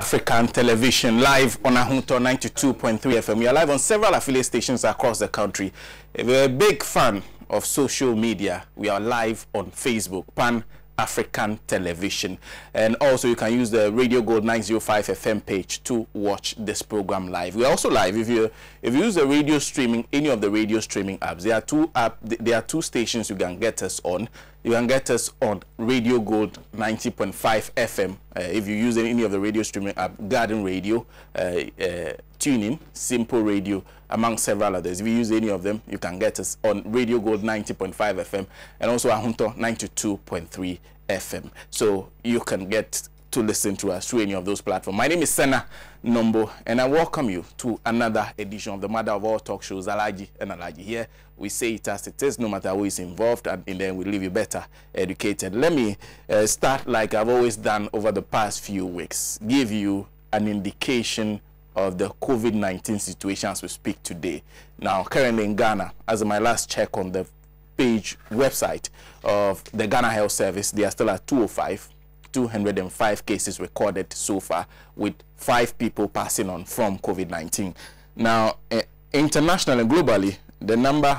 African television live on Ahunto 92.3 FM. We are live on several affiliate stations across the country. If you're a big fan of social media, we are live on Facebook, Pan African Television, and also you can use the Radio Gold 905 FM page to watch this program live. We are also live if you use the radio streaming, any of the radio streaming apps. There are two stations you can get us on. You can get us on Radio Gold 90.5 FM. If you use any of the radio streaming app, Garden Radio, TuneIn, Simple Radio, among several others. If you use any of them, you can get us on Radio Gold 90.5 FM and also Ahunto 92.3 FM. So you can get to listen to us through any of those platforms. My name is Sena, Nombo, and I welcome you to another edition of the mother of all talk shows, Alhaji and Alhaji. Here we say it as it is, no matter who is involved, and then we leave you better educated. Let me start like I've always done over the past few weeks, give you an indication of the COVID-19 situation as we speak today. Now, currently in Ghana, as of my last check on the page website of the Ghana Health Service, they are still at 205 cases recorded so far, with 5 people passing on from COVID-19. Now, internationally and globally, the number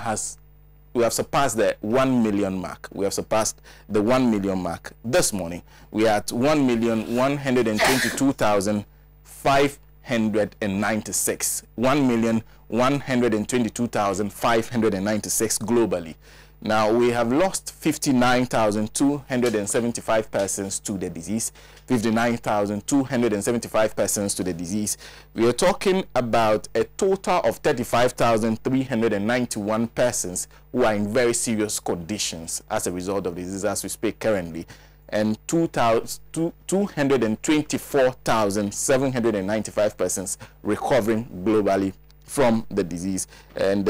we have surpassed the 1 million mark. We have surpassed the 1 million mark this morning. We are at 1,122,596. 1,122,596 globally. Now, we have lost 59,275 persons to the disease. 59,275 persons to the disease. We are talking about a total of 35,391 persons who are in very serious conditions as a result of the disease as we speak currently, and 224,795 persons recovering globally from the disease. And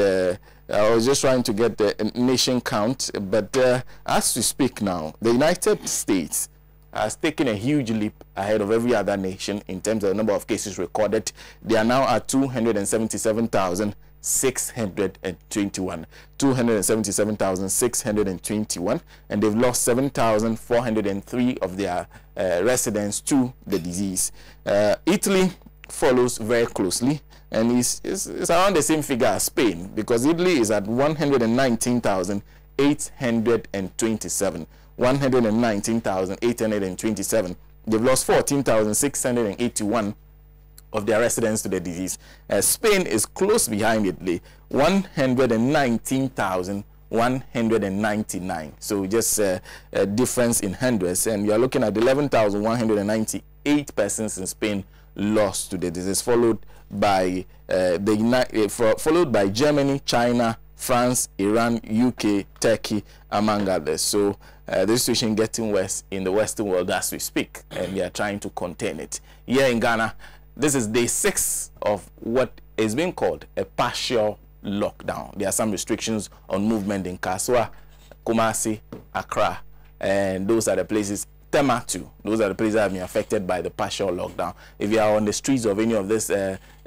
I was just trying to get the nation count, but as we speak now, the United States has taken a huge leap ahead of every other nation in terms of the number of cases recorded. They are now at 277,621. 277,621, and they've lost 7,403 of their residents to the disease. Italy follows very closely, and it's around the same figure as Spain, because Italy is at 119,827. 119,827. They've lost 14,681 of their residents to the disease. Spain is close behind Italy, 119,199. So just a difference in hundreds, and you're looking at 11,198 persons in Spain lost to the disease, followed by Germany, China, France, Iran, UK, Turkey, among others. So the situation getting worse in the Western world as we speak, and we are trying to contain it. Here in Ghana, this is day 6 of what is being called a partial lockdown. There are some restrictions on movement in Kaswa, Kumasi, Accra, and those are the places. Tema too. Those are the places that have been affected by the partial lockdown. If you are on the streets of any of these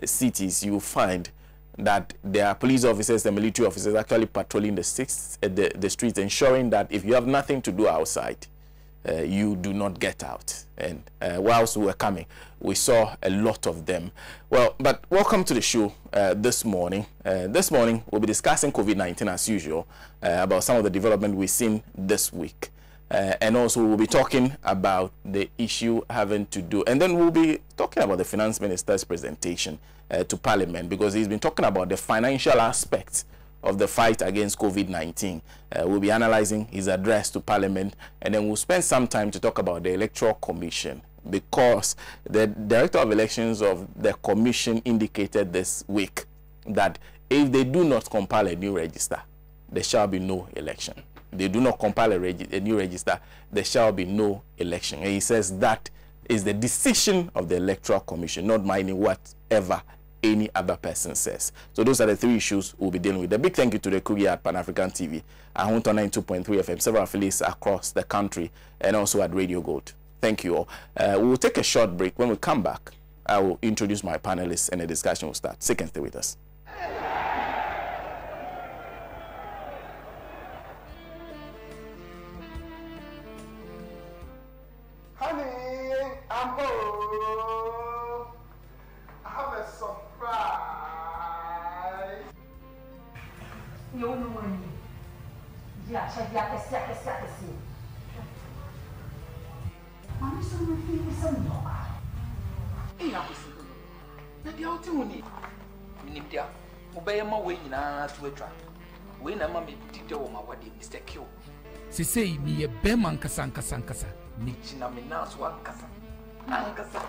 cities, you will find that there are police officers and military officers actually patrolling the streets, ensuring that if you have nothing to do outside, you do not get out. And whilst we were coming, we saw a lot of them. Well, but welcome to the show this morning. This morning, we'll be discussing COVID-19 as usual, about some of the development we've seen this week. And also we'll be talking about the issue having to do, and then we'll be talking about the finance minister's presentation to Parliament, because he's been talking about the financial aspects of the fight against COVID-19. We'll be analyzing his address to Parliament, and then we'll spend some time to talk about the Electoral Commission, because the Director of Elections of the Commission indicated this week that if they do not compile a new register, there shall be no election. They do not compile a new register, there shall be no election. And he says that is the decision of the Electoral Commission, not minding whatever any other person says. So those are the 3 issues we'll be dealing with. A big thank you to the crew here at Pan African TV, Ahunto 92.3 FM, several affiliates across the country, and also at Radio Gold. Thank you all. We'll take a short break. When we come back, I will introduce my panelists and the discussion will start. Stay with us. Honey, I'm home. surprise. You know money. Yeah, check that. I'm so feeling so normal. Hey, I'm listening. Maybe I'll tell you. Minipia, obey my way na to a trap. When I'm a detail my wedding, Mr. Q. She say me a beman kasankasa. Nichina me now so kasa. Ankasa.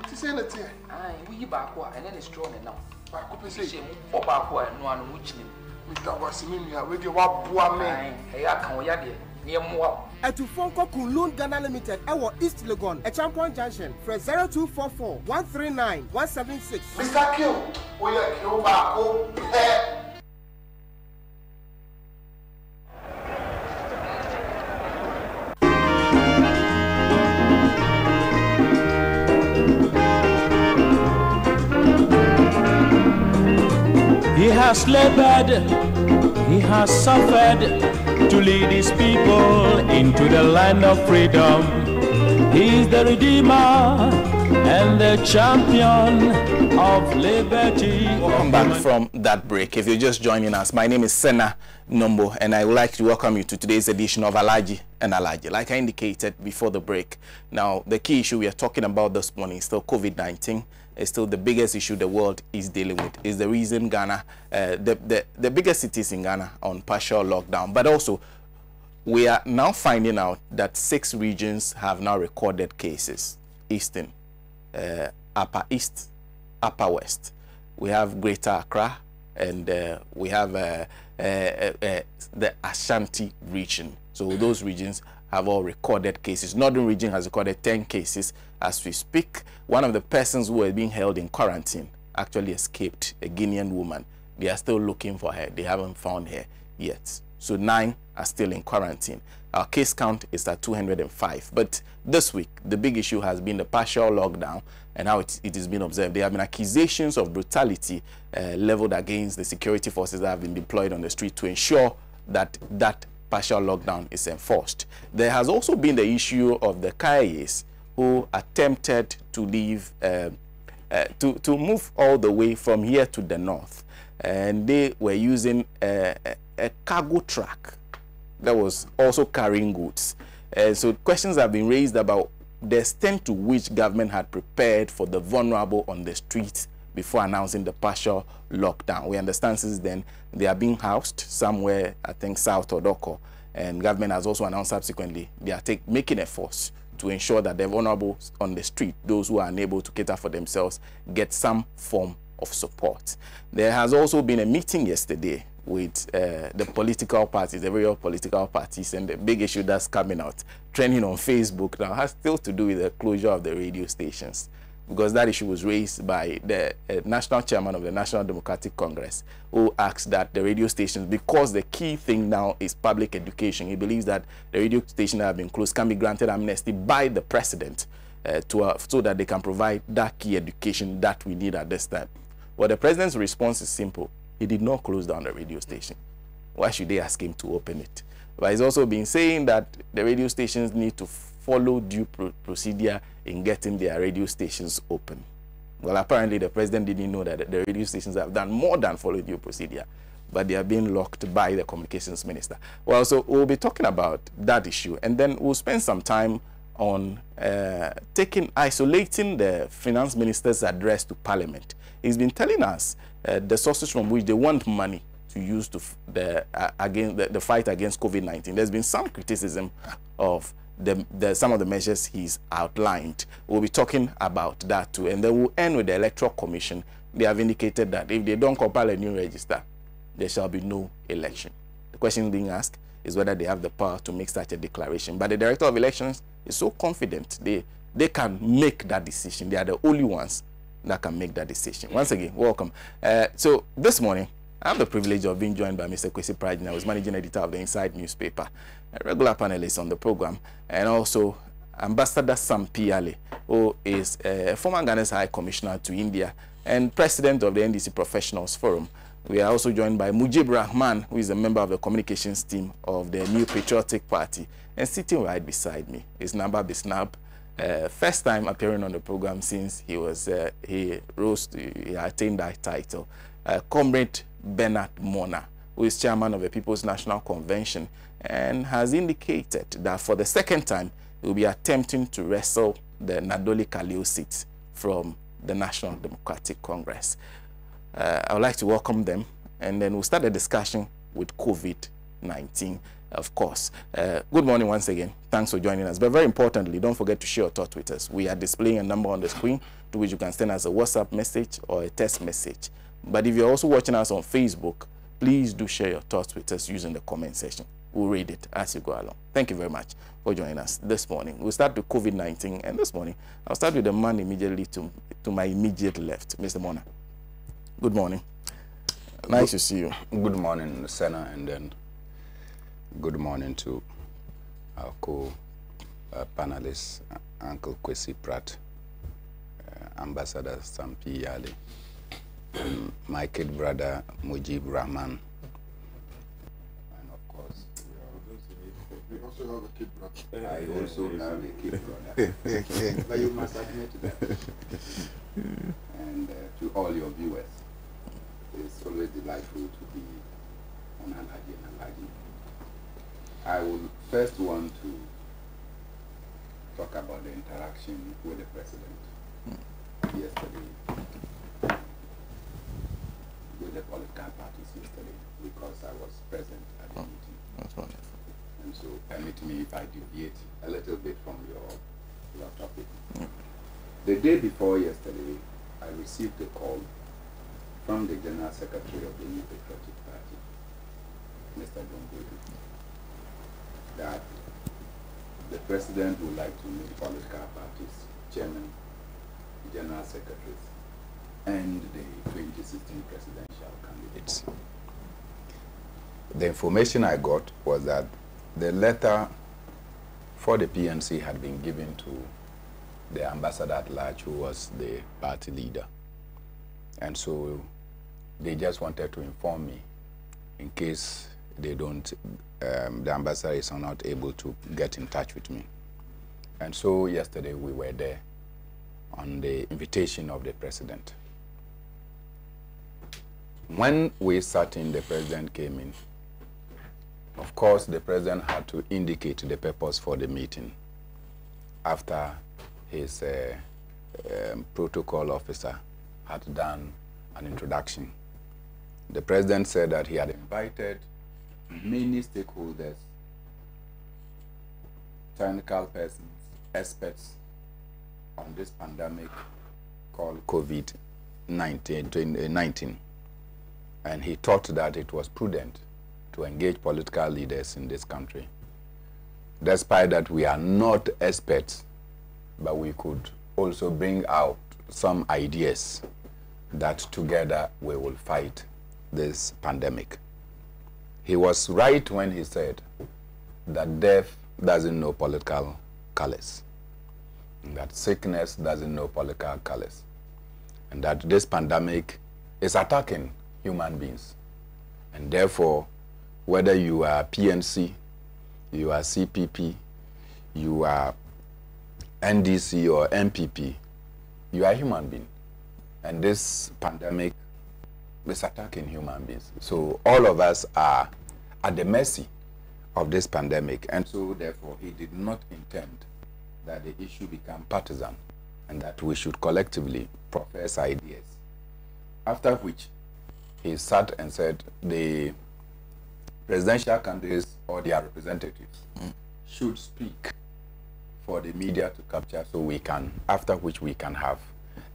To say that here. Aye, we back and then it's strong enough. Back up and say, or backward, no one which name. Mr. Wasimia, with your wabua man. Hey, I can't yard near more. At Fonko Kunlun Ghana Limited, our East Legon, a Champion Junction, for 0244 139 176. Mr. Q, we are Cuba. He has labored, he has suffered to lead his people into the land of freedom. He is the Redeemer and the champion of liberty. Welcome back from that break. If you're just joining us, my name is Sena, Nombo, and I would like to welcome you to today's edition of Alhaji and Alhaji. Like I indicated before the break, now the key issue we are talking about this morning is still COVID-19. It's still the biggest issue the world is dealing with. Is the reason Ghana, the biggest cities in Ghana on partial lockdown. But also, we are now finding out that 6 regions have now recorded cases. Eastern, Upper East, Upper West. We have Greater Accra, and we have the Ashanti region. So those regions have all recorded cases. Northern region has recorded 10 cases as we speak. One of the persons who were being held in quarantine actually escaped, a Guinean woman. They are still looking for her. They haven't found her yet. So 9 are still in quarantine. Our case count is at 205. But this week, the big issue has been the partial lockdown and how it is being observed. There have been accusations of brutality leveled against the security forces that have been deployed on the street to ensure that that partial lockdown is enforced. There has also been the issue of the Kayes who attempted to leave, to move all the way from here to the north. And they were using a cargo truck that was also carrying goods. So questions have been raised about the extent to which government had prepared for the vulnerable on the streets before announcing the partial lockdown. We understand since then they are being housed somewhere, I think South Odoko, and government has also announced subsequently they are making efforts to ensure that the vulnerable on the street, those who are unable to cater for themselves, get some form of support. There has also been a meeting yesterday with the political parties, the various political parties, and the big issue that's coming out, trending on Facebook now, has still to do with the closure of the radio stations, because that issue was raised by the national chairman of the National Democratic Congress, who asked that the radio stations, because the key thing now is public education, he believes that the radio stations that have been closed can be granted amnesty by the president so that they can provide that key education that we need at this time. Well, the president's response is simple. He did not close down the radio station. Why should they ask him to open it? But he's also been saying that the radio stations need to follow due procedure in getting their radio stations open. Well, apparently the president didn't know that the radio stations have done more than follow due procedure, but they are being locked by the communications minister. Well, so we'll be talking about that issue, and then we'll spend some time on isolating the finance minister's address to Parliament. He's been telling us the sources from which they want money to use to the fight against COVID-19. There's been some criticism of some of the measures he's outlined. We'll be talking about that too, and then we'll end with the Electoral Commission. They have indicated that if they don't compile a new register, there shall be no election. The question being asked is whether they have the power to make such a declaration. But the Director of Elections is so confident they can make that decision. They are the only ones that can make that decision. Once again, welcome. So this morning, I have the privilege of being joined by Mr. Kwesi Prajna, who is managing editor of the Inside newspaper, a regular panelist on the program, and also Ambassador Sam Piale, who is former Ghana's High Commissioner to India and president of the NDC Professionals Forum. We are also joined by Mujib Rahman, who is a member of the communications team of the New Patriotic Party, and sitting right beside me is Namba Bisnab, First time appearing on the program since he attained that title. Comrade Bernard Mona, who is chairman of the People's National Convention, and has indicated that for the second time he will be attempting to wrestle the Nadoli Kaleo seat from the National Democratic Congress. I would like to welcome them, and then we'll start the discussion with COVID-19, of course. Good morning once again. Thanks for joining us. But very importantly, don't forget to share your thoughts with us. We are displaying a number on the screen to which you can send us a WhatsApp message or a text message. But if you're also watching us on Facebook, please do share your thoughts with us using the comment section. We'll read it as you go along. Thank you very much for joining us this morning. We'll start with COVID-19, and this morning I'll start with the man immediately to my immediate left, Mr. Mona. Good morning. Nice to see you. Good morning, Sena, and then good morning to our co-panelist, Uncle Kwesi Pratt, Ambassador Sampi Yali, and my kid brother Mujib Rahman, and of course, We also have a kid brother. I also have a kid brother, but you must admit that. And to all your viewers, it's always delightful to be on Alhaji and Alhaji. I would first want to talk about the interaction with the president yesterday, with the political parties yesterday, because I was present at the meeting. That's wonderful. And so permit me if I deviate a little bit from your topic. The day before yesterday, I received a call from the General Secretary of the New Patriotic Party, Mr. Nombo, that the President would like to meet political parties, chairman, general secretaries, and the 2016 presidential candidates. The information I got was that the letter for the PNC had been given to the ambassador at large, who was the party leader. And so they just wanted to inform me in case they don't, the ambassador is not able to get in touch with me. And so yesterday we were there on the invitation of the president. When we sat in, the president came in. Of course, the president had to indicate the purpose for the meeting after his protocol officer had done an introduction. The president said that he had invited many stakeholders, technical persons, experts on this pandemic called COVID-19, and he thought that it was prudent to engage political leaders in this country. Despite that we are not experts, but we could also bring out some ideas that together we will fight this pandemic. He was right when he said that death doesn't know political colors, and that sickness doesn't know political colors, and that this pandemic is attacking human beings. And therefore, whether you are PNC, you are CPP, you are NDC or MPP, you are a human being. And this pandemic is attacking human beings. So all of us are at the mercy of this pandemic. And so therefore he did not intend that the issue become partisan and that we should collectively profess ideas. After which he sat and said the presidential candidates or their representatives should speak for the media to capture, so we can, after which we can have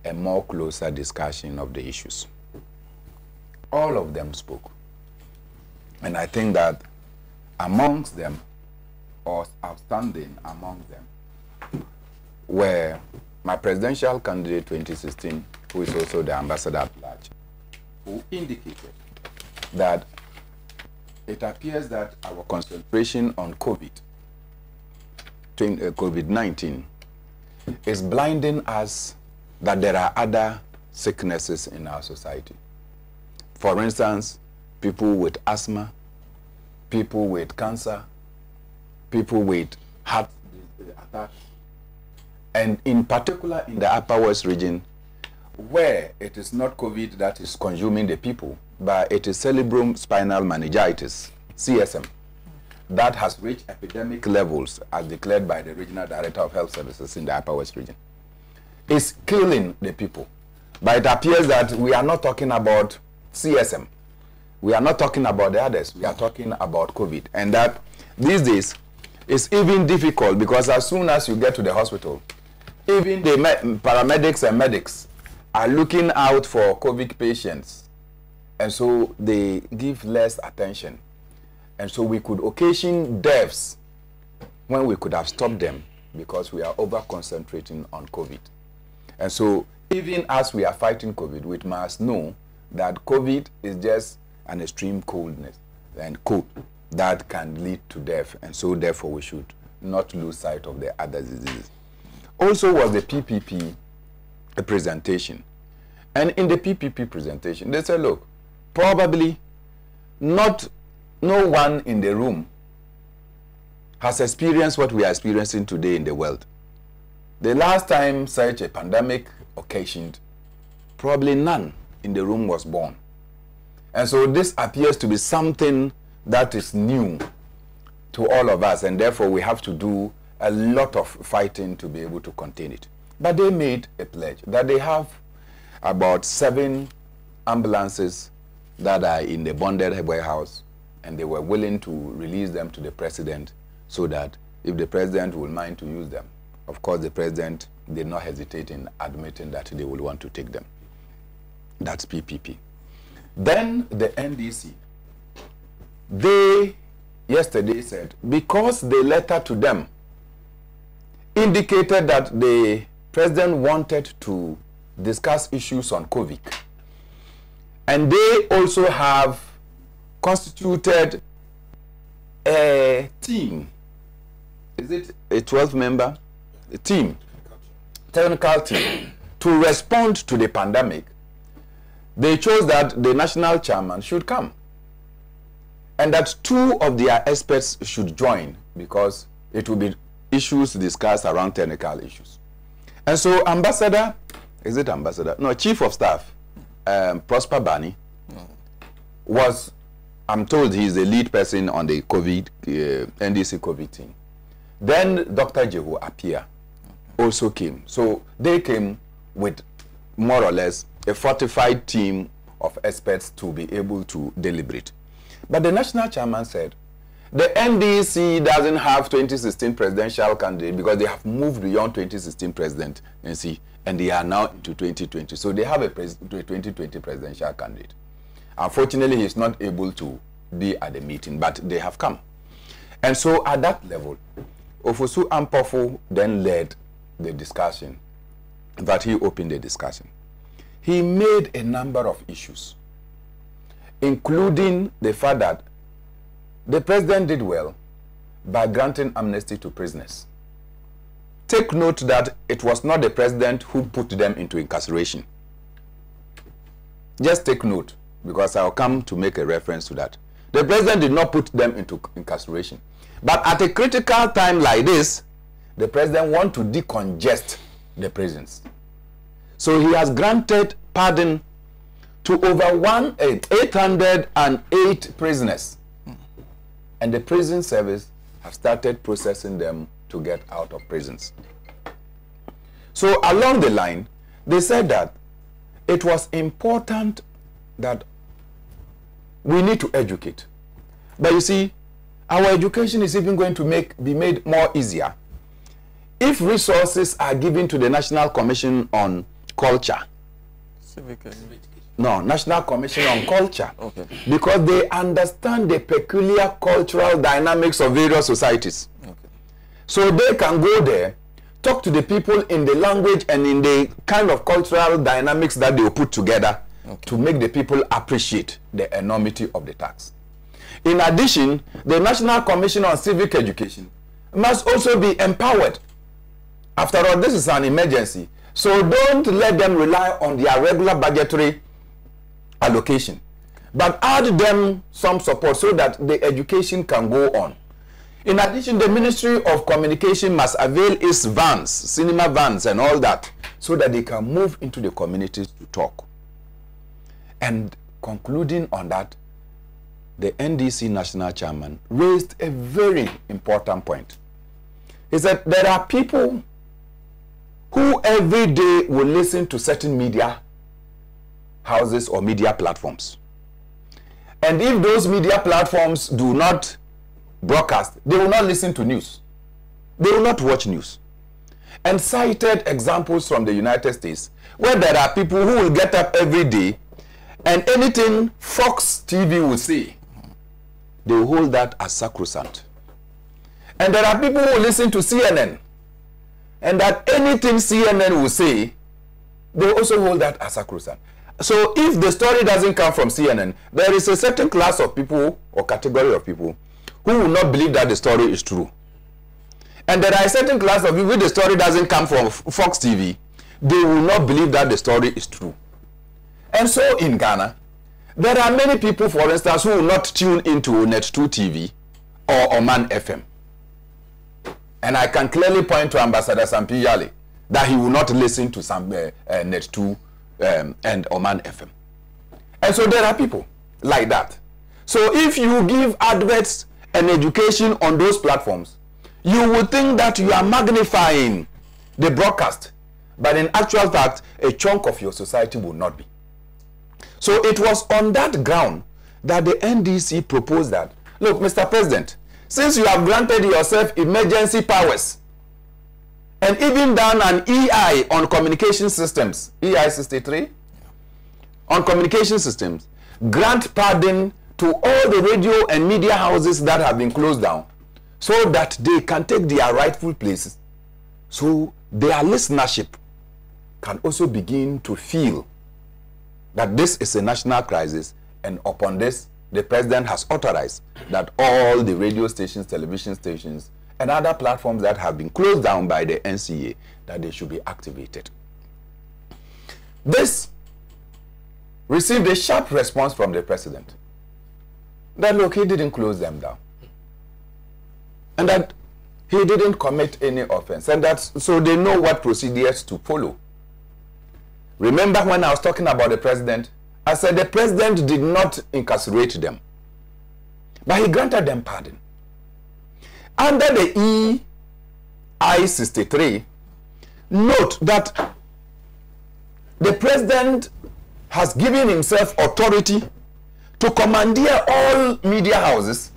a more closer discussion of the issues. All of them spoke. And I think that amongst them, or outstanding among them, were my presidential candidate 2016, who is also the ambassador at large, who indicated that it appears that our concentration on COVID-19 is blinding us that there are other sicknesses in our society. For instance, people with asthma, people with cancer, people with heart attacks, And in particular in the Upper West region, where it is not COVID that is consuming the people, but it is cerebral spinal meningitis, CSM, that has reached epidemic levels as declared by the Regional Director of Health Services in the Upper West region. It's killing the people. But it appears that we are not talking about CSM. We are not talking about the others. We are talking about COVID. And that these days is even difficult because as soon as you get to the hospital, even the paramedics and medics are looking out for COVID patients. And so they give less attention. And so we could occasion deaths when we could have stopped them because we are over-concentrating on COVID. And so even as we are fighting COVID, we must know that COVID is just an extreme coldness and cold that can lead to death. And so therefore we should not lose sight of the other diseases. Also was the PPP presentation. And in the PPP presentation, they said, look, probably no one in the room has experienced what we are experiencing today in the world. The last time such a pandemic occasioned, probably none in the room was born. And so this appears to be something that is new to all of us, and therefore we have to do a lot of fighting to be able to contain it. But they made a pledge that they have about 7 ambulances that are in the bonded warehouse, and they were willing to release them to the president so that if the president will mind to use them. Of course, the president did not hesitate in admitting that they will want to take them. That's PPP. Then the NDC, they yesterday said, because the letter to them indicated that the president wanted to discuss issues on COVID, and they also have constituted a team. Is it a 12-member team, technical team, to respond to the pandemic? They chose that the national chairman should come and that 2 of their experts should join because it will be issues discussed around technical issues. And so Chief of Staff, Prosper Bani, was, I'm told he's the lead person on the COVID, NDC COVID team. Then Dr. Jehu Apia also came. So they came with more or less a fortified team of experts to be able to deliberate. But the national chairman said, the NDC doesn't have 2016 presidential candidate because they have moved beyond 2016 presidency and they are now into 2020. So they have a 2020 presidential candidate. Unfortunately, he's not able to be at the meeting, but they have come. And so at that level, Ofosu Ampofo then led the discussion, but he opened the discussion. He made a number of issues, including the fact that the president did well by granting amnesty to prisoners. Take note that it was not the president who put them into incarceration. Just take note, because I'll come to make a reference to that. The president did not put them into incarceration. But at a critical time like this, the president wants to decongest the prisons. So he has granted pardon to over 808 prisoners. And the prison service have started processing them to get out of prisons. So along the line, they said that it was important that we need to educate. But you see, our education is even going to be made more easier if resources are given to the National Commission on Culture. No, National Commission on Culture. Okay. Because they understand the peculiar cultural dynamics of various societies. Okay. So they can go there, talk to the people in the language and in the kind of cultural dynamics that they will put together to make the people appreciate the enormity of the tax. In addition, the National Commission on Civic Education must also be empowered. After all, this is an emergency. So don't let them rely on their regular budgetary allocation, but add them some support so that the education can go on. In addition, the Ministry of Communication must avail its vans, cinema vans and all that, so that they can move into the communities to talk. And concluding on that, the NDC national chairman raised a very important point. He said there are people who every day will listen to certain media houses or media platforms. And if those media platforms do not broadcast, they will not listen to news. They will not watch news. And cited examples from the United States where there are people who will get up every day and anything Fox TV will say, they will hold that as sacrosanct. And there are people who listen to CNN, and that anything CNN will say, they also hold that as sacrosanct. So if the story doesn't come from CNN, there is a certain class of people or category of people who will not believe that the story is true. And there are a certain class of people, if the story doesn't come from Fox TV, they will not believe that the story is true. And so in Ghana, there are many people, for instance, who will not tune into Net2 TV or Oman FM. And I can clearly point to Ambassador Sampi Yale that he will not listen to some Net2 and Oman FM. And so there are people like that. So if you give adverts and education on those platforms, you would think that you are magnifying the broadcast, but in actual fact, a chunk of your society will not be. So it was on that ground that the NDC proposed that, look, Mr. President, since you have granted yourself emergency powers and even done an EI on communication systems, EI 63, on communication systems, grant pardon to all the radio and media houses that have been closed down so that they can take their rightful places, so their listenership can also begin to feel that this is a national crisis, and upon this, the president has authorized that all the radio stations, television stations, and other platforms that have been closed down by the NCA, that they should be activated. This received a sharp response from the president. That look, he didn't close them down. And that he didn't commit any offense. And that's so they know what procedures to follow. Remember when I was talking about the president, I said the president did not incarcerate them, but he granted them pardon. Under the EI 63, note that the president has given himself authority to commandeer all media houses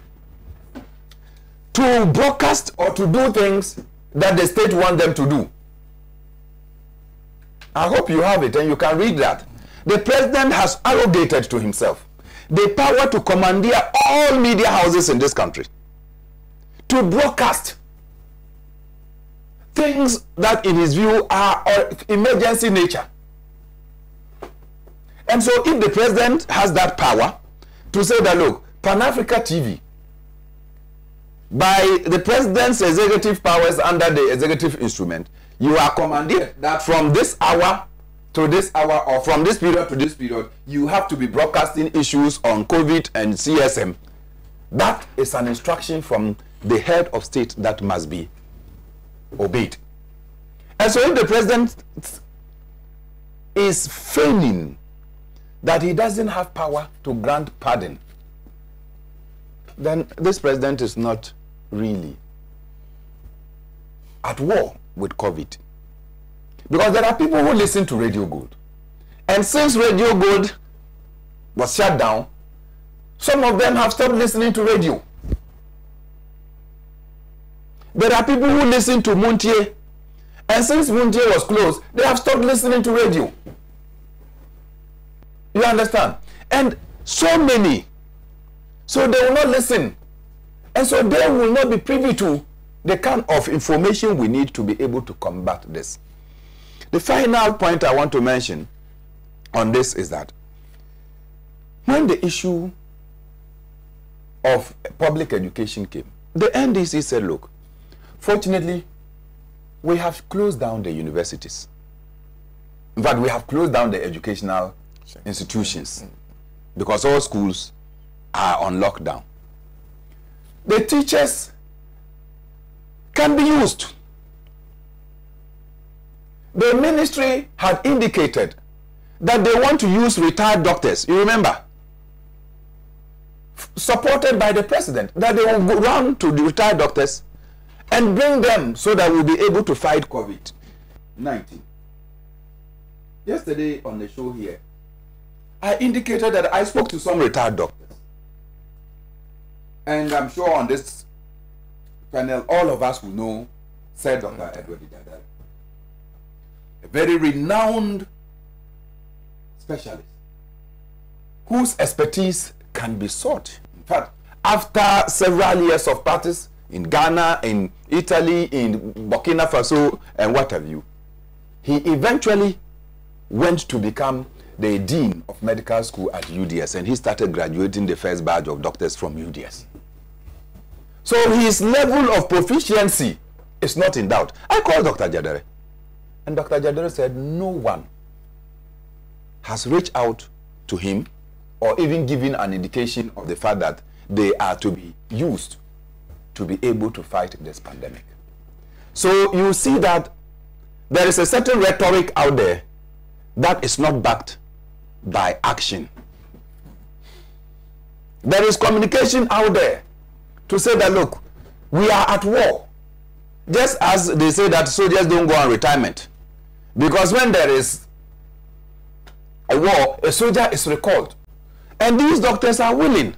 to broadcast or to do things that the state wants them to do. I hope you have it and you can read that. The president has arrogated to himself the power to commandeer all media houses in this country to broadcast things that in his view are of emergency nature. And so if the president has that power to say that, look, Pan-Africa TV, by the president's executive powers under the executive instrument, you are commanded that from this hour to this hour, or from this period to this period, you have to be broadcasting issues on COVID and CSM. That is an instruction from the head of state that must be obeyed. And so if the president is feigning that he doesn't have power to grant pardon, then this president is not really at war with COVID. Because there are people who listen to Radio Gold. And since Radio Gold was shut down, some of them have stopped listening to radio. There are people who listen to Montier. And since Montier was closed, they have stopped listening to radio. You understand? And so many. So they will not listen. And so they will not be privy to the kind of information we need to be able to combat this. The final point I want to mention on this is that when the issue of public education came, the NDC said, look, fortunately, we have closed down the universities. In fact, we have closed down the educational institutions because all schools are on lockdown. The teachers can be used. The ministry had indicated that they want to use retired doctors. You remember? Supported by the president, that they will go round to the retired doctors and bring them so that we'll be able to fight COVID-19. Yesterday on the show here, I indicated that I spoke to some retired doctors. And I'm sure on this panel, all of us will know, said Dr. Edward Ijadari, a very renowned specialist whose expertise can be sought. In fact, after several years of practice in Ghana, in Italy, in Burkina Faso, and what have you, he eventually went to become the dean of medical school at UDS, and he started graduating the first batch of doctors from UDS. So his level of proficiency is not in doubt. I called Dr. Jadere, and Dr. Jadere said no one has reached out to him or even given an indication of the fact that they are to be used to be able to fight this pandemic. So you see that there is a certain rhetoric out there that is not backed by action. There is communication out there to say that, look, we are at war. Just as they say that soldiers don't go on retirement. Because when there is a war, a soldier is recalled. And these doctors are willing.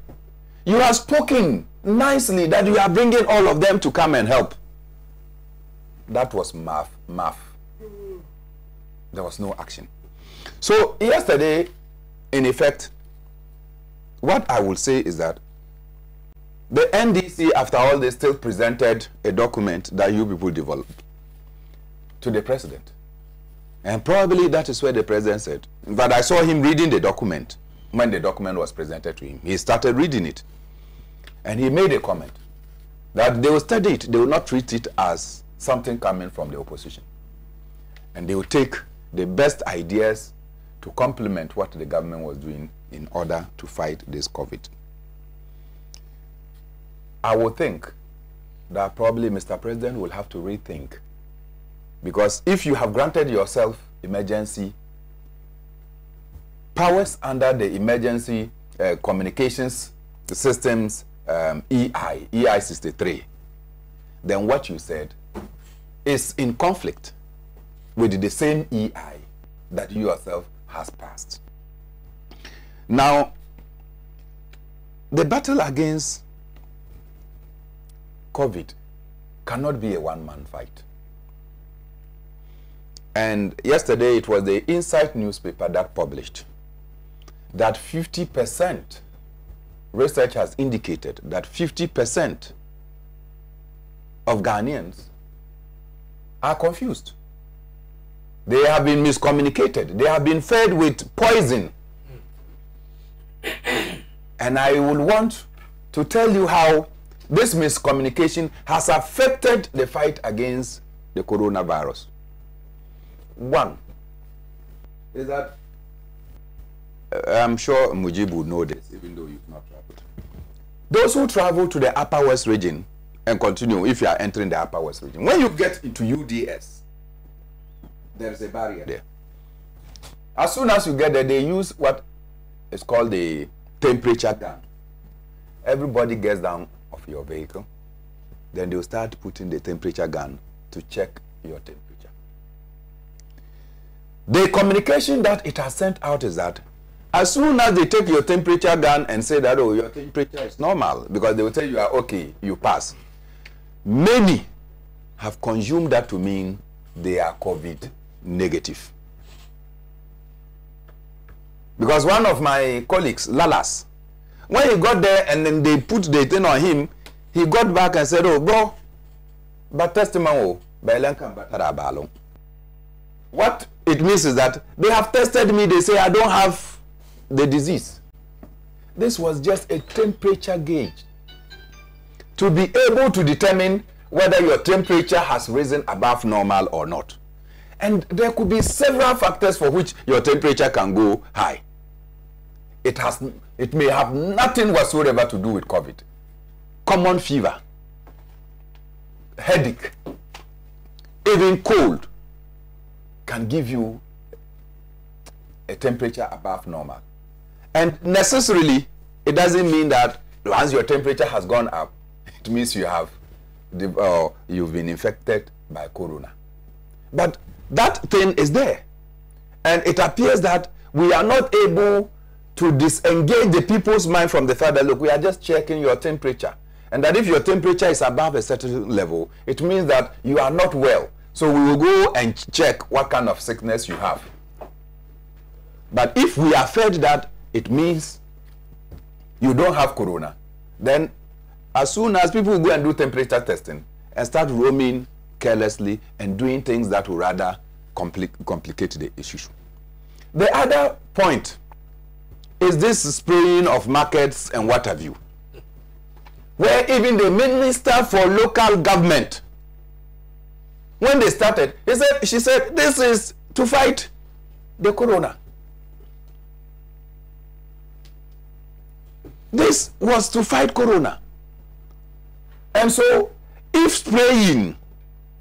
You have spoken nicely that you are bringing all of them to come and help. That was math. There was no action. So yesterday, in effect, what I will say is that the NDC, after all this, still presented a document that you people developed to the president. And probably that is where the president said, but I saw him reading the document when the document was presented to him. He started reading it. And he made a comment that they will study it. They will not treat it as something coming from the opposition. And they will take the best ideas to complement what the government was doing in order to fight this COVID. I would think that probably Mr. President will have to rethink, because if you have granted yourself emergency powers under the emergency communications systems EI 63, then what you said is in conflict with the same EI that you yourself has passed. Now, the battle against COVID cannot be a one-man fight. And yesterday it was the Insight newspaper that published that 50%, research has indicated that 50% of Ghanaians are confused. They have been miscommunicated. They have been fed with poison. And I would want to tell you how this miscommunication has affected the fight against the coronavirus. One is that I'm sure Mujib would know this, even though you've not traveled. Those who travel to the Upper West region and continue, if you are entering the Upper West region, when you get into UDS, there is a barrier there. As soon as you get there, they use what is called the temperature gun. Everybody gets down of your vehicle, then they'll start putting the temperature gun to check your temperature. The communication that it has sent out is that as soon as they take your temperature gun and say that, oh, your temperature is normal, because they will tell you are okay, you pass. Many have consumed that to mean they are COVID negative. Because one of my colleagues, Lalas, when he got there and then they put the thing on him, he got back and said, oh, bro, but testimony, what it means is that they have tested me, they say I don't have the disease. This was just a temperature gauge to be able to determine whether your temperature has risen above normal or not. And there could be several factors for which your temperature can go high. It may have nothing whatsoever to do with COVID. Common fever. headache, even cold, can give you a temperature above normal. And necessarily, it doesn't mean that once your temperature has gone up, it means you have you've been infected by corona. But that thing is there. And it appears that we are not able to disengage the people's mind from the fact that, look, we are just checking your temperature. And that if your temperature is above a certain level, it means that you are not well. So we will go and check what kind of sickness you have. But if we are fed that it means you don't have corona, then as soon as people go and do temperature testing and start roaming carelessly and doing things that will rather complicate the issue. The other point is this spraying of markets and what have you, where even the Minister for Local Government, when they started, she said, this is to fight the corona. This was to fight corona. And so, if spraying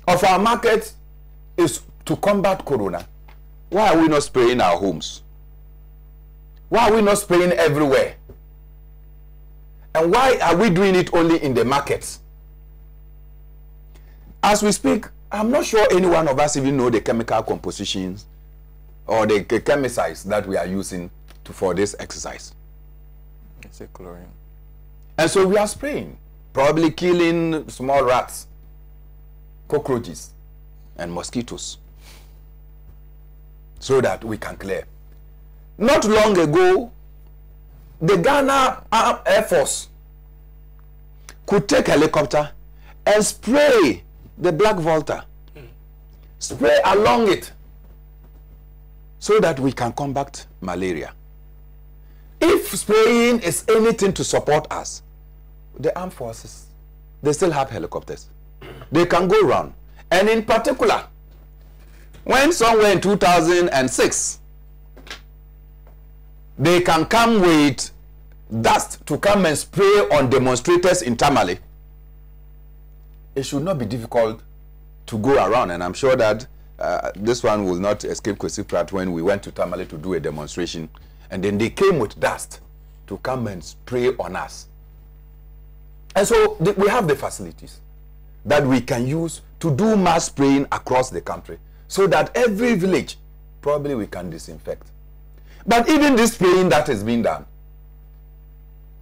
of our markets is to combat corona, why are we not spraying our homes? Why are we not spraying everywhere? And why are we doing it only in the markets? As we speak, I'm not sure any one of us even know the chemical compositions or the chemicides that we are using for this exercise. It's a chlorine. And so we are spraying, probably killing small rats, cockroaches, and mosquitoes, so that we can clear. Not long ago, the Ghana Air Force could take a helicopter and spray the Black Volta, spray along it, so that we can combat malaria. If spraying is anything to support us, the armed forces, they still have helicopters. They can go around. And in particular, when somewhere in 2006, they can come with dust to come and spray on demonstrators in Tamale, it should not be difficult to go around. And I'm sure that this one will not escape Kwesi Pratt when we went to Tamale to do a demonstration. And then they came with dust to come and spray on us. And so we have the facilities that we can use to do mass spraying across the country, so that every village, probably we can disinfect. But even this spraying that is being done,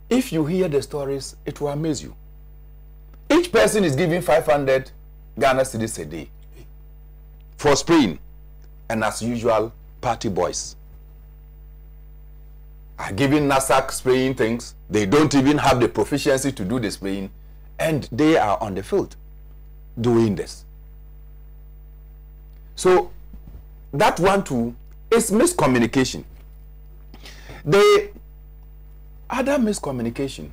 if you hear the stories, it will amaze you. Each person is giving 500 Ghana cedis a day for spraying. And as usual, party boys are giving NASAC spraying things. They don't even have the proficiency to do the spraying, and they are on the field doing this. So that one too is miscommunication. The other miscommunication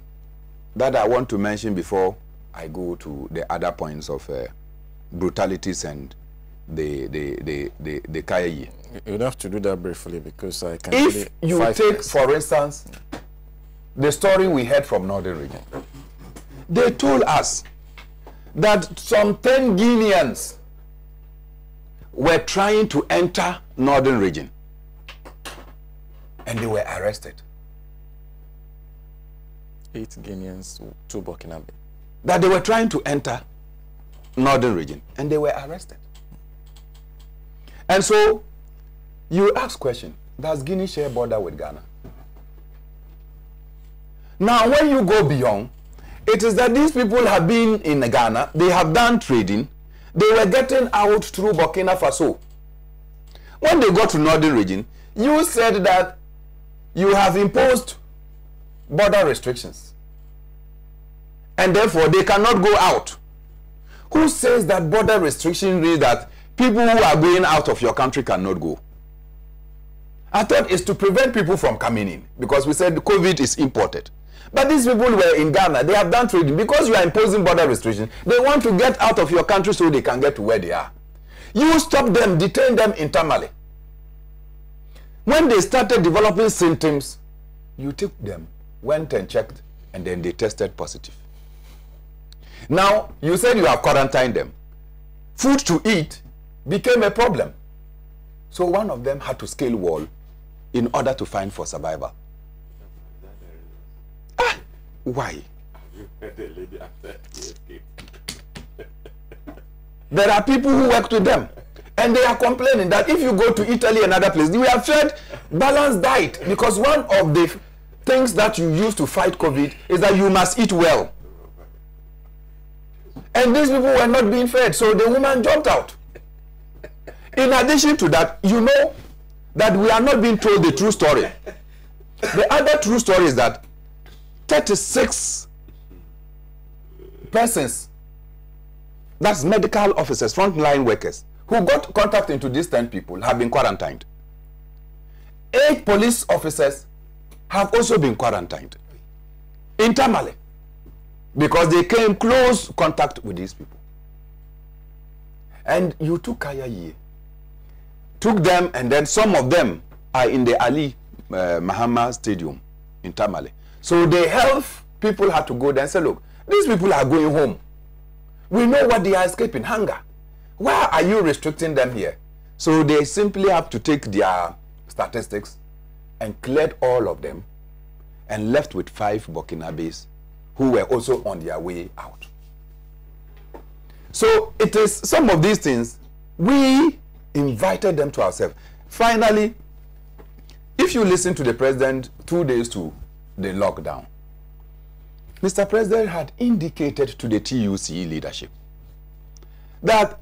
that I want to mention before I go to the other points of brutalities and the Kayayi. You'd have to do that briefly, because I can. If you take, for instance, the story we heard from Northern Region, they told us that some 10 Guineans were trying to enter Northern Region, and they were arrested. 8 Guineans, 2 Burkinabe. That they were trying to enter Northern Region, and they were arrested. And so, you ask question, does Guinea share border with Ghana? Now, when you go beyond, it is that these people have been in Ghana, they have done trading, they were getting out through Burkina Faso. When they got to Northern Region, you said that you have imposed border restrictions, and therefore they cannot go out. Who says that border restriction means that people who are going out of your country cannot go? I thought it's to prevent people from coming in, because we said COVID is imported. But these people were in Ghana, they have done trading. Because you are imposing border restrictions, they want to get out of your country so they can get to where they are. You stop them, detain them in Tamale. When they started developing symptoms, you took them, went and checked, and then they tested positive. Now, you said you have quarantined them. Food to eat became a problem. So one of them had to scale wall in order to find for survival. Why? There are people who worked with them, and they are complaining that if you go to Italy and other places, we are fed balanced diet, because one of the things that you use to fight COVID is that you must eat well. And these people were not being fed, so the woman jumped out. In addition to that, you know that we are not being told the true story. The other true story is that 36 persons, that's medical officers, frontline workers, who got contact into these 10 people have been quarantined. 8 police officers have also been quarantined in Tamale because they came close contact with these people. And you took Kayaye, took them, and then some of them are in the Ali Mahama Stadium in Tamale. So the health people had to go there and say, look, these people are going home. We know what they are escaping, hunger. Why are you restricting them here? So they simply have to take their statistics and cleared all of them and left with 5 Burkinabes who were also on their way out. So it is some of these things, we invited them to ourselves. Finally, if you listen to the president 2 days to the lockdown, Mr. President had indicated to the TUC leadership that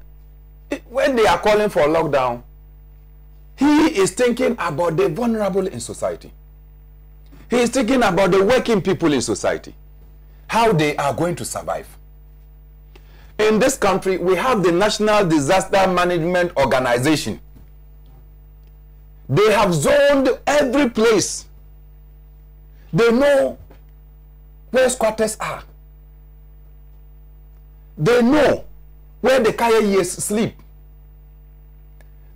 when they are calling for lockdown, he is thinking about the vulnerable in society. He is thinking about the working people in society, how they are going to survive. In this country, we have the National Disaster Management Organization. They have zoned every place. They know where squatters are. They know where the Kayayes sleep.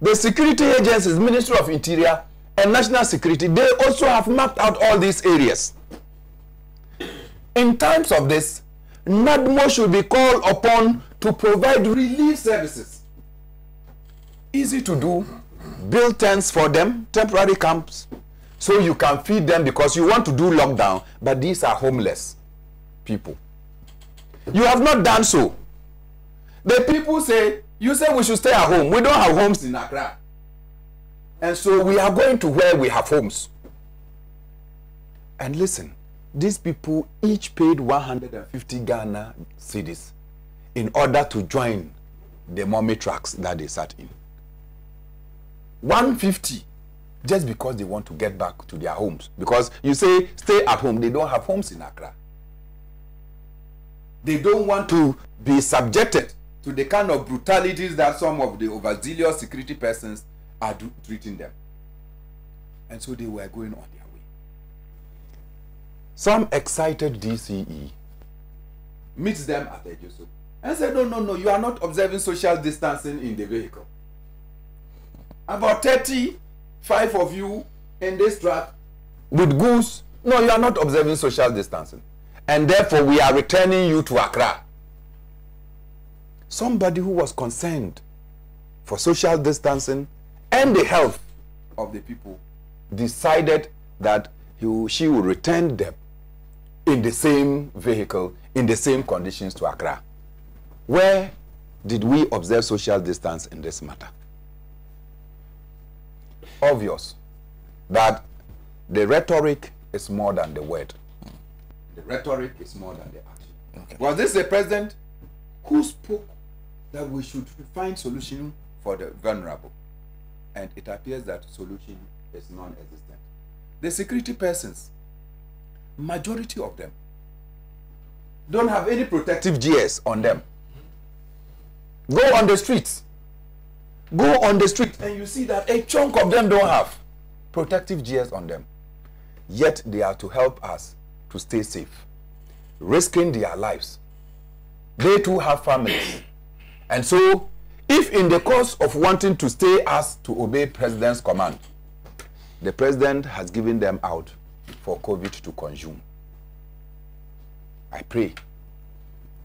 The security agencies, Ministry of Interior and National Security, they also have mapped out all these areas. In times of this, NADMO should be called upon to provide relief services. Easy to do. Build tents for them, temporary camps, so you can feed them because you want to do lockdown, but these are homeless people. You have not done so. The people say, you say we should stay at home. We don't have homes in Accra. And so we are going to where we have homes. And listen, these people each paid 150 Ghana cedis in order to join the mummy trucks that they sat in. 150 just because they want to get back to their homes. Because you say stay at home, they don't have homes in Accra. They don't want to be subjected to the kind of brutalities that some of the overzealous security persons are treating them. And so they were going on their way. Some excited DCE meets them at the Joseph and said, no, you are not observing social distancing in the vehicle. About 35 of you in this truck with goods. No, you are not observing social distancing. And therefore, we are returning you to Accra. Somebody who was concerned for social distancing and the health of the people decided that she will return them in the same vehicle, in the same conditions to Accra. Where did we observe social distance in this matter? Obvious that the rhetoric is more than the word. The rhetoric is more than the action. Okay. Was this the president who spoke that we should find solution for the vulnerable? And it appears that solution is non-existent. The security persons, majority of them, don't have any protective gears on them. Go on the streets. Go on the street and you see that a chunk of them don't have protective gears on them. Yet they are to help us to stay safe, risking their lives. They too have families. And so, if in the course of wanting to stay us to obey President's command, the President has given them out for COVID to consume, I pray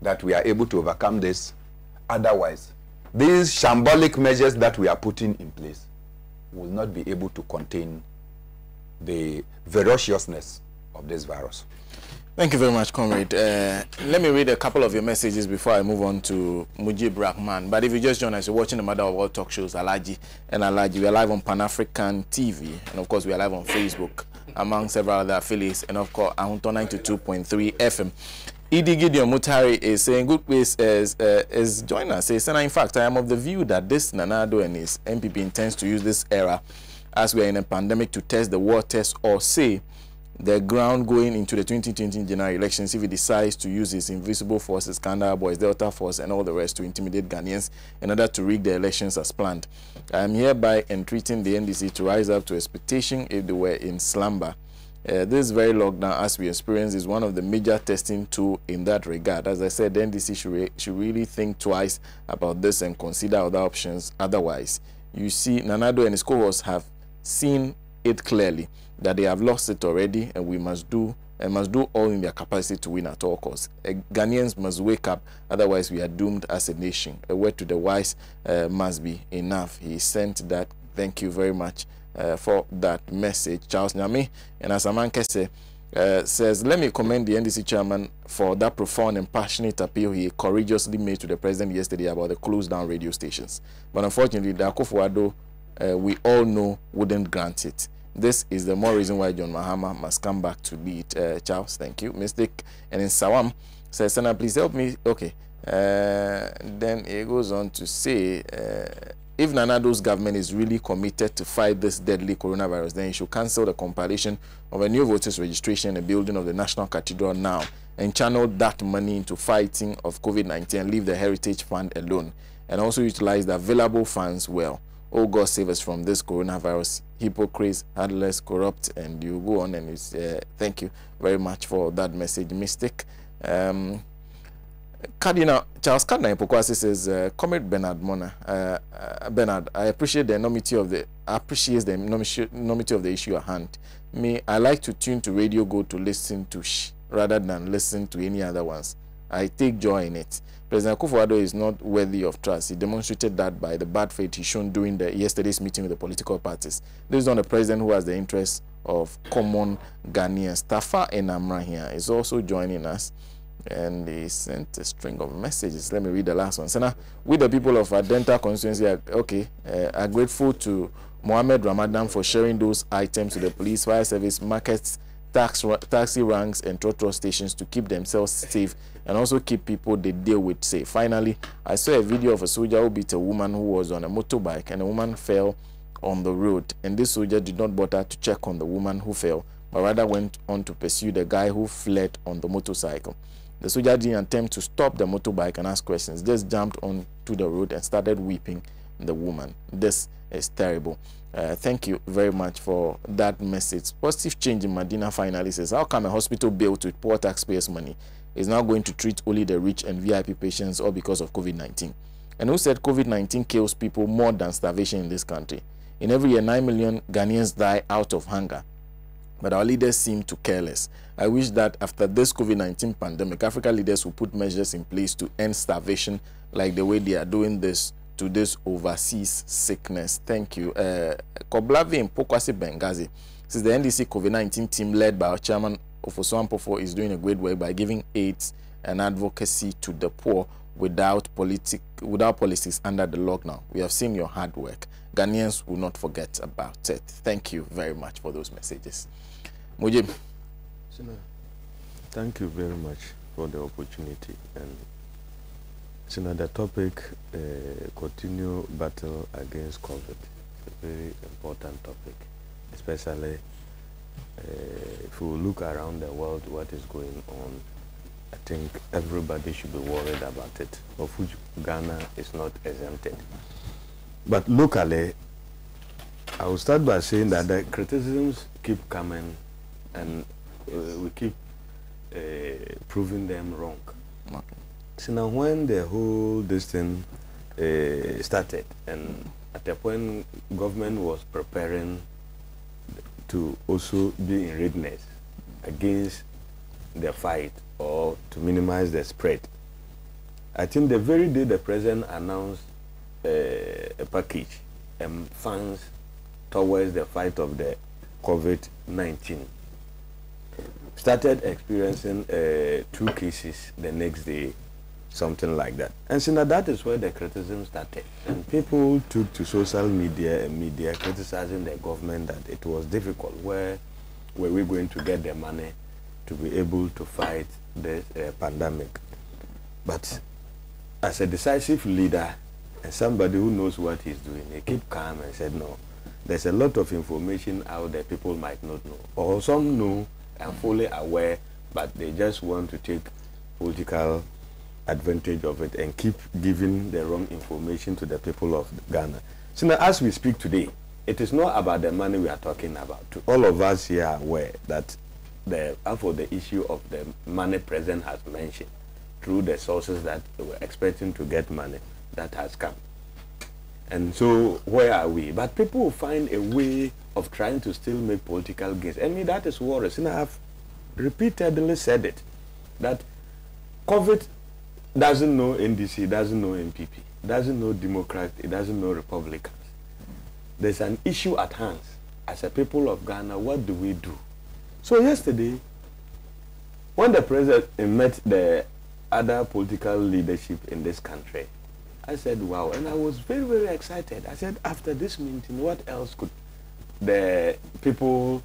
that we are able to overcome this. Otherwise, these shambolic measures that we are putting in place will not be able to contain the ferociousness of this virus. Thank you very much, Comrade. Let me read a couple of your messages before I move on to Mujib Rahman. But if you just join us, you're watching the Mother of All talk shows, Alhaji and Alhaji. We are live on Pan-African TV, and of course we are live on Facebook, among several other affiliates, and of course Ahunto 92.3 FM. Idi Gideon Mutari is saying, good place is joining us. Says, Sena, in fact, I am of the view that this Nanado and his MPP intends to use this era as we are in a pandemic to test the waters, or say the ground going into the 2020 general elections if he decides to use his invisible forces, Kandahar Boys, Delta Force, and all the rest to intimidate Ghanaians in order to rig the elections as planned. I am hereby entreating the NDC to rise up to expectation if they were in slumber. This very lockdown, as we experience, is one of the major testing tools in that regard. As I said, the NDC should really think twice about this and consider other options. Otherwise, you see, Nanado and his cohorts have seen it clearly that they have lost it already, and we must do all in their capacity to win at all costs. Ghanaians must wake up, otherwise we are doomed as a nation. A word to the wise must be enough. He sent that. Thank you very much for that message. Charles Nyame and Asaman Kese says, let me commend the NDC chairman for that profound and passionate appeal he courageously made to the president yesterday about the closed down radio stations. But unfortunately, the Akufo-Addo we all know wouldn't grant it. This is the more reason why John Mahama must come back to lead. Charles, thank you. Mistake. And in Sawam says, Sena, please help me. Okay. Then it goes on to say, if Nanado's government is really committed to fight this deadly coronavirus, then he should cancel the compilation of a new voters registration and building of the National Cathedral now and channel that money into fighting of COVID-19 and leave the Heritage Fund alone, and also utilize the available funds well. Oh God, save us from this coronavirus. Hypocrites, heartless, corrupt, and you go on and it's thank you very much for that message. Mistake. Cardinal Charles Cardinal Ipokwasi says, Comrade Bernard Mona, Bernard, I appreciate the enormity of the issue at hand. I like to tune to Radio Go to listen to rather than listen to any other ones. I take joy in it. President Akufo-Addo is not worthy of trust. He demonstrated that by the bad faith he shown during yesterday's meeting with the political parties. This is not a president who has the interests of common Ghanaians. Tafa Enamra here is also joining us, and he sent a string of messages. Let me read the last one. Sena, we the people of Adenta constituency are grateful to Mohammed Ramadan for sharing those items to the police, fire service, markets, taxi ranks, and trotro stations to keep themselves safe and also keep people they deal with safe. Finally, I saw a video of a soldier who beat a woman who was on a motorbike, and the woman fell on the road, and this soldier did not bother to check on the woman who fell, but rather went on to pursue the guy who fled on the motorcycle. The soldier didn't attempt to stop the motorbike and ask questions, just jumped onto the road and started whipping the woman. This is terrible. Thank you very much for that message. Positive Change in Medina finally says, how come a hospital built with poor taxpayers' money is now going to treat only the rich and VIP patients, all because of COVID-19? And who said COVID-19 kills people more than starvation in this country? In every year, 9 million Ghanaians die out of hunger, but our leaders seem to care less. I wish that after this COVID-19 pandemic, African leaders will put measures in place to end starvation like the way they are doing this to this overseas sickness. Thank you. Koblavi in Pokwasi Benghazi says the NDC COVID-19 team led by our chairman Ofosu Ampofo is doing a great work by giving aids and advocacy to the poor without policies under the lockdown. We have seen your hard work. Ghanaians will not forget about it. Thank you very much for those messages. Mujib. Sena, thank you very much for the opportunity. And Sena, the topic, continue battle against COVID, a very important topic, especially if we look around the world, what is going on. I think everybody should be worried about it, of which Ghana is not exempted. But locally, I will start by saying that the criticisms keep coming, and we keep proving them wrong. Okay. So now when the whole this thing started, and at the point government was preparing to also be in readiness against the fight or to minimize the spread, I think the very day the president announced a package and funds towards the fight of the COVID-19, started experiencing 2 cases the next day, something like that. And so now that is where the criticism started. And people took to social media and media criticizing the government that it was difficult. Where were we going to get the money to be able to fight this pandemic? But as a decisive leader and somebody who knows what he's doing, he kept calm and said, no, there's a lot of information out there people might not know. Or some know and fully aware, but they just want to take political advantage of it and keep giving the wrong information to the people of Ghana. So now, as we speak today, it is not about the money we are talking about. All of us here are aware that for the issue of the money President has mentioned, through the sources that they were expecting to get money, that has come. And so, where are we? But people will find a way of trying to still make political gains. I mean, that is worse. And I have repeatedly said it, that COVID doesn't know NDC, doesn't know MPP, doesn't know Democrat, it doesn't know Republicans. There's an issue at hand. As a people of Ghana, what do we do? So yesterday, when the president met the other political leadership in this country, I said, wow, and I was very, very excited. I said, after this meeting, what else could the people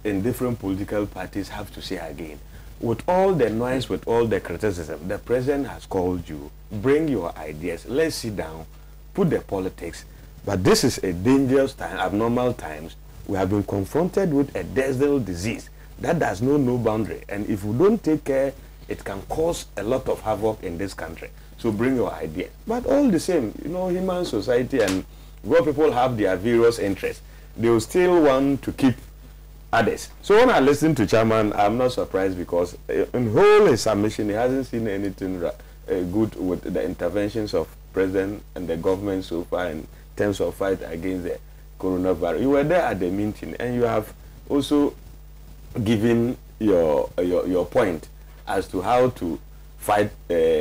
in different political parties have to say again? With all the noise, with all the criticism, the president has called you, bring your ideas, let's sit down, put the politics. But this is a dangerous time, abnormal times. We have been confronted with a deadly disease that does know no boundary. And if we don't take care, it can cause a lot of havoc in this country. So bring your ideas. But all the same, you know, human society and where people have their various interests, they will still want to keep others. So when I listen to Chairman, I'm not surprised because in whole his submission, he hasn't seen anything good with the interventions of President and the government so far in terms of fight against the coronavirus. You were there at the meeting and you have also given your point as to how to fight fight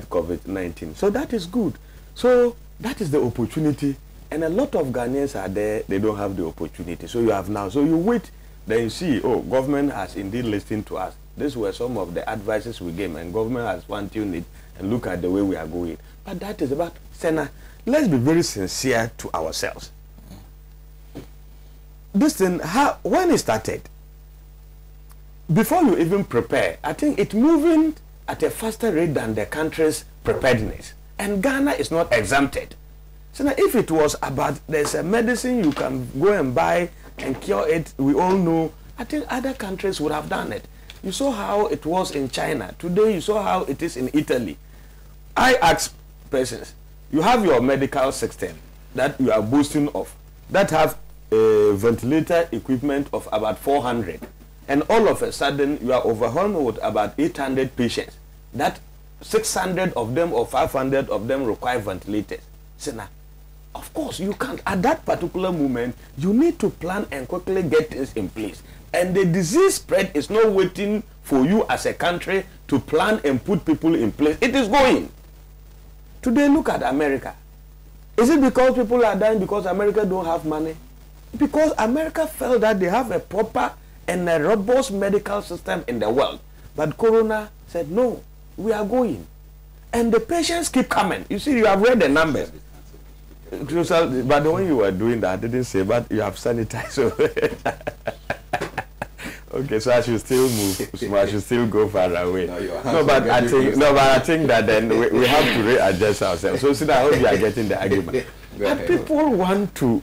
COVID-19. So that is good. So that is the opportunity, and a lot of Ghanaians are there. They don't have the opportunity. So you have now. So you wait, then you see. Oh, government has indeed listened to us. These were some of the advices we gave, and government has fine-tuned it. And look at the way we are going. But that is about Sena. Let's be very sincere to ourselves. This thing, when it started, before you even prepare, I think it's moving at a faster rate than the country's preparedness. And Ghana is not exempted. So now if it was about there's a medicine you can go and buy and cure it, we all know, I think other countries would have done it. You saw how it was in China. Today you saw how it is in Italy. I ask persons, you have your medical system that you are boasting of, that have a ventilator equipment of about 400. And all of a sudden, you are overwhelmed with about 800 patients. That 600 of them or 500 of them require ventilators. Sena, of course, you can't. At that particular moment, you need to plan and quickly get things in place. And the disease spread is not waiting for you as a country to plan and put people in place. It is going. Today, look at America. Is it because people are dying because America don't have money? Because America felt that they have a proper and a robust medical system in the world. But Corona said, no, we are going. And the patients keep coming. You see, you have read the numbers. But when you were doing that, I didn't say, but you have sanitized. Okay, so I should still move. So I should still go far away. But I think that then we have to readjust ourselves. So I hope you are getting the argument. But people want to,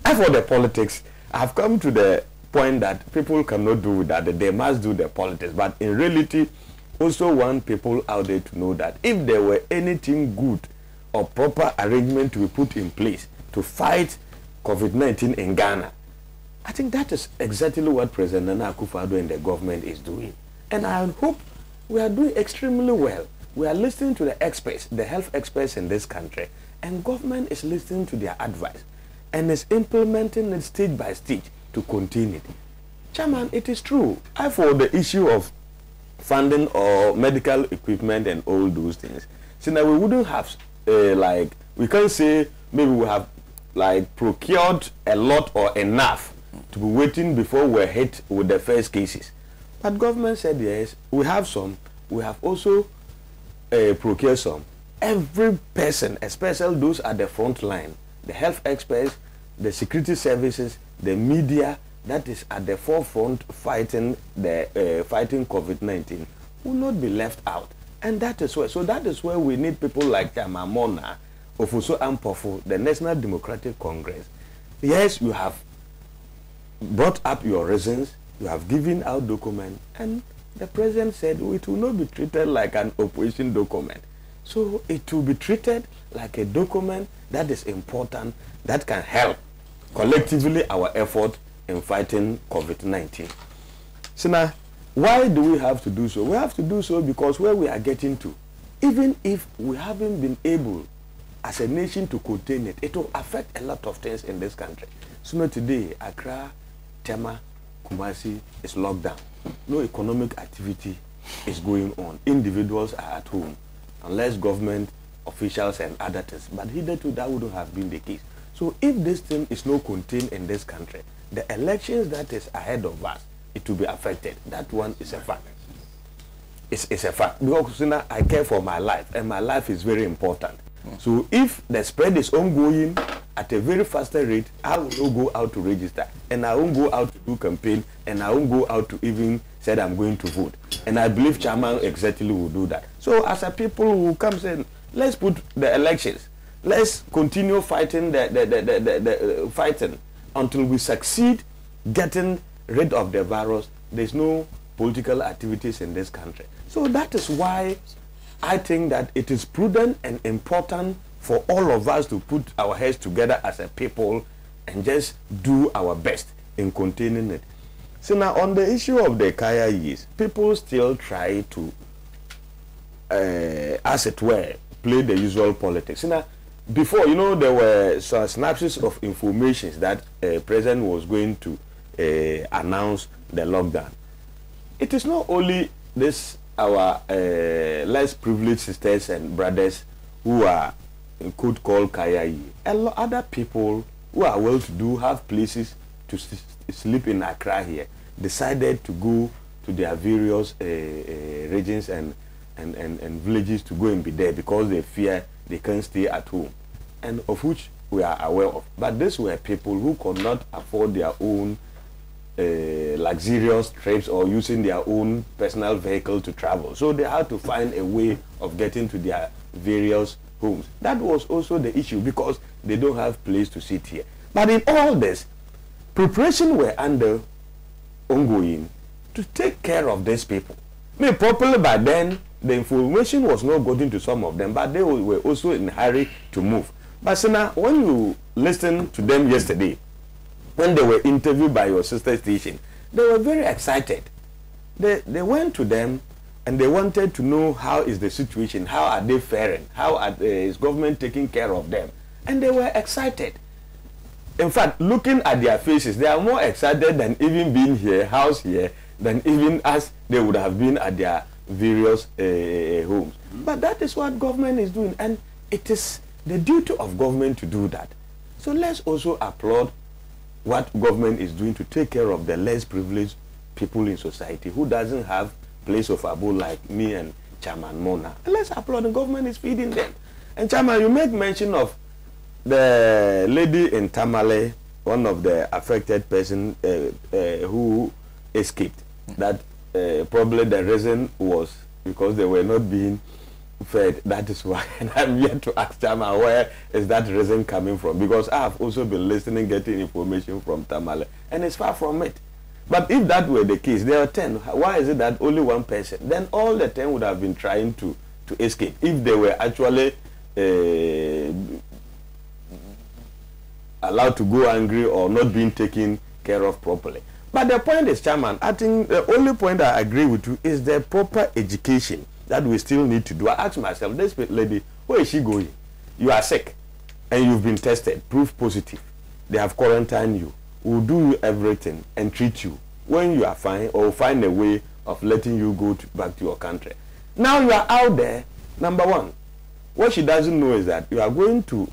as for the politics, I've come to the point that people cannot do that. They must do the politics. But in reality, also want people out there to know that if there were anything good or proper arrangement to be put in place to fight COVID-19 in Ghana, I think that is exactly what President Nana Akufo-Addo and the government is doing. And I hope we are doing extremely well. We are listening to the experts, the health experts in this country, and government is listening to their advice and is implementing it stage by stage to contain it. Chairman, it is true. For the issue of funding or medical equipment and all those things. So now we wouldn't have like, we can't say maybe we have like procured a lot or enough to be waiting before we're hit with the first cases. But government said yes, we have some. We have also procured some. Every person, especially those at the front line, the health experts, the security services, the media, that is at the forefront fighting fighting COVID-19, will not be left out. And that is where, so that is where we need people like Mona, Ofuso Ampofu, the National Democratic Congress. Yes, you have brought up your reasons, you have given out documents, and the president said it will not be treated like an opposition document. So it will be treated like a document that is important, that can help collectively our effort in fighting COVID-19. So now, why do we have to do so? We have to do so because where we are getting to, even if we haven't been able as a nation to contain it, it will affect a lot of things in this country. So now today, Accra, Tema, Kumasi is locked down. No economic activity is going on. Individuals are at home, unless government officials and other things. But hitherto, that wouldn't have been the case. So if this thing is not contained in this country, the elections that is ahead of us, it will be affected. That one is a fact. It's a fact. Because you know, I care for my life, and my life is very important. So if the spread is ongoing at a very faster rate, I will not go out to register, and I won't go out to do campaign, and I won't go out to even say I'm going to vote. And I believe Chairman exactly will do that. So as a people who come saying, let's put the elections, let's continue fighting the fighting until we succeed getting rid of the virus. There's no political activities in this country. So that is why I think that it is prudent and important for all of us to put our heads together as a people and just do our best in containing it. So now on the issue of the Kaya years, people still try to, as it were, play the usual politics. So now, before, you know, there were some snapshots of information that President was going to announce the lockdown. It is not only this our less privileged sisters and brothers who are could call Kayai. A lot other people who are well-to-do, have places to sleep in Accra here, decided to go to their various regions and villages to go and be there because they fear they can't stay at home, and of which we are aware of. But these were people who could not afford their own luxurious trips or using their own personal vehicle to travel. So they had to find a way of getting to their various homes. That was also the issue because they don't have place to sit here. But in all this, preparation were ongoing to take care of these people. I mean, properly by then, the information was not getting to some of them, but they were also in a hurry to move. But Sena, when you listened to them yesterday, when they were interviewed by your sister station, they were very excited. They went to them and they wanted to know how is the situation, how are they faring, how is government taking care of them, and they were excited. In fact, looking at their faces, they are more excited than even being here, house here, than even as they would have been at their various homes. But that is what government is doing, and it is the duty of government to do that. So let's also applaud what government is doing to take care of the less privileged people in society who doesn't have place of abode like me and Chairman Mona. And let's applaud the government is feeding them. And Chairman, you make mention of the lady in Tamale, one of the affected person who escaped. That probably the reason was because they were not being fed. That is why. And I'm yet to ask Chairman, where is that reason coming from? Because I have also been listening, getting information from Tamale, and it's far from it. But if that were the case, there are 10. Why is it that only one person? Then all the 10 would have been trying to escape if they were actually allowed to go angry or not being taken care of properly. But the point is, Chairman, I think the only point I agree with you is the proper education that we still need to do. I ask myself, this lady, where is she going? You are sick and you've been tested, proof positive. They have quarantined you. We'll do you everything and treat you. When you are fine, or find a way of letting you go back to your country. Now you are out there. Number one, what she doesn't know is that you are going to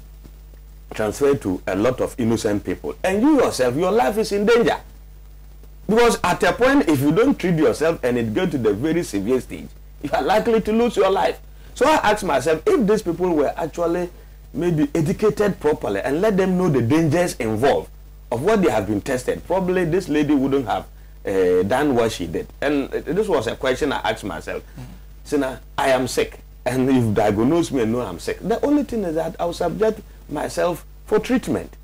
transfer to a lot of innocent people, and you yourself, your life is in danger. Because at a point, if you don't treat yourself and it goes to the very severe stage, you are likely to lose your life. So I asked myself, if these people were actually maybe educated properly and let them know the dangers involved of what they have been tested, probably this lady wouldn't have done what she did. And this was a question I asked myself. Sena, I am sick, and if diagnose me and know I'm sick, the only thing is that I'll subject myself for treatment.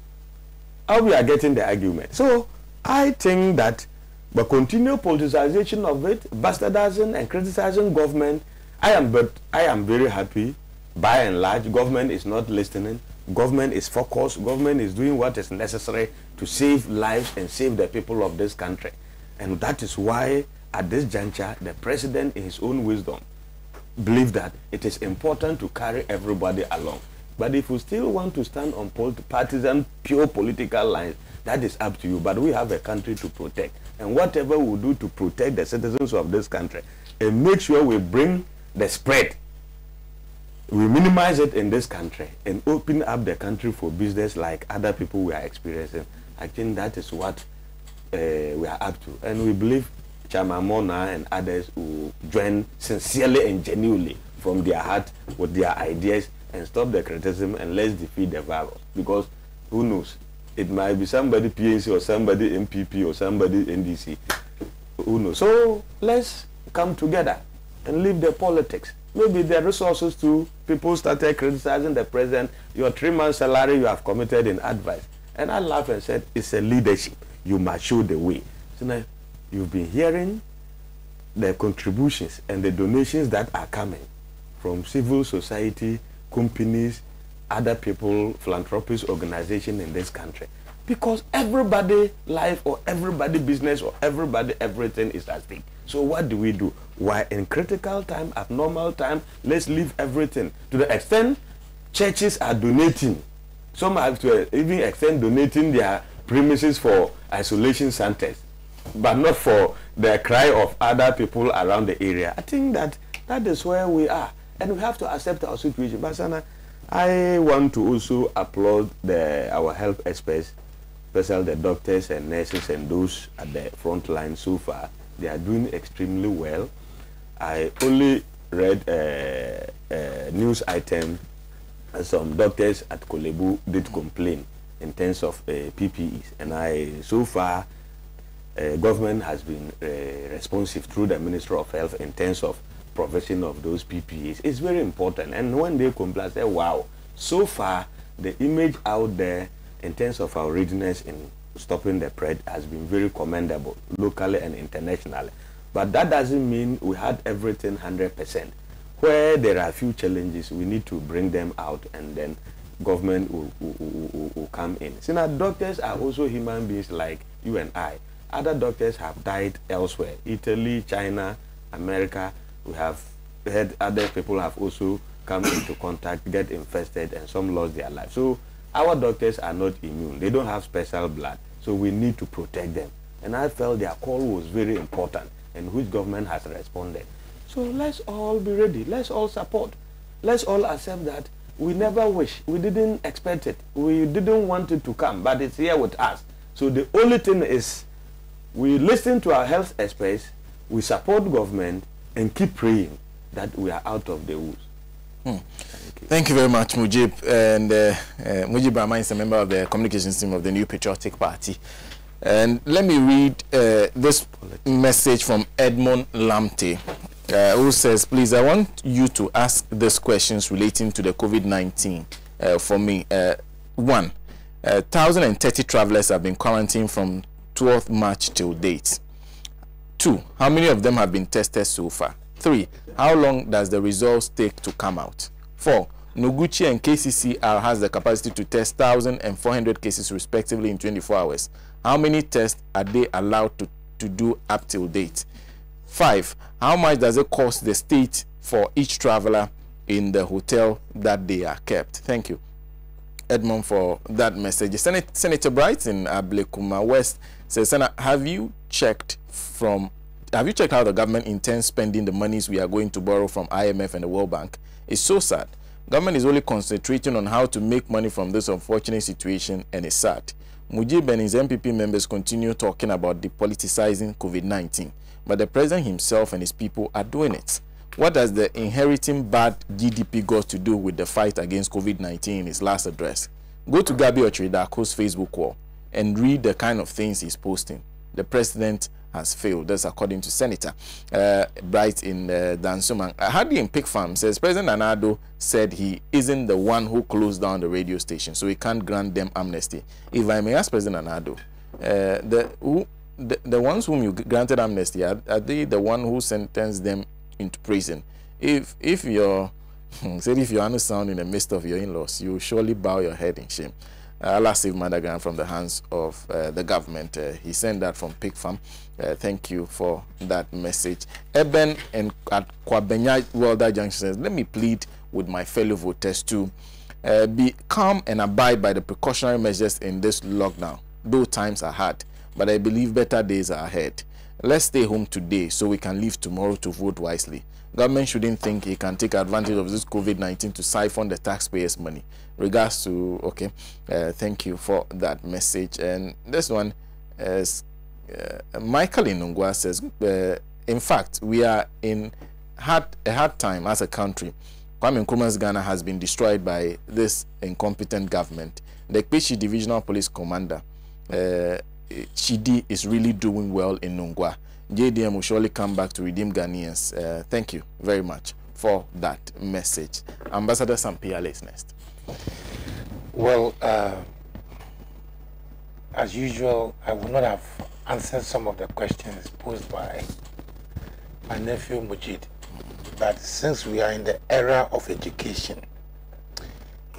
How we are getting the argument. So I think that the continued politicization of it, bastardizing and criticizing government, I am very happy. By and large, government is not listening. Government is focused. Government is doing what is necessary to save lives and save the people of this country. And that is why, at this juncture, the president, in his own wisdom, believes that it is important to carry everybody along. But if you still want to stand on partisan, pure political lines, that is up to you. But we have a country to protect. And whatever we do to protect the citizens of this country, and make sure we bring the spread, we minimize it in this country and open up the country for business like other people we are experiencing. I think that is what we are up to. And we believe Chairman Mona and others will join sincerely and genuinely from their heart with their ideas and stop the criticism, and let's defeat the virus. Because who knows? It might be somebody PNC or somebody MPP or somebody NDC. Who knows? So let's come together and leave the politics. Maybe the resources too. People started criticizing the president. Your 3-month salary you have committed in advice. And I laughed and said, it's a leadership. You must show the way. So now you've been hearing the contributions and the donations that are coming from civil society, companies, other people, philanthropist organizations in this country. Because everybody life or everybody business or everybody everything is at stake. So what do we do? Why in critical time, abnormal time, let's leave everything. To the extent churches are donating. Some have to even extend donating their premises for isolation centers, but not for the cry of other people around the area. I think that is where we are. And we have to accept our situation. But Sana, I want to also applaud our health experts, especially the doctors and nurses and those at the front line so far. They are doing extremely well. I only read a news item. Some doctors at Kolebu did complain in terms of PPEs. And so far, government has been responsive through the Ministry of Health in terms of provision of those PPEs. It's very important. And when they complain, I say, wow, so far the image out there in terms of our readiness in stopping the spread has been very commendable, locally and internationally. But that doesn't mean we had everything 100%. Where there are a few challenges, we need to bring them out, and then government will come in. See, now doctors are also human beings like you and I. Other doctors have died elsewhere. Italy, China, America. We have heard other people have also come into contact, get infested, and some lost their life. So our doctors are not immune. They don't have special blood. So we need to protect them. And I felt their call was very important, and which government has responded. So let's all be ready. Let's all support. Let's all accept that we never wish. We didn't expect it. We didn't want it to come, but it's here with us. So the only thing is we listen to our health experts, we support government, and keep praying that we are out of the woods. Thank you very much, Mujib. And Mujib Rahman is a member of the communications team of the New Patriotic Party. And let me read this message from Edmond Lamte, who says, please, I want you to ask these questions relating to the COVID-19 for me. 1, 1,030 travelers have been quarantined from 12th March till date. 2, how many of them have been tested so far? 3, how long does the results take to come out? 4, Noguchi and KCCR has the capacity to test 1,000 and 400 cases respectively in 24 hours. How many tests are they allowed to do up till date? 5, how much does it cost the state for each traveler in the hotel that they are kept? Thank you, Edmond, for that message. Senator Bright in Ablekuma West says, Sena, have you checked from have you checked how the government intends spending the monies we are going to borrow from IMF and the World Bank? It's so sad. Government is only concentrating on how to make money from this unfortunate situation, and it's sad. Mujib and his MPP members continue talking about depoliticizing COVID-19, but the president himself and his people are doing it. What does the inheriting bad GDP got to do with the fight against COVID-19 in his last address? Go to Gabi Ochidako's Facebook wall and read the kind of things he's posting. The president has failed. That's according to Senator Bright in Dansuman. Hadi in Pig Farm says President Anado said he isn't the one who closed down the radio station, so he can't grant them amnesty. If I may ask President Anado, the ones whom you granted amnesty, are they the one who sentenced them into prison? If you're if you're unsound in the midst of your in-laws, you surely bow your head in shame. Allah save Madagan from the hands of the government. He sent that from Pig Farm. Thank you for that message. Eben and at Kwabenya Welder Junction says, let me plead with my fellow voters to be calm and abide by the precautionary measures in this lockdown. Though times are hard, but I believe better days are ahead. Let's stay home today so we can leave tomorrow to vote wisely. Government shouldn't think he can take advantage of this COVID-19 to siphon the taxpayers' money. Regards to, okay, thank you for that message. And this one is Michael Inungwa says, in fact, we are in a hard time as a country. Kwame Nkrumah's Ghana has been destroyed by this incompetent government. The Ekpeshi Divisional Police Commander, Chidi, is really doing well in Nungwa. JDM will surely come back to redeem Ghanaians. Thank you very much for that message. Ambassador Sampiale is next. Well, as usual, I would not have answered some of the questions posed by my nephew Mujid. But since we are in the era of education,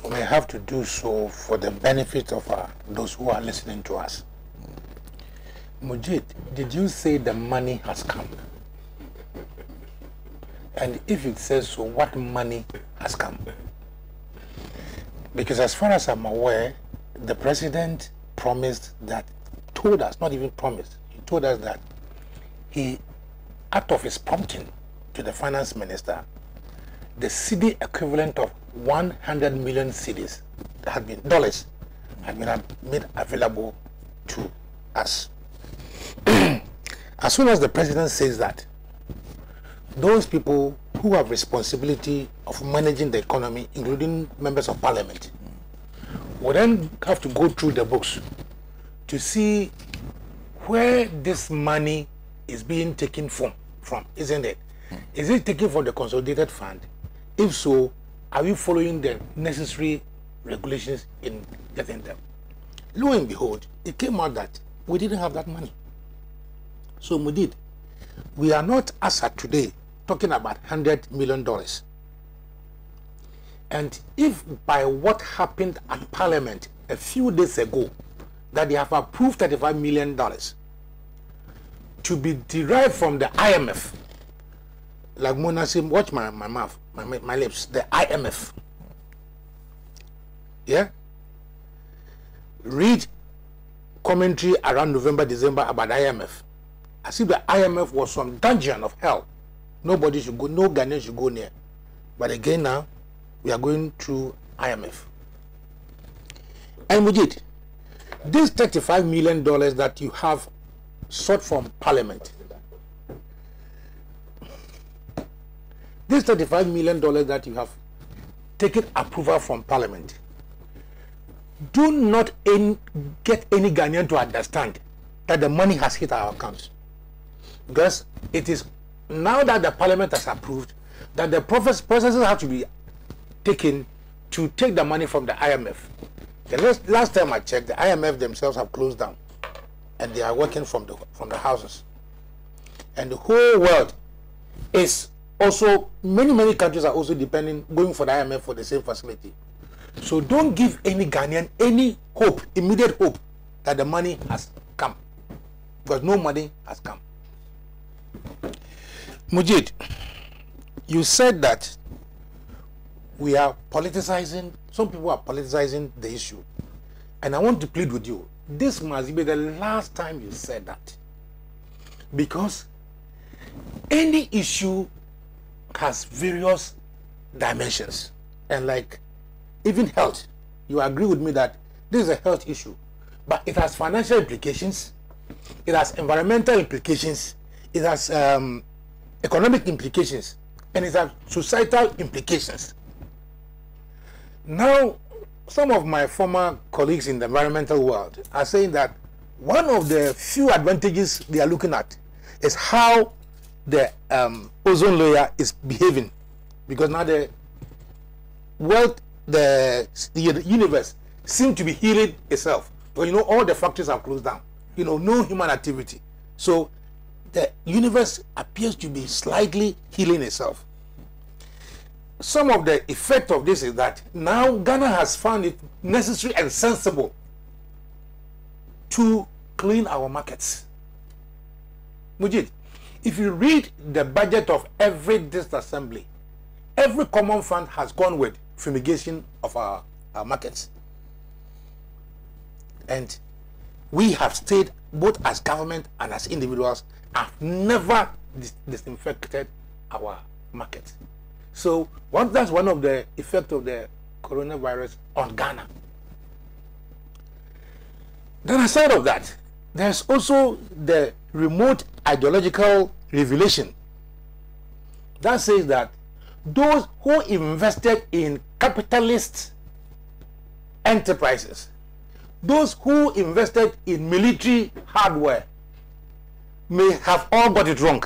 we may have to do so for the benefit of those who are listening to us. Mujid, did you say the money has come? And if it says so, what money has come? Because as far as I'm aware, the president promised that, told us, not even promised, he told us that he, out of his prompting to the finance minister, the cedi equivalent of 100 million cedis had been dollars had been made available to us. As soon as the president says that, those people who have responsibility of managing the economy, including members of parliament, will then have to go through the books to see where this money is being taken from, isn't it? Is it taken from the consolidated fund? If so, are we following the necessary regulations in getting them? Lo and behold, it came out that we didn't have that money. So Mudid, we are not, as at today, talking about $100 million. And if by what happened at Parliament a few days ago, that they have approved $35 million to be derived from the IMF, like Mona said, watch my mouth, my lips, the IMF. Yeah? Read commentary around November, December about IMF. As if the IMF was some dungeon of hell. Nobody should go, no Ghanaian should go near. But again now, we are going through IMF. And we did. This $35 million that you have sought from Parliament, this $35 million that you have taken approval from Parliament, do not get any Ghanaian to understand that the money has hit our accounts. Because it is now that the Parliament has approved that the processes have to be taken to take the money from the IMF. The last time I checked, the IMF themselves have closed down and they are working from the houses. And the whole world is also, many countries are also depending, going for the IMF for the same facility. So don't give any Ghanaian any hope, immediate hope, that the money has come. Because no money has come. Mujid, you said that we are politicizing, some people are politicizing the issue. And I want to plead with you, this must be the last time you said that. Because any issue has various dimensions, and like even health, you agree with me that this is a health issue, but it has financial implications, it has environmental implications, it has economic implications, and it has societal implications. Now, some of my former colleagues in the environmental world are saying that one of the few advantages they are looking at is how the ozone layer is behaving, because now the world, the universe seems to be healing itself. Well, you know, all the factories are closed down. You know, no human activity. So the universe appears to be slightly healing itself. Some of the effect of this is that now Ghana has found it necessary and sensible to clean our markets. Mujid, if you read the budget of every district assembly, every common fund has gone with fumigation of our markets. And we have stayed, both as government and as individuals, have never disinfected our markets. So that's one of the effects of the coronavirus on Ghana. Then aside of that, there's also the remote ideological revelation that says that those who invested in capitalist enterprises, those who invested in military hardware, may have all got it wrong.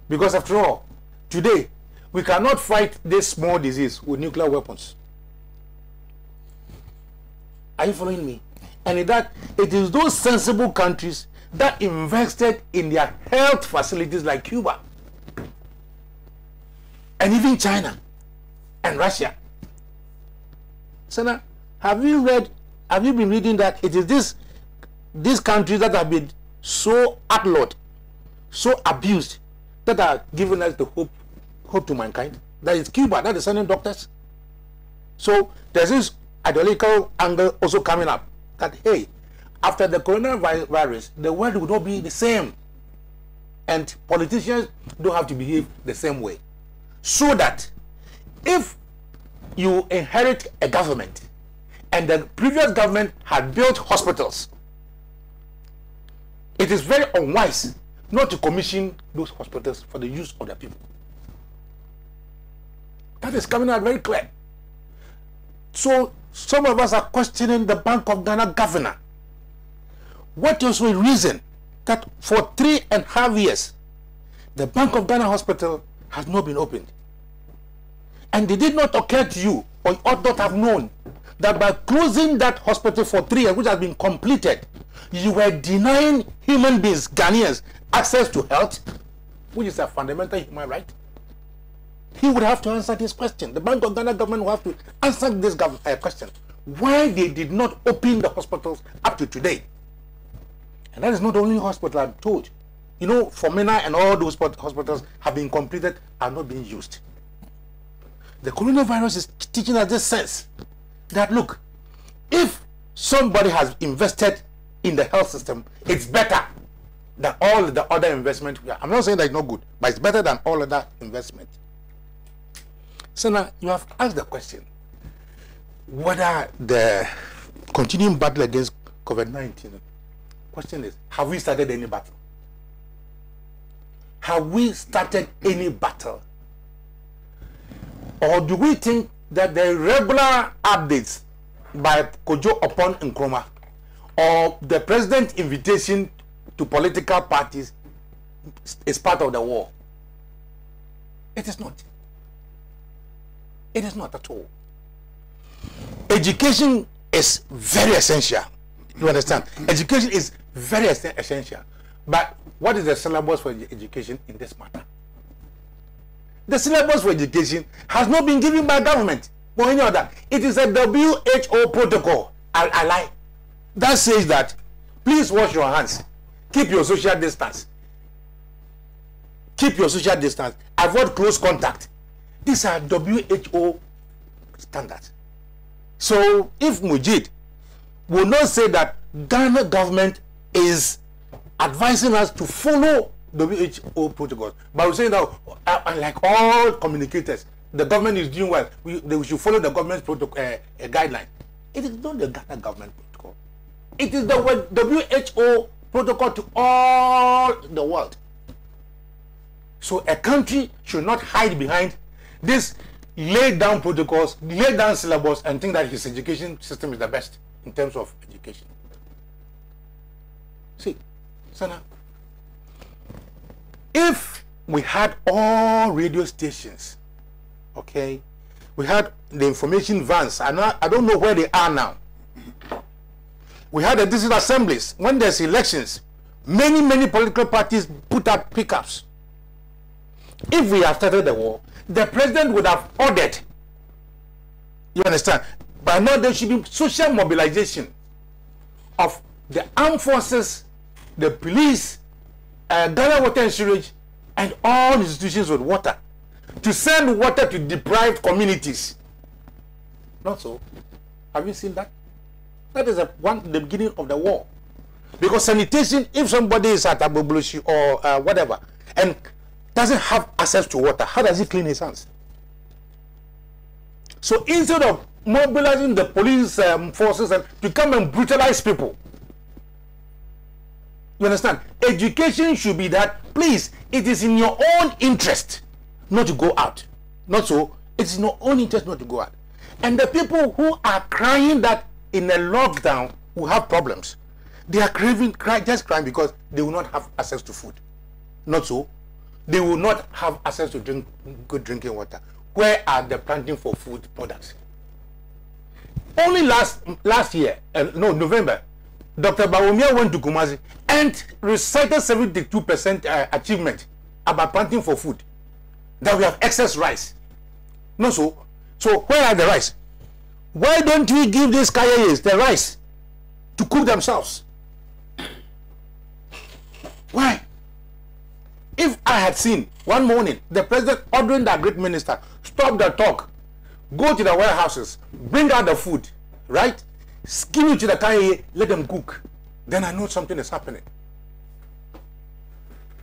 Because after all, today, we cannot fight this small disease with nuclear weapons. Are you following me? And in that, it is those sensible countries that invested in their health facilities like Cuba, and even China and Russia. Sena, have you been reading that it is these countries that have been so outlawed, so abused, that are giving us the hope to mankind? That is Cuba, that is sending doctors. So there's this ideological angle also coming up that, hey, after the coronavirus, the world will not be the same, and politicians don't have to behave the same way. So that if you inherit a government and the previous government had built hospitals, it is very unwise not to commission those hospitals for the use of the people. That is coming out very clear. So some of us are questioning the Bank of Ghana governor. What is the reason that for 3.5 years the Bank of Ghana hospital has not been opened? And did it not occur to you, or you ought not have known, that by closing that hospital for 3 years, which has been completed, you were denying human beings, Ghanaians, access to health, which is a fundamental human right? He would have to answer this question. The Bank of Ghana government will have to answer this question. Why they did not open the hospitals up to today? And that is not the only hospital, I'm told. You know, Fomena and all those hospitals have been completed, are not being used. The coronavirus is teaching us this sense that, look, if somebody has invested in the health system, it's better than all the other investment. I'm not saying that it's not good, but it's better than all other investment. So now you have asked the question whether the continuing battle against COVID-19, question is, have we started any battle? Have we started any battle? Or do we think that the regular updates by Kojo upon Nkrumah or the president's invitation to political parties is part of the war? It is not. It is not at all. Education is very essential. You understand? Education is very essential. But what is the syllabus for education in this matter? The syllabus for education has not been given by government or any other. It is a WHO protocol, I lie, that says that please wash your hands, keep your social distance, avoid close contact. These are WHO standards. So if Mujid will not say that Ghana government is advising us to follow WHO protocols. But we're saying that, like all communicators, the government is doing well. We should follow the government's protocol guideline. It is not the Ghana government protocol. It is the WHO protocol to all the world. So a country should not hide behind this laid down protocols, laid down syllabus, and think that his education system is the best in terms of education. See, Sena, if we had all radio stations, okay, we had the information vans, I don't know where they are now. We had the district assemblies. When there's elections, many political parties put up pickups. If we have started the war, the president would have ordered, you understand, by now there should be social mobilization of the armed forces, the police, Ghana Water and Sewage, and all institutions with water, to send water to deprived communities. Not so. Have you seen that? That is the beginning of the war. Because sanitation, if somebody is at Abobulushi or whatever, and doesn't have access to water, how does he clean his hands? So instead of mobilizing the police forces to come and brutalize people, you understand? Education should be that, please, it is in your own interest not to go out. Not so. It's in your own interest not to go out. And the people who are crying that in a lockdown will have problems, they are just crying because they will not have access to food. Not so. They will not have access to good drinking water. Where are the planting for food products? Only last year, November, Dr. Bawumia went to Kumasi and recited 72% achievement about planting for food. That we have excess rice. No, so where are the rice? Why don't we give these Kayayes the rice to cook themselves? Why? If I had seen one morning the president ordering the great minister, stop the talk, go to the warehouses, bring out the food, right? Give it to the Kayaye, let them cook. Then I know something is happening.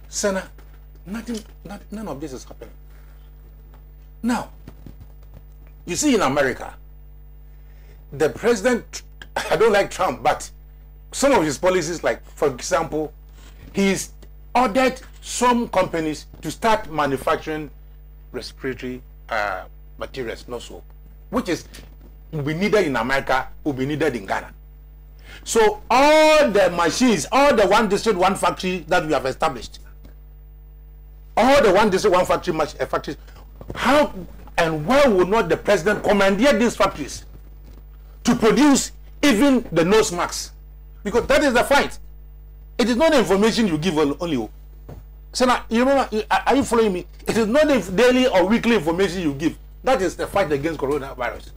Sena, none of this is happening. Now, you see in America, the president, I don't like Trump, but some of his policies, like, for example, he's ordered some companies to start manufacturing respiratory materials, which will be needed in America, will be needed in Ghana. So all the machines, all the one district, one factory that we have established, all the one district, one factory factories, how and why would not the president commandeer these factories to produce even the nose masks? Because that is the fight. It is not the information you give only. Sena, you remember, are you following me? It is not the daily or weekly information you give. That is the fight against coronavirus.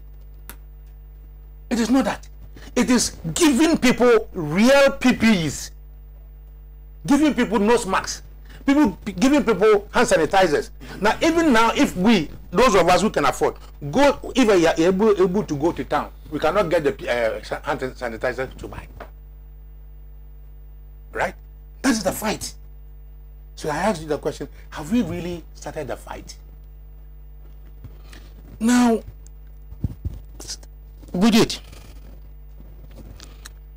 It is not that. It is giving people real PPEs, giving people nose masks, giving people hand sanitizers. Now, even now, if those of us who can afford, if we are able to go to town, we cannot get the hand sanitizers to buy. Right? That is the fight. So I asked you the question, have we really started the fight? Now, we did.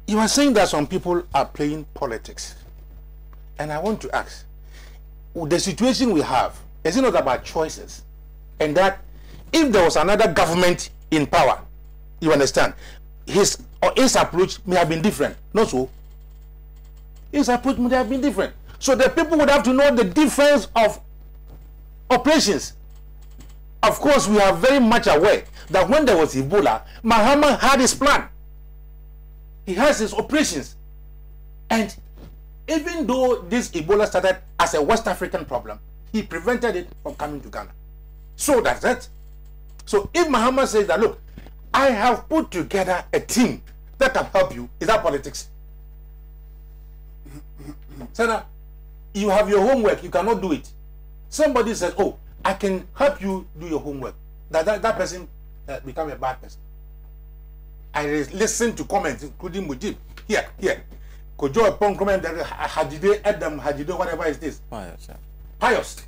You are saying that some people are playing politics. And I want to ask, the situation we have, is it not about choices? And that if there was another government in power, you understand, his approach may have been different. Not so. His approach would have been different. So the people would have to know the difference of operations. Of course, we are very much aware that when there was Ebola, Mahama had his plan. He has his operations. And even though this Ebola started as a West African problem, he prevented it from coming to Ghana. So that's it. So if Mahama says that, look, I have put together a team that can help you, is that politics? Sena, you have your homework, you cannot do it. Somebody says, oh, I can help you do your homework. That person become a bad person. I listen to comments, including Mujib. Here. Kojo Ponkrome, Hajide, Adam, Hajide, whatever it is. Pious.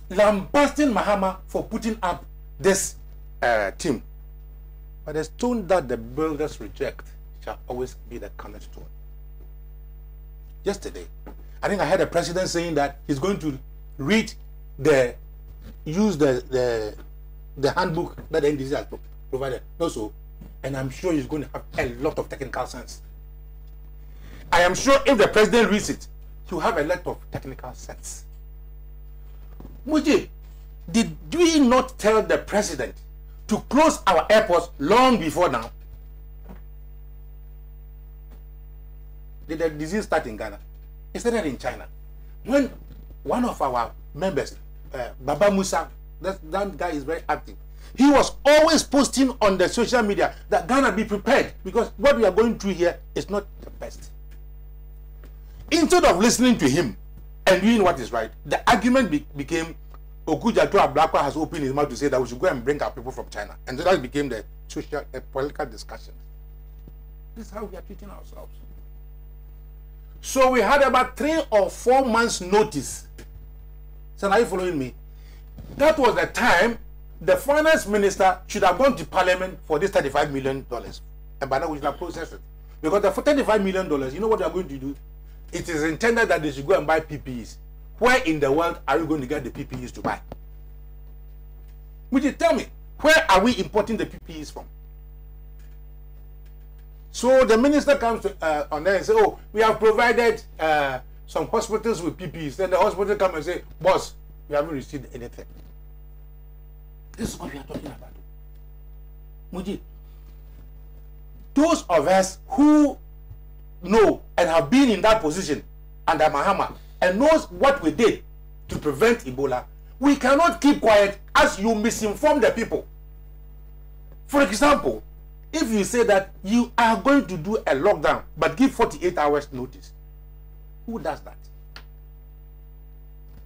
Lambasting Mahama for putting up this team. But the stone that the builders reject shall always be the cornerstone. Yesterday, I think I heard the president saying that he's going to use the handbook that the NDC has provided. Also, and I'm sure he's going to have a lot of technical sense. I am sure if the president reads it, he'll have a lot of technical sense. Muji, did we not tell the president to close our airports long before now? Did the disease start in Ghana? It started in China. When one of our members, Baba Musa, that guy is very active, he was always posting on the social media that Ghana be prepared because what we are going through here is not the best. Instead of listening to him and doing what is right, the argument became Okuja to Ablakwa has opened his mouth to say that we should go and bring our people from China. And so that became the social political discussion. This is how we are treating ourselves. So we had about 3 or 4 months notice. So are you following me? That was the time the finance minister should have gone to parliament for this $35 million. And by now we should have processed it. Because the $35 million, you know what they are going to do? It is intended that they should go and buy PPEs. Where in the world are you going to get the PPEs to buy? Would you tell me, where are we importing the PPEs from? So the minister comes to, on there and say, oh, we have provided some hospitals with PPEs. Then the hospital come and say, boss, we haven't received anything. This is what we are talking about. Muji, those of us who know and have been in that position under Mahama and knows what we did to prevent Ebola, we cannot keep quiet as you misinform the people. For example, if you say that you are going to do a lockdown but give 48 hours notice, who does that?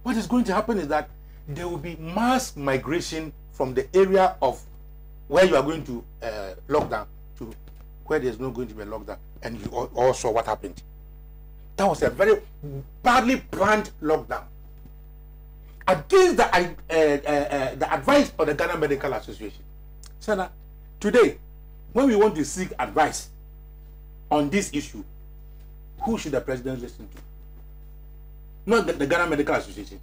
What is going to happen is that there will be mass migration from the area of where you are going to lock down to where there's not going to be a lockdown. And you all saw what happened. That was a very badly planned lockdown. Against the advice of the Ghana Medical Association. Sena, today, when we want to seek advice on this issue, who should the president listen to? Not the Ghana Medical Association.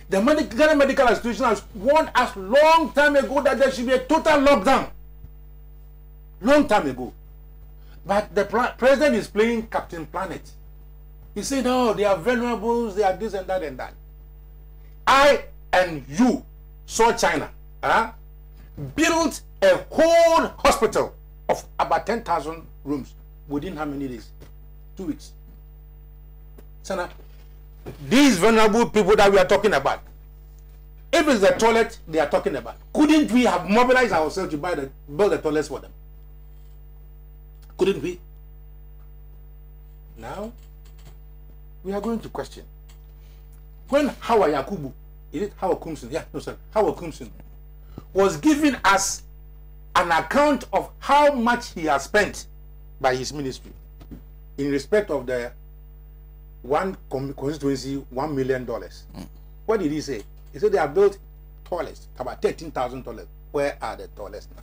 The Ghana Medical Association has warned us long time ago that there should be a total lockdown. Long time ago. But the president is playing Captain Planet. He said, no, they are vulnerable, they are this and that and that. I and you saw China build a whole hospital of about 10,000 rooms within how many days? 2 weeks. So these vulnerable people that we are talking about, if it's the toilet they are talking about, couldn't we have mobilized ourselves to build the toilets for them? Couldn't we? Now, we are going to question. When Howard Yakubu, is it Howard Kumsin? Yeah, no sir, Howard Kumsin was giving us an account of how much he has spent by his ministry in respect of the one constituency, $1 million. What did he say? He said they have built toilets, about 13,000 toilets. Where are the toilets now?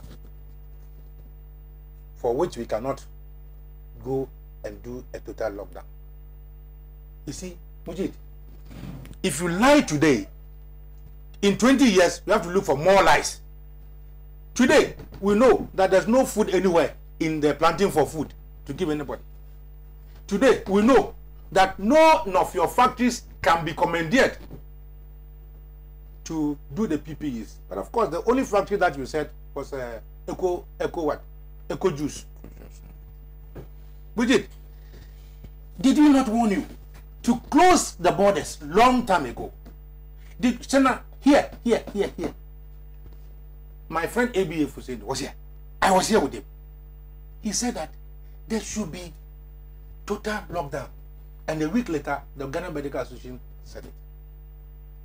For which we cannot go and do a total lockdown. You see, Mujid, if you lie today, in 20 years, you have to look for more lies. Today, we know that there's no food anywhere in the planting for food to give anybody. Today, we know that none of your factories can be commandeered to do the PPEs. But of course, the only factory that you said was Eco Juice. Bridget, did we not warn you to close the borders long time ago? Did Sena, here. My friend ABF Hussein was here. I was here with him. He said that there should be total lockdown. And a week later, the Ghana Medical Association said it.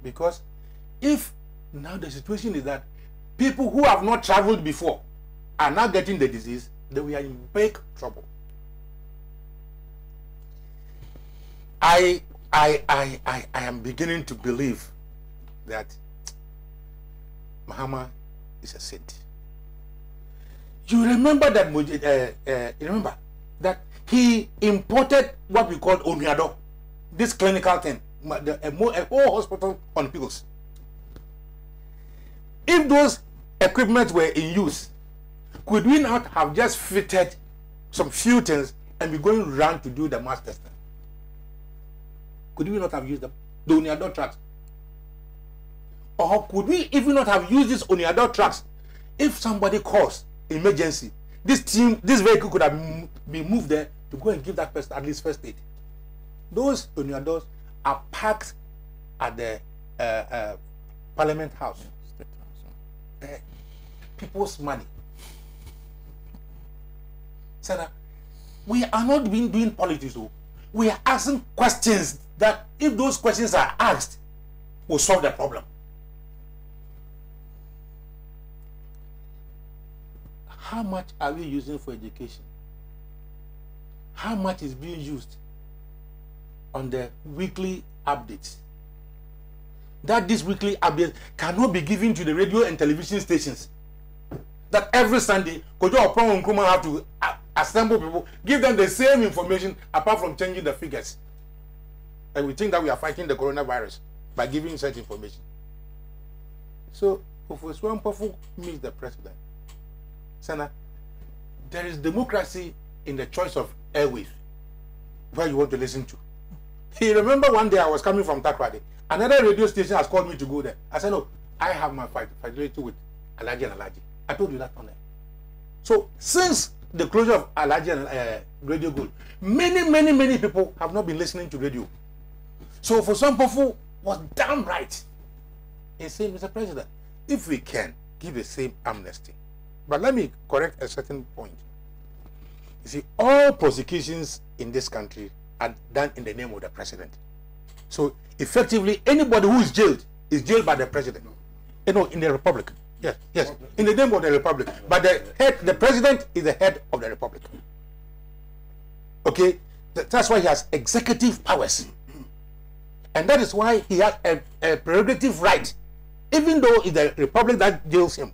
Because if now the situation is that people who have not traveled before are now getting the disease, then we are in big trouble. I am beginning to believe that Mahama is a saint. You remember that remember that he imported what we call Omiado, this clinical thing, a whole hospital on pills. If those equipment were in use, could we not have just fitted some few things and be going around to do the mass testing? Could we not have used the Oniado trucks? Or could we even not have used these Oniado trucks if somebody calls emergency? This vehicle could have been moved there to go and give that person at least first aid. Those Oniados are parked at the Parliament House. People's money. Sena, we are not doing politics though. We are asking questions that, if those questions are asked, will solve the problem. How much are we using for education? How much is being used on the weekly updates? That these weekly updates cannot be given to the radio and television stations. That every Sunday, Kojo Opon Nkrumah have to assemble people, give them the same information apart from changing the figures. And we think that we are fighting the coronavirus by giving such information. So, if one powerful meets the president, Sena, there is democracy in the choice of airwaves where you want to listen to. You remember one day I was coming from Takrady. Another radio station has called me to go there. I said, no, I have my fidelity with Alhaji and Alhaji. I told you that on there. So, since the closure of Alhaji and Radio Gold, many people have not been listening to radio. So, for some people, was damn right in saying, Mr. President, if we can give the same amnesty. But let me correct a certain point. You see, all prosecutions in this country are done in the name of the president. So, effectively, anybody who is jailed by the president. You know, in the republic. Yes, in the name of the republic. But the president is the head of the republic. Okay, that's why he has executive powers, and that is why he has a prerogative right, even though it's the republic that jails him.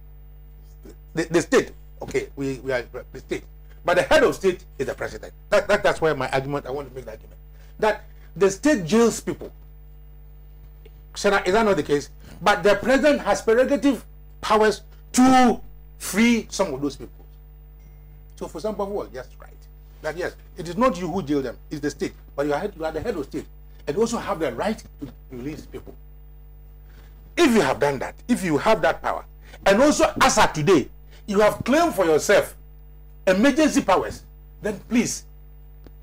The state, okay, we are the state, but the head of state is the president. That's why my argument. I want to make the argument that the state jails people. Sena, is that not the case? But the president has prerogative powers to free some of those people. So for some people, just right. That yes, it is not you who jail them, it's the state. But you are the head of state. And you also have the right to release people. If you have done that, if you have that power, and also as of today, you have claimed for yourself emergency powers, then please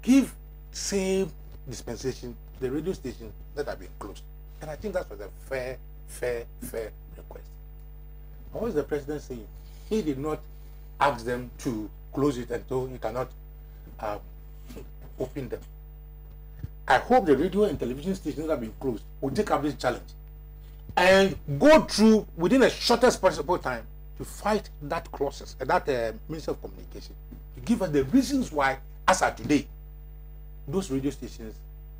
give same dispensation to the radio stations that have been closed. And I think that was a fair request. What is the president saying? He did not ask them to close it until he cannot open them. I hope the radio and television stations that have been closed will take up this challenge and go through within the shortest possible time to fight that clauses, that Minister of Communication, to give us the reasons why, as of today, those radio stations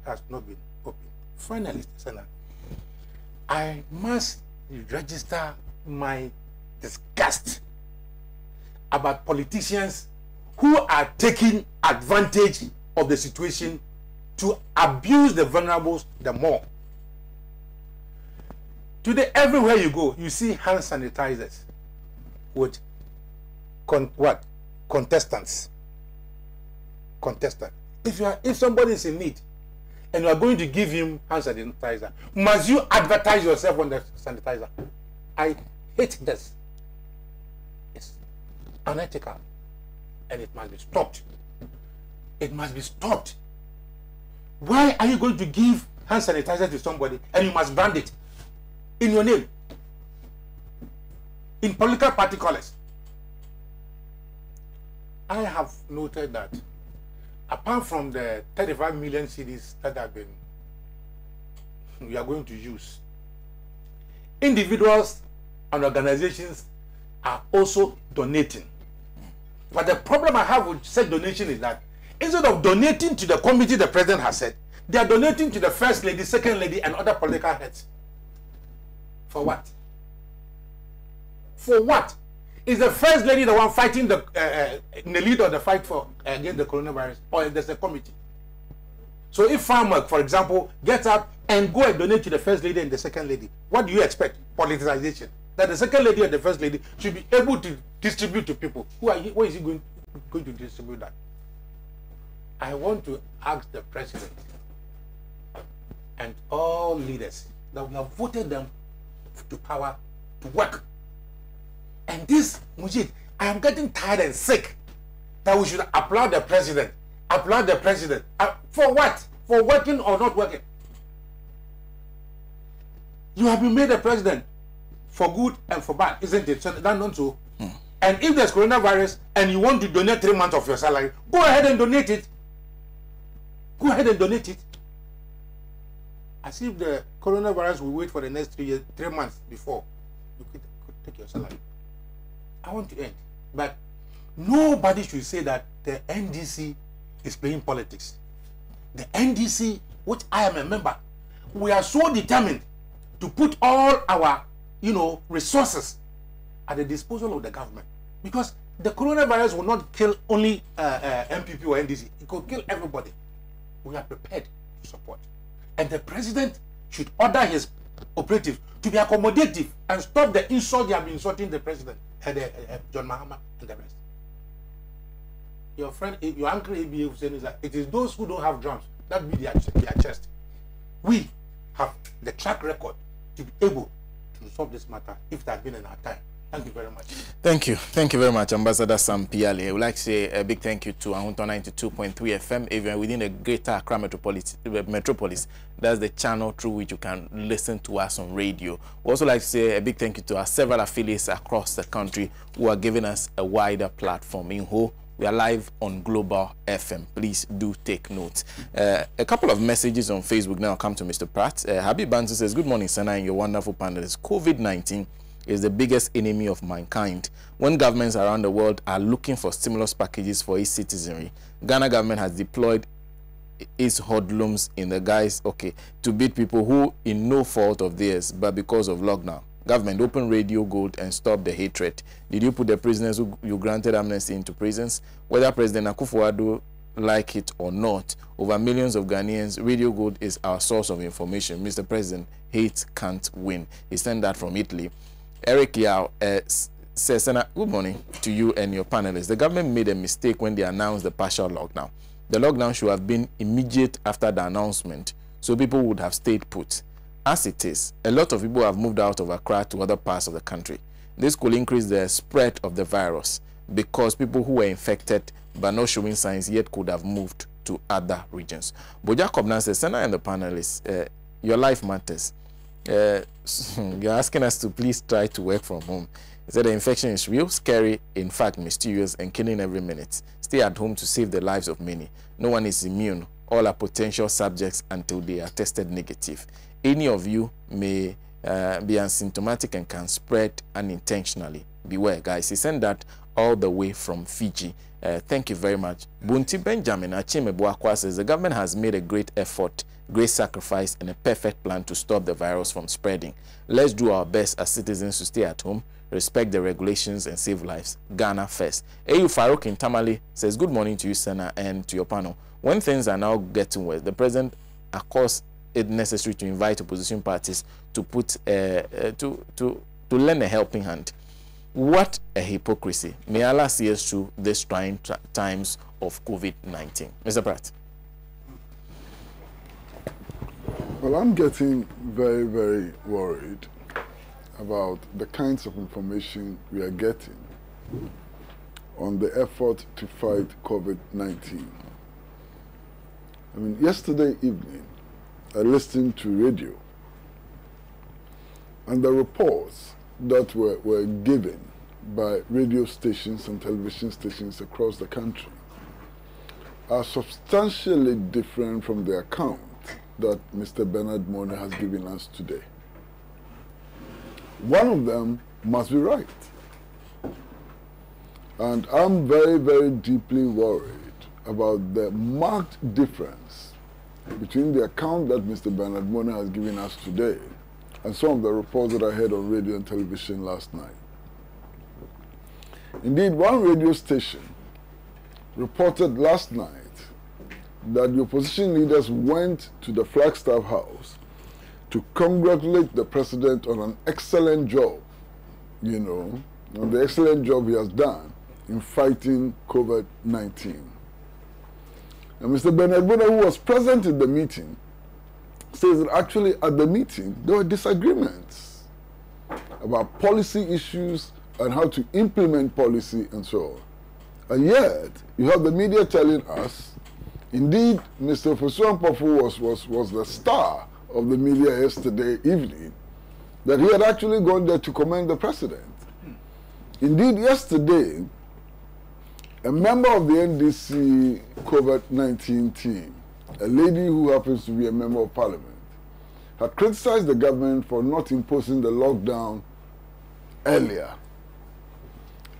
has not been opened. Finally, Sena, I must register my disgust about politicians who are taking advantage of the situation to abuse the vulnerables the more. Today, everywhere you go, you see hand sanitizers with contestants. If somebody is in need and you are going to give him hand sanitizer, must you advertise yourself on the sanitizer? I hate this. It's unethical and it must be stopped. It must be stopped. Why are you going to give hand sanitizer to somebody and you must brand it in your name, in political party colors? I have noted that apart from the 35 million CDs that we are going to use, individuals and organizations are also donating. But the problem I have with such donation is that instead of donating to the committee the president has said, They are donating to the first lady, second lady, and other political heads. For what? For what? Is the first lady the one fighting in the lead of the fight for against the coronavirus, or there's a committee? So if farmer, for example, gets up and go and donate to the first lady and the second lady, what do you expect? Politicization. That the second lady and the first lady should be able to distribute to people. Where is he going to distribute that? I want to ask the president and all leaders that we have voted them to power to work. And this, Mujid, I am getting tired and sick that we should applaud the president. Applaud the president. For what? For working or not working? You have been made a president for good and for bad, isn't it? So that's not so. And if there's coronavirus and you want to donate 3 months of your salary, go ahead and donate it. Go ahead and donate it. As if the coronavirus will wait for the next 3 months before you could take your salary. I want to end. But nobody should say that the NDC is playing politics. The NDC, which I am a member, we are so determined to put all our, resources at the disposal of the government. Because the coronavirus will not kill only MPP or NDC. It could kill everybody. We are prepared to support. And the president should order his operatives to be accommodative and stop the insult they have been insulting the president, John Mahama and the rest. Your friend, your uncle ABA was saying is that it is those who don't have drums that beat their chest. We have the track record to be able to solve this matter if that had been in our time. Thank you very much. Thank you. Thank you very much, Ambassador Sam Piali. I would like to say a big thank you to Ahunto 92.3 FM. Even within the greater Accra metropolis, that's the channel through which you can listen to us on radio. We also like to say a big thank you to our several affiliates across the country who are giving us a wider platform. In whole, we are live on Global FM. Please do take note. A couple of messages on Facebook now come to Mr. Pratt. Habib Bantu says, good morning, Sena, and your wonderful panelists. COVID-19 is the biggest enemy of mankind. When governments around the world are looking for stimulus packages for its citizenry, Ghana government has deployed its hoodlums in the guise, to beat people who in no fault of theirs, but because of lockdown. Government, open Radio Gold and stop the hatred. Did you put the prisoners who you granted amnesty into prisons? Whether President Akufo-Addo like it or not, over millions of Ghanaians, Radio Gold is our source of information. Mr. President, hate can't win. He sent that from Italy. Eric Yao says, Sena, good morning to you and your panelists. The government made a mistake when they announced the partial lockdown. The lockdown should have been immediate after the announcement, so people would have stayed put. As it is, a lot of people have moved out of Accra to other parts of the country. This could increase the spread of the virus because people who were infected but not showing signs yet could have moved to other regions. Boja Kobna says, Sena and the panelists, your life matters. You're asking us to please try to work from home. He said the infection is real, scary, in fact mysterious, and killing every minute. Stay at home to save the lives of many. No one is immune. All are potential subjects until they are tested negative. Any of you may be asymptomatic and can spread unintentionally. Beware, guys. He sent that all the way from Fiji. Thank you very much. Bunti Benjamin Achime Boakwa says the government has made a great effort, great sacrifice, and a perfect plan to stop the virus from spreading. Let's do our best as citizens to stay at home, respect the regulations, and save lives. Ghana first. Ayu Farouk in Tamale says, good morning to you, Sena, and to your panel. When things are now getting worse, the president, of course, it's necessary to invite opposition parties to put to lend a helping hand. What a hypocrisy. May Allah see us through these trying times of COVID-19. Mr. Pratt. Well, I'm getting very, very worried about the kinds of information we are getting on the effort to fight COVID-19. I mean, yesterday evening, I listened to radio, and the reports that were given by radio stations and television stations across the country are substantially different from the account that Mr. Bernard Mone has given us today. One of them must be right. And I'm very, very deeply worried about the marked difference between the account that Mr. Bernard Mona has given us today and some of the reports that I heard on radio and television last night. Indeed, one radio station reported last night that the opposition leaders went to the Flagstaff House to congratulate the president on an excellent job, you know, on the excellent job he has done in fighting COVID-19. And Mr. Bernard Bona, who was present in the meeting, says that actually at the meeting there were disagreements about policy issues and how to implement policy and so on. And yet, you have the media telling us, indeed, Mr. Fosuan Pofu was the star of the media yesterday evening, that he had actually gone there to commend the president. Indeed, yesterday, a member of the NDC COVID-19 team, a lady who happens to be a member of parliament, had criticized the government for not imposing the lockdown earlier.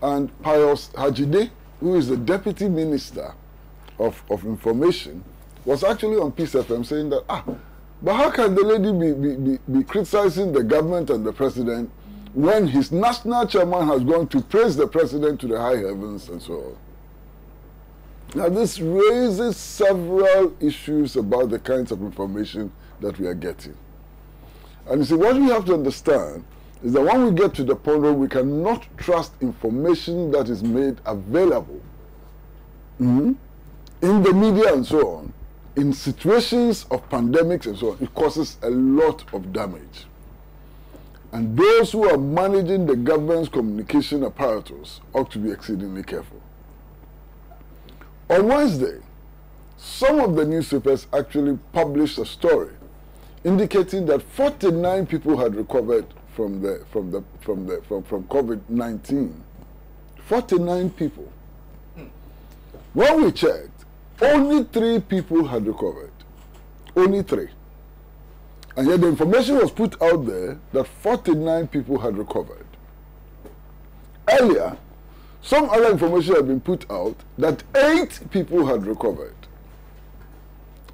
And Pius Hajide, who is the deputy minister of information, was actually on Peace FM saying that, but how can the lady be criticizing the government and the president when his national chairman has gone to praise the president to the high heavens and so on? Now, this raises several issues about the kinds of information that we are getting. And you see, what we have to understand is that when we get to the point where we cannot trust information that is made available in the media and so on, in situations of pandemics and so on, it causes a lot of damage. And those who are managing the government's communication apparatus ought to be exceedingly careful. On Wednesday, some of the newspapers actually published a story indicating that 49 people had recovered from COVID-19. 49 people. When we checked, only 3 people had recovered. Only 3. And yet the information was put out there that 49 people had recovered. Earlier, some other information had been put out that 8 people had recovered.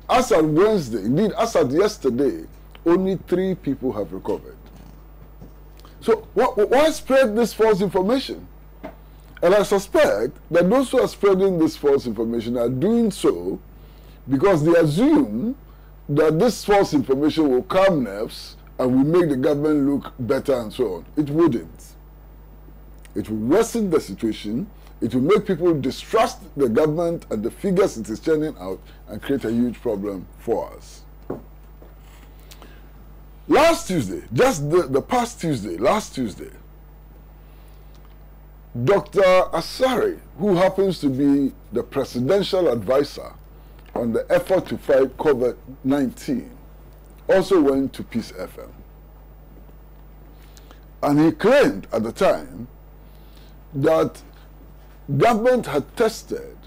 As at Wednesday, indeed, as at yesterday, only 3 people have recovered. So why spread this false information? And I suspect that those who are spreading this false information are doing so because they assume that this false information will calm nerves and will make the government look better and so on. It wouldn't. It will worsen the situation. It will make people distrust the government and the figures it is churning out and create a huge problem for us. Last Tuesday, just the past Tuesday, last Tuesday, Dr. Asari, who happens to be the presidential advisor on the effort to fight COVID-19, also went to Peace FM. And he claimed at the time that government had tested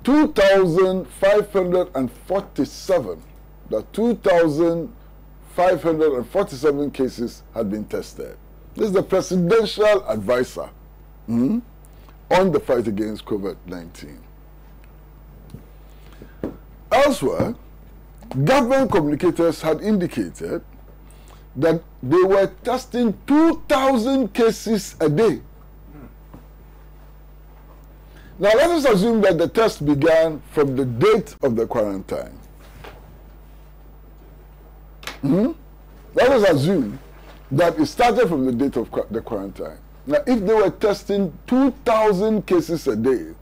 2,547, that 2,547 cases had been tested. This is the presidential advisor on the fight against COVID-19. Elsewhere, government communicators had indicated that they were testing 2,000 cases a day. Now let us assume that the test began from the date of the quarantine. Let us assume that it started from the date of the quarantine. Now if they were testing 2,000 cases a day,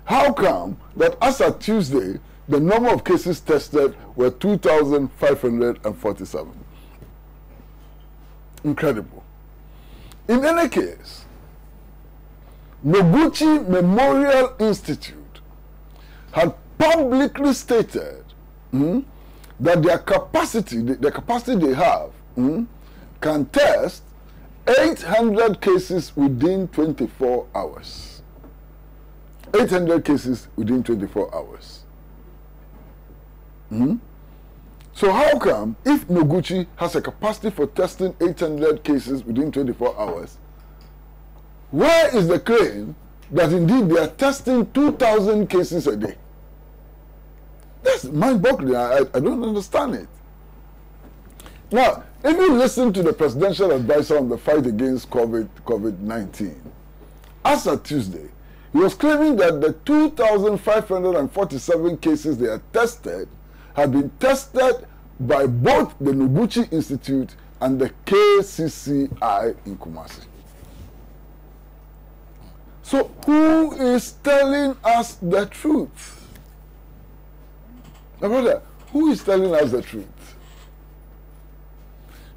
how come that as of Tuesday, the number of cases tested were 2,547? Incredible. In any case, Noguchi Memorial Institute had publicly stated that their capacity, the capacity they have, can test 800 cases within 24 hours. 800 cases within 24 hours. So how come, if Noguchi has a capacity for testing 800 cases within 24 hours, where is the claim that indeed they are testing 2,000 cases a day? That's mind-boggling. I don't understand it. Now, if you listen to the presidential advisor on the fight against COVID-19, as of Tuesday, he was claiming that the 2,547 cases they had tested had been tested by both the Noguchi Institute and the KCCI in Kumasi. So who is telling us the truth? My brother, who is telling us the truth?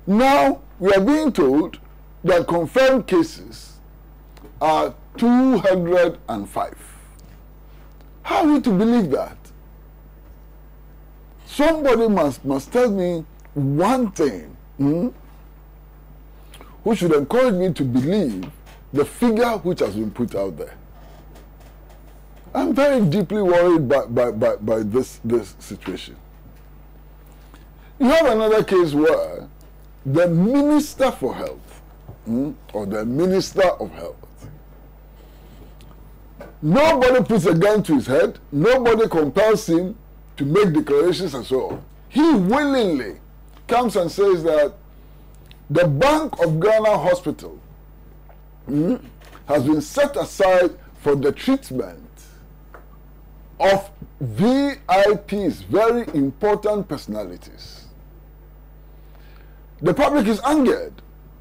Now, we are being told that confirmed cases are 205. How are we to believe that? Somebody must tell me one thing who should encourage me to believe the figure which has been put out there. I'm very deeply worried by this situation. You have another case where the Minister for Health or the Minister of Health, nobody puts a gun to his head, nobody compels him to make declarations and so on. He willingly comes and says that the Bank of Ghana Hospital has been set aside for the treatment of VIPs, very important personalities. The public is angered.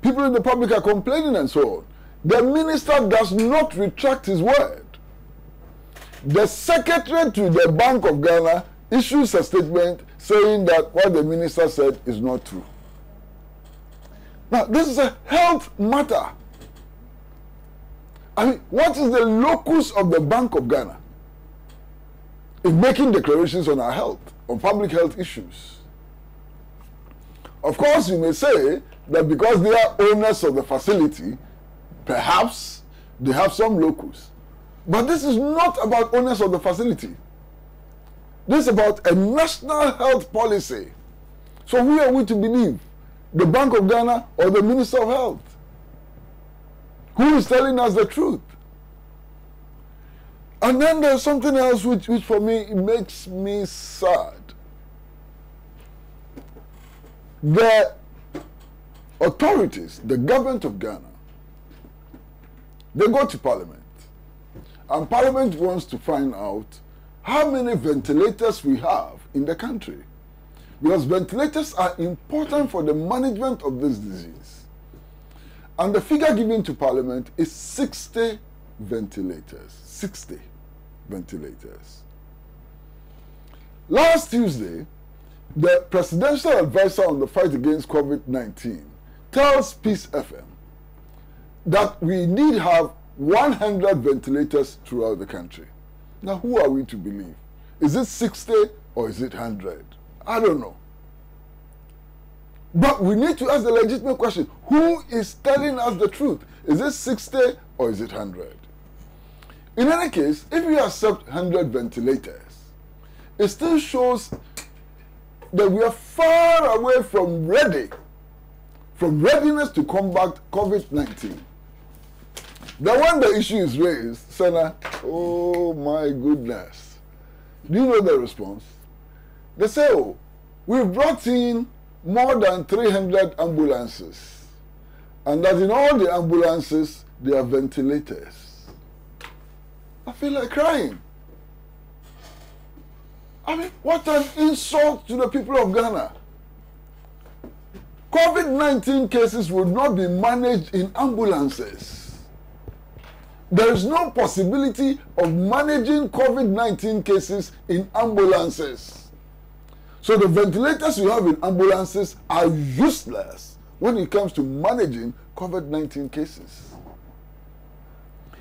People in the public are complaining and so on. The minister does not retract his word. The secretary to the Bank of Ghana issues a statement saying that what the minister said is not true. Now, this is a health matter. I mean, what is the locus of the Bank of Ghana in making declarations on our health, on public health issues? Of course, you may say that because they are owners of the facility, perhaps they have some locus. But this is not about owners of the facility. This is about a national health policy. So who are we to believe? The Bank of Ghana or the Minister of Health? Who is telling us the truth? And then there's something else which for me makes me sad. The authorities, the government of Ghana, they go to Parliament. And Parliament wants to find out how many ventilators we have in the country. Because ventilators are important for the management of this disease. And the figure given to Parliament is 60 ventilators. 60 ventilators. Last Tuesday, the presidential advisor on the fight against COVID-19 tells Peace FM that we need to have 100 ventilators throughout the country. Now, who are we to believe? Is it 60 or is it 100? I don't know. But we need to ask the legitimate question. Who is telling us the truth? Is it 60 or is it 100? In any case, if we accept 100 ventilators, it still shows that we are far away from readiness to combat COVID-19. Then when the issue is raised, Sena, oh my goodness. Do you know the response? They say, oh, we've brought in more than 300 ambulances. And that in all the ambulances, there are ventilators. I feel like crying. I mean, what an insult to the people of Ghana. COVID-19 cases would not be managed in ambulances. There is no possibility of managing COVID-19 cases in ambulances. So the ventilators you have in ambulances are useless when it comes to managing COVID-19 cases.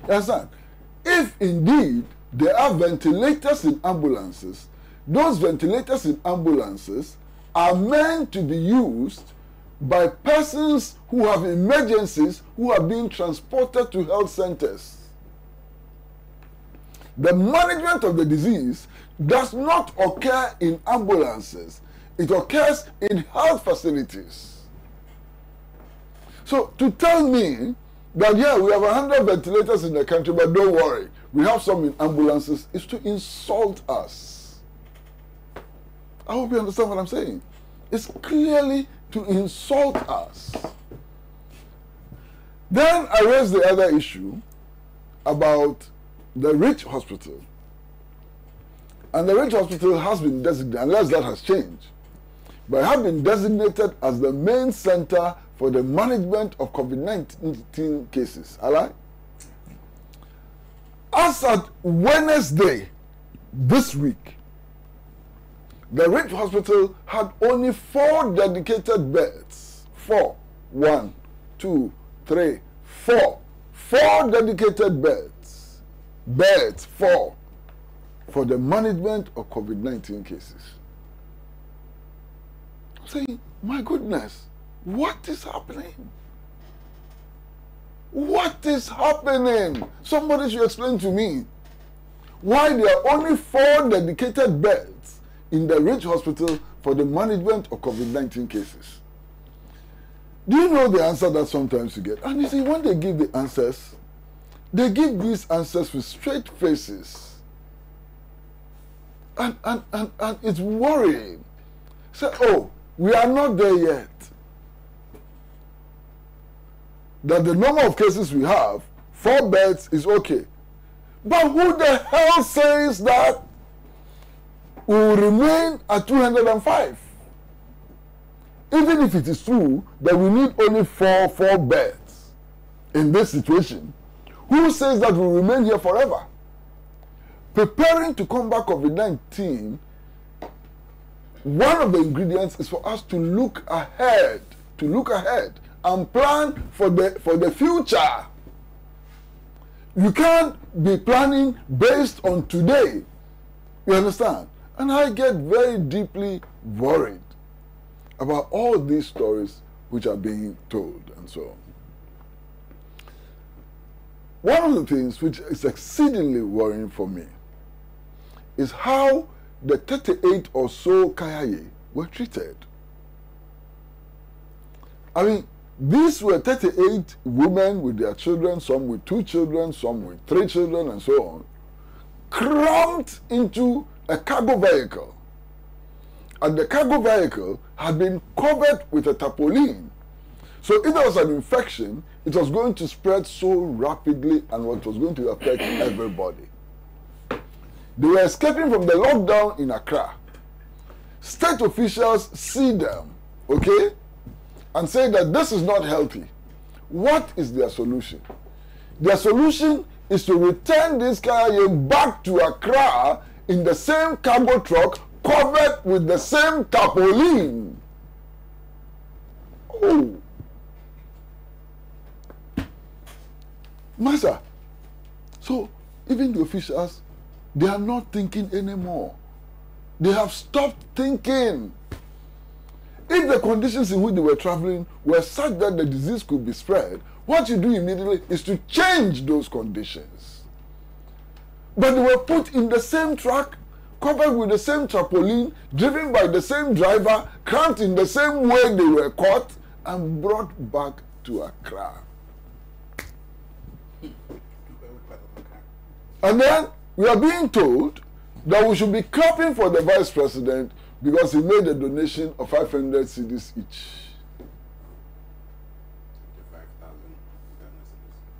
You understand? If indeed there are ventilators in ambulances, those ventilators in ambulances are meant to be used by persons who have emergencies who are being transported to health centers. The management of the disease does not occur in ambulances. It occurs in health facilities. So to tell me that, yeah, we have 100 ventilators in the country, but don't worry, we have some in ambulances, is to insult us. I hope you understand what I'm saying. It's clearly to insult us. Then I raised the other issue about the Rich Hospital. And the Rich Hospital has been designated, unless that has changed, but it has been designated as the main center for the management of COVID-19 cases. Alright? As at Wednesday this week, the Rich Hospital had only 4 dedicated beds. 4. 1, 2, 3, 4. 4 dedicated beds. Beds, 4. For the management of COVID-19 cases. I'm saying, my goodness, what is happening? What is happening? Somebody should explain to me why there are only 4 dedicated beds in the Rich Hospital for the management of COVID-19 cases. Do you know the answer that sometimes you get? And you see, when they give the answers, they give these answers with straight faces. And it's worrying. Say, oh, we are not there yet. That the number of cases we have, 4 beds is okay. But who the hell says that we will remain at 205? Even if it is true that we need only 4 beds in this situation, who says that we'll remain here forever? Preparing to combat COVID-19, one of the ingredients is for us to look ahead, and plan for the future. You can't be planning based on today. You understand? And I get very deeply worried about all these stories which are being told and so on. One of the things which is exceedingly worrying for me is how the 38 or so Kayaye were treated. I mean, these were 38 women with their children, some with 2 children, some with 3 children, and so on, crammed into a cargo vehicle. And the cargo vehicle had been covered with a tarpaulin. So if there was an infection, it was going to spread so rapidly and it was going to affect everybody. They were escaping from the lockdown in Accra. State officials see them, okay, and say that this is not healthy. What is their solution? Their solution is to return this Kayaye back to Accra in the same cargo truck covered with the same tarpaulin. Oh. Master, so even the officials, they are not thinking anymore. They have stopped thinking. If the conditions in which they were traveling were such that the disease could be spread, what you do immediately is to change those conditions. But they were put in the same truck, covered with the same tarpaulin, driven by the same driver, cramped in the same way they were caught, and brought back to Accra. And then we are being told that we should be clapping for the vice president because he made a donation of 500 cedis each.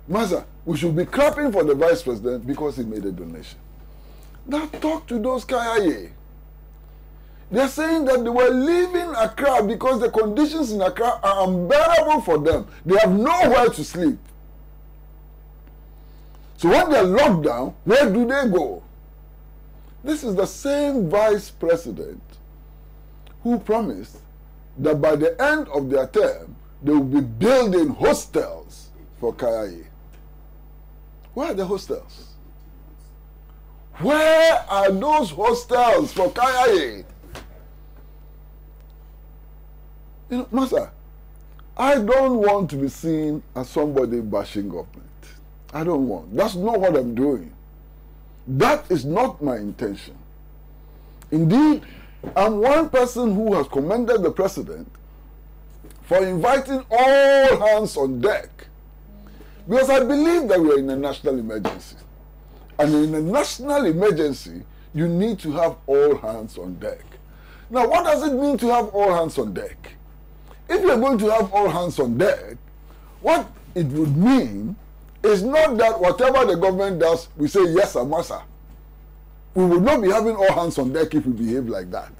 Master, we should be clapping for the vice president because he made a donation. Now talk to those Kayaye. They're saying that they were leaving Accra because the conditions in Accra are unbearable for them. They have nowhere to sleep. So when they're locked down, where do they go? This is the same vice president who promised that by the end of their term, they will be building hostels for Kayaye. Where are the hostels? Where are those hostels for Kayaye? You know, Master, I don't want to be seen as somebody bashing government. I don't want. That's not what I'm doing. That is not my intention. Indeed, I'm one person who has commended the president for inviting all hands on deck. Because I believe that we are in a national emergency. And in a national emergency, you need to have all hands on deck. Now, what does it mean to have all hands on deck? If you're going to have all hands on deck, what it would mean is not that whatever the government does, we say yes, massa. We would not be having all hands on deck if we behave like that.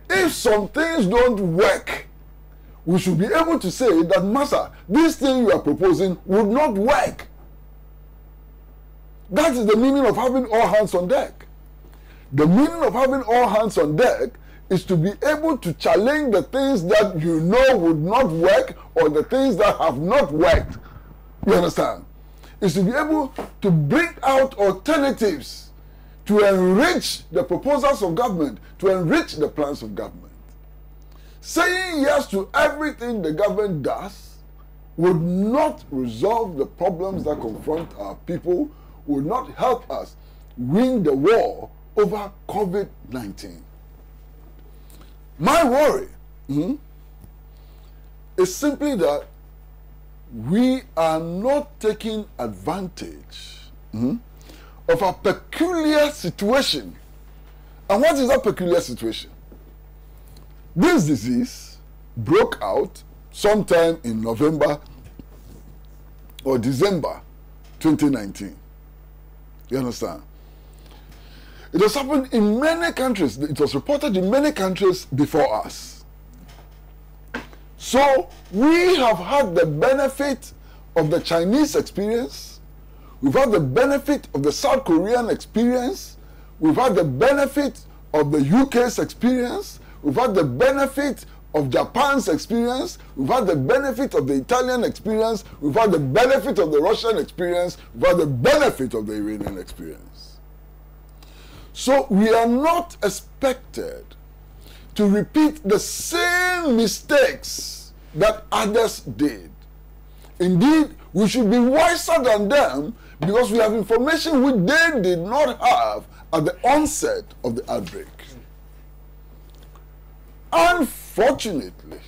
If some things don't work, we should be able to say that, massa, this thing you are proposing would not work. That is the meaning of having all hands on deck. The meaning of having all hands on deck is to be able to challenge the things that you know would not work or the things that have not worked. You understand? Is to be able to bring out alternatives to enrich the proposals of government, to enrich the plans of government. Saying yes to everything the government does would not resolve the problems that confront our people, would not help us win the war over COVID-19. My worry is simply that we are not taking advantage of a peculiar situation. And what is that peculiar situation? This disease broke out sometime in November or December 2019. You understand? It has happened in many countries. It was reported in many countries before us. So we have had the benefit of the Chinese experience. We've had the benefit of the South Korean experience. We've had the benefit of the UK's experience. We've had the benefit of Japan's experience. We've had the benefit of the Italian experience. We've had the benefit of the Russian experience. We've had the benefit of the Iranian experience. So we are not expected to repeat the same mistakes that others did. Indeed, we should be wiser than them because we have information which they did not have at the onset of the outbreak. Unfortunately,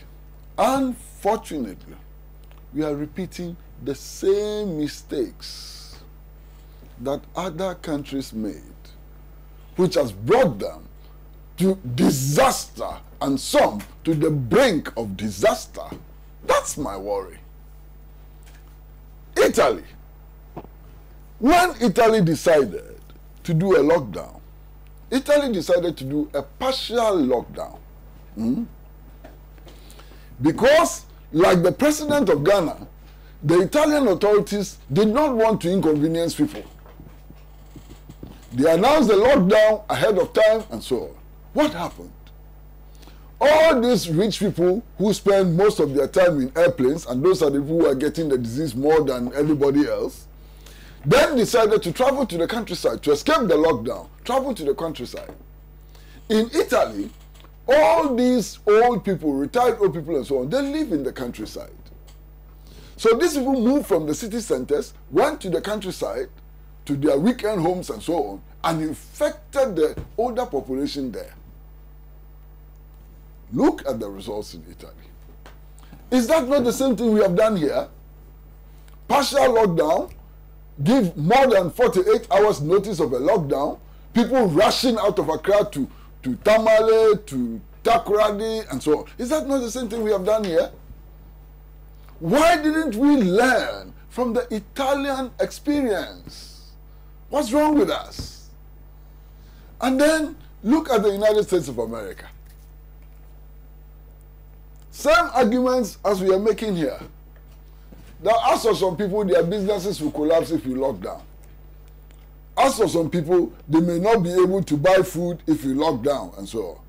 we are repeating the same mistakes that other countries made, which has brought them to disaster and some to the brink of disaster. That's my worry. Italy. When Italy decided to do a lockdown, Italy decided to do a partial lockdown. Because, like the president of Ghana, the Italian authorities did not want to inconvenience people. They announced the lockdown ahead of time and so on. What happened? All these rich people who spend most of their time in airplanes, and those are the people who are getting the disease more than anybody else, then decided to travel to the countryside to escape the lockdown, travel to the countryside. In Italy, all these old people, retired old people and so on, they live in the countryside. So these people moved from the city centers, went to the countryside, to their weekend homes and so on, and infected the older population there. Look at the results in Italy. Is that not the same thing we have done here? Partial lockdown, give more than 48 hours notice of a lockdown, people rushing out of Accra to Tamale, to Takoradi, and so on. Is that not the same thing we have done here? Why didn't we learn from the Italian experience? What's wrong with us? And then look at the United States of America. Same arguments as we are making here. Now, as for some people, their businesses will collapse if you lock down. As for some people, they may not be able to buy food if you lock down and so on.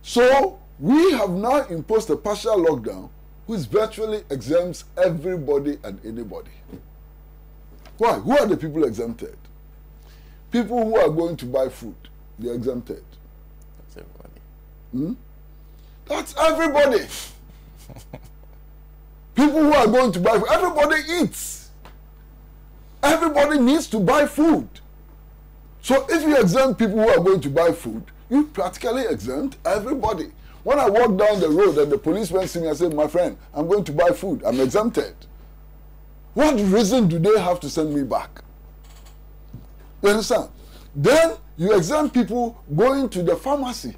So, we have now imposed a partial lockdown which virtually exempts everybody and anybody. Why? Who are the people exempted? People who are going to buy food, they are exempted. That's everybody. That's everybody. People who are going to buy food, everybody eats. Everybody needs to buy food. So if you exempt people who are going to buy food, you practically exempt everybody. When I walk down the road and the policeman see me, I say, my friend, I'm going to buy food. I'm exempted. What reason do they have to send me back? You understand? Then you exempt people going to the pharmacy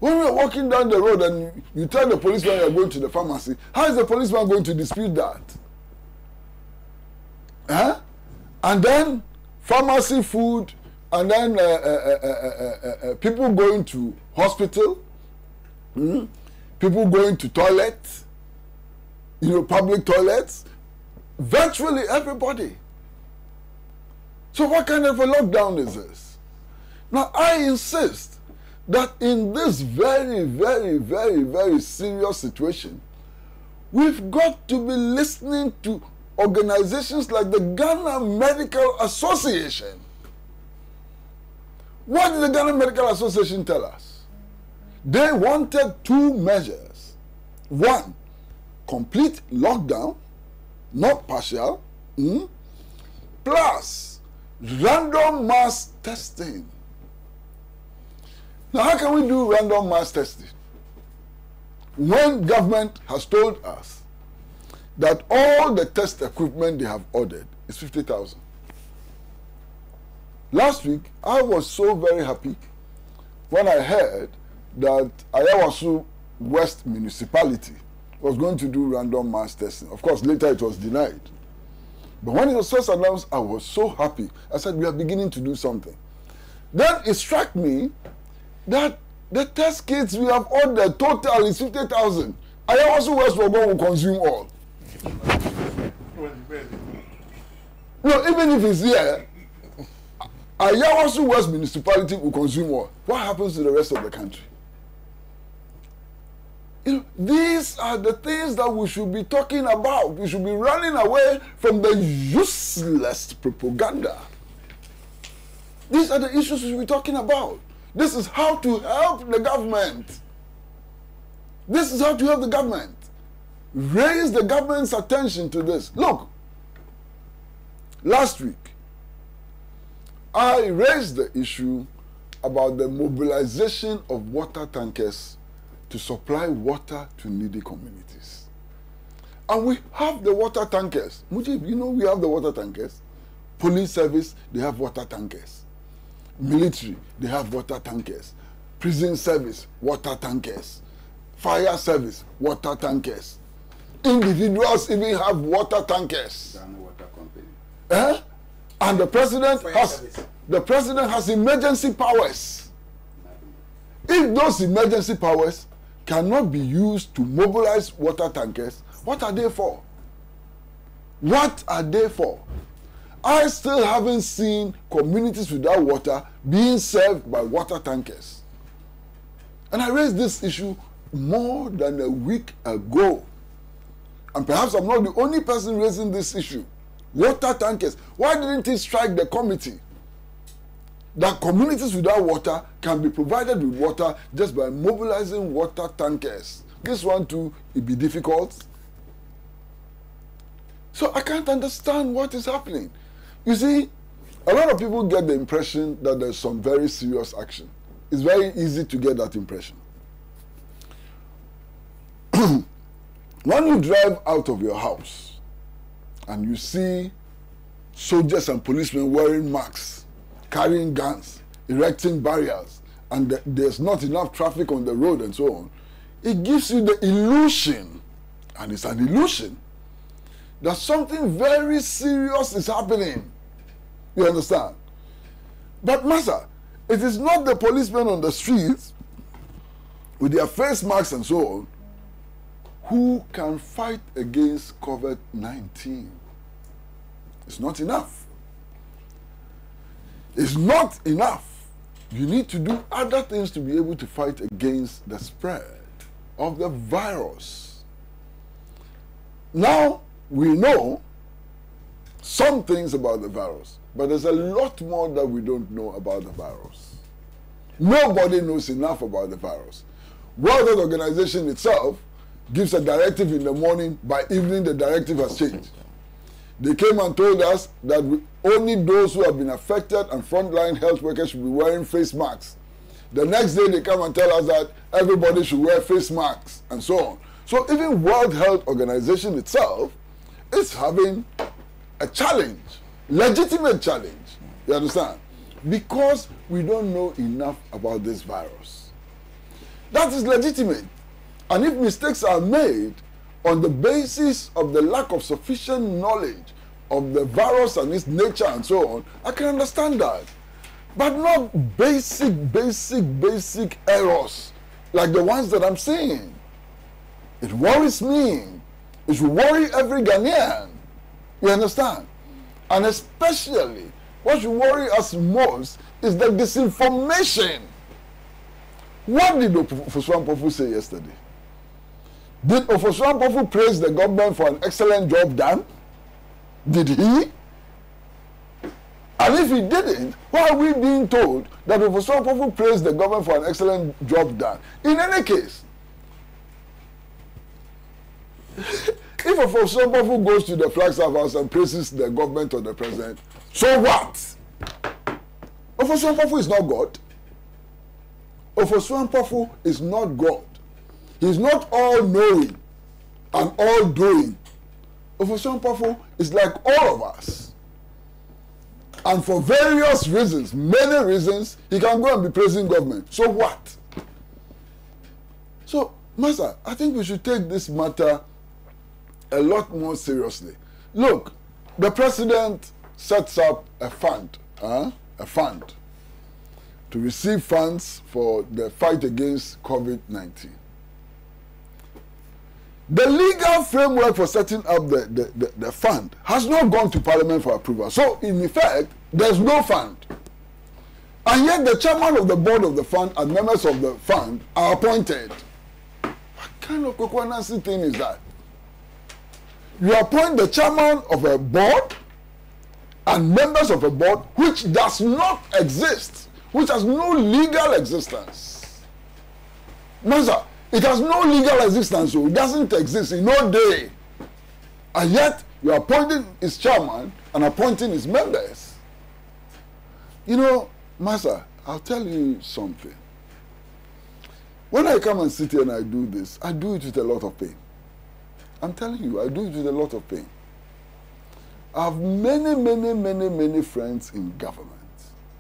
When we are walking down the road and you tell the policeman you are going to the pharmacy, how is the policeman going to dispute that? Huh? And then pharmacy, food, and then people going to hospital, people going to toilets, public toilets, virtually everybody. So what kind of a lockdown is this? Now I insist that in this very, very, very, very serious situation, we've got to be listening to organizations like the Ghana Medical Association. What did the Ghana Medical Association tell us? They wanted 2 measures. 1, complete lockdown, not partial, plus random mass testing. Now, how can we do random mass testing when government has told us that all the test equipment they have ordered is 50,000? Last week, I was so very happy when I heard that Ayawasu West Municipality was going to do random mass testing. Of course, later it was denied. But when it was first announced, I was so happy. I said, we are beginning to do something. Then it struck me that the test kits we have ordered total is 50,000. Ayawasu West will consume all. No, even if it's here, Ayawasu West Municipality will consume all. What happens to the rest of the country? These are the things that we should be talking about. We should be running away from the useless propaganda. These are the issues we should be talking about. This is how to help the government. This is how to help the government. Raise the government's attention to this. Look, last week, I raised the issue about the mobilization of water tankers to supply water to needy communities. And we have the water tankers. Mujib, we have the water tankers. Police service, they have water tankers. Military, they have water tankers. Prison service, water tankers. Fire service, water tankers. Individuals even have water tankers. Water company. And the president has emergency powers. If those emergency powers cannot be used to mobilize water tankers, what are they for? What are they for? I still haven't seen communities without water being served by water tankers. And I raised this issue more than a week ago. And perhaps I'm not the only person raising this issue. Water tankers. Why didn't it strike the committee that communities without water can be provided with water just by mobilizing water tankers? This one too, it be difficult. So I can't understand what is happening. You see, a lot of people get the impression that there's some very serious action. It's very easy to get that impression. When you drive out of your house and you see soldiers and policemen wearing masks, carrying guns, erecting barriers, and there's not enough traffic on the road and so on, it gives you the illusion, and it's an illusion, that something very serious is happening. You understand? But Master, it is not the policemen on the streets with their face masks and so on who can fight against COVID-19. It's not enough. It's not enough. You need to do other things to be able to fight against the spread of the virus. Now, we know some things about the virus, but there's a lot more that we don't know about the virus. Nobody knows enough about the virus. World Health Organization itself gives a directive in the morning, by evening the directive has changed. They came and told us that only those who have been affected and frontline health workers should be wearing face masks. The next day they come and tell us that everybody should wear face masks and so on. So even World Health Organization itself is having a challenge, legitimate challenge, you understand? Because we don't know enough about this virus. That is legitimate. And if mistakes are made on the basis of the lack of sufficient knowledge of the virus and its nature and so on, I can understand that. But not basic errors like the ones that I'm seeing. It worries me. It should worry every Ghanaian. You understand? And especially, what should worry us most is the disinformation. What did Ofosu Ampofu say yesterday? Did Ofosu Ampofu praise the government for an excellent job done? Did he? And if he didn't, why are we being told that Ofosu Ampofu praised the government for an excellent job done? In any case, if Ofosu Ampofu goes to the Flagstaff House and praises the government or the president, so what? Ofosu Ampofu is not God. Ofosu Ampofu is not God. He's not all-knowing and all-doing. Ofosu Ampofu is like all of us. And for various reasons, many reasons, he can go and be praising government. So what? So, Master, I think we should take this matter a lot more seriously. Look, the president sets up a fund to receive funds for the fight against COVID-19. The legal framework for setting up the fund has not gone to Parliament for approval. So, in effect, there's no fund. And yet the chairman of the board of the fund and members of the fund are appointed. What kind of Kokwanansi thing is that? You appoint the chairman of a board and members of a board which does not exist, which has no legal existence. Master, it has no legal existence, so it doesn't exist in no day. And yet, you are appointing its chairman and appointing its members. You know, Master, I'll tell you something. When I come and sit here and I do this, I do it with a lot of pain. I'm telling you, I do it with a lot of pain. I have many friends in government.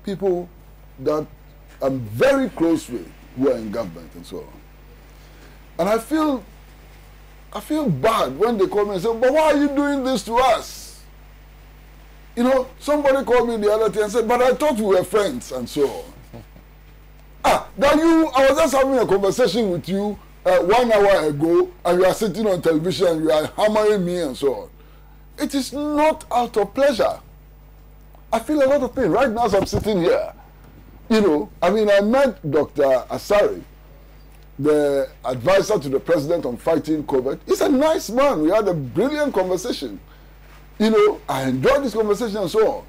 People that I'm very close with who are in government and so on. And I feel bad when they call me and say, but why are you doing this to us? You know, somebody called me the other day and said, but I thought we were friends and so on. I was just having a conversation with you 1 hour ago, and you are sitting on television and you are hammering me and so on. It is not out of pleasure. I feel a lot of pain right now as I'm sitting here. You know, I mean, I met Dr. Asari, the advisor to the president on fighting COVID. He's a nice man. We had a brilliant conversation. You know, I enjoyed this conversation and so on.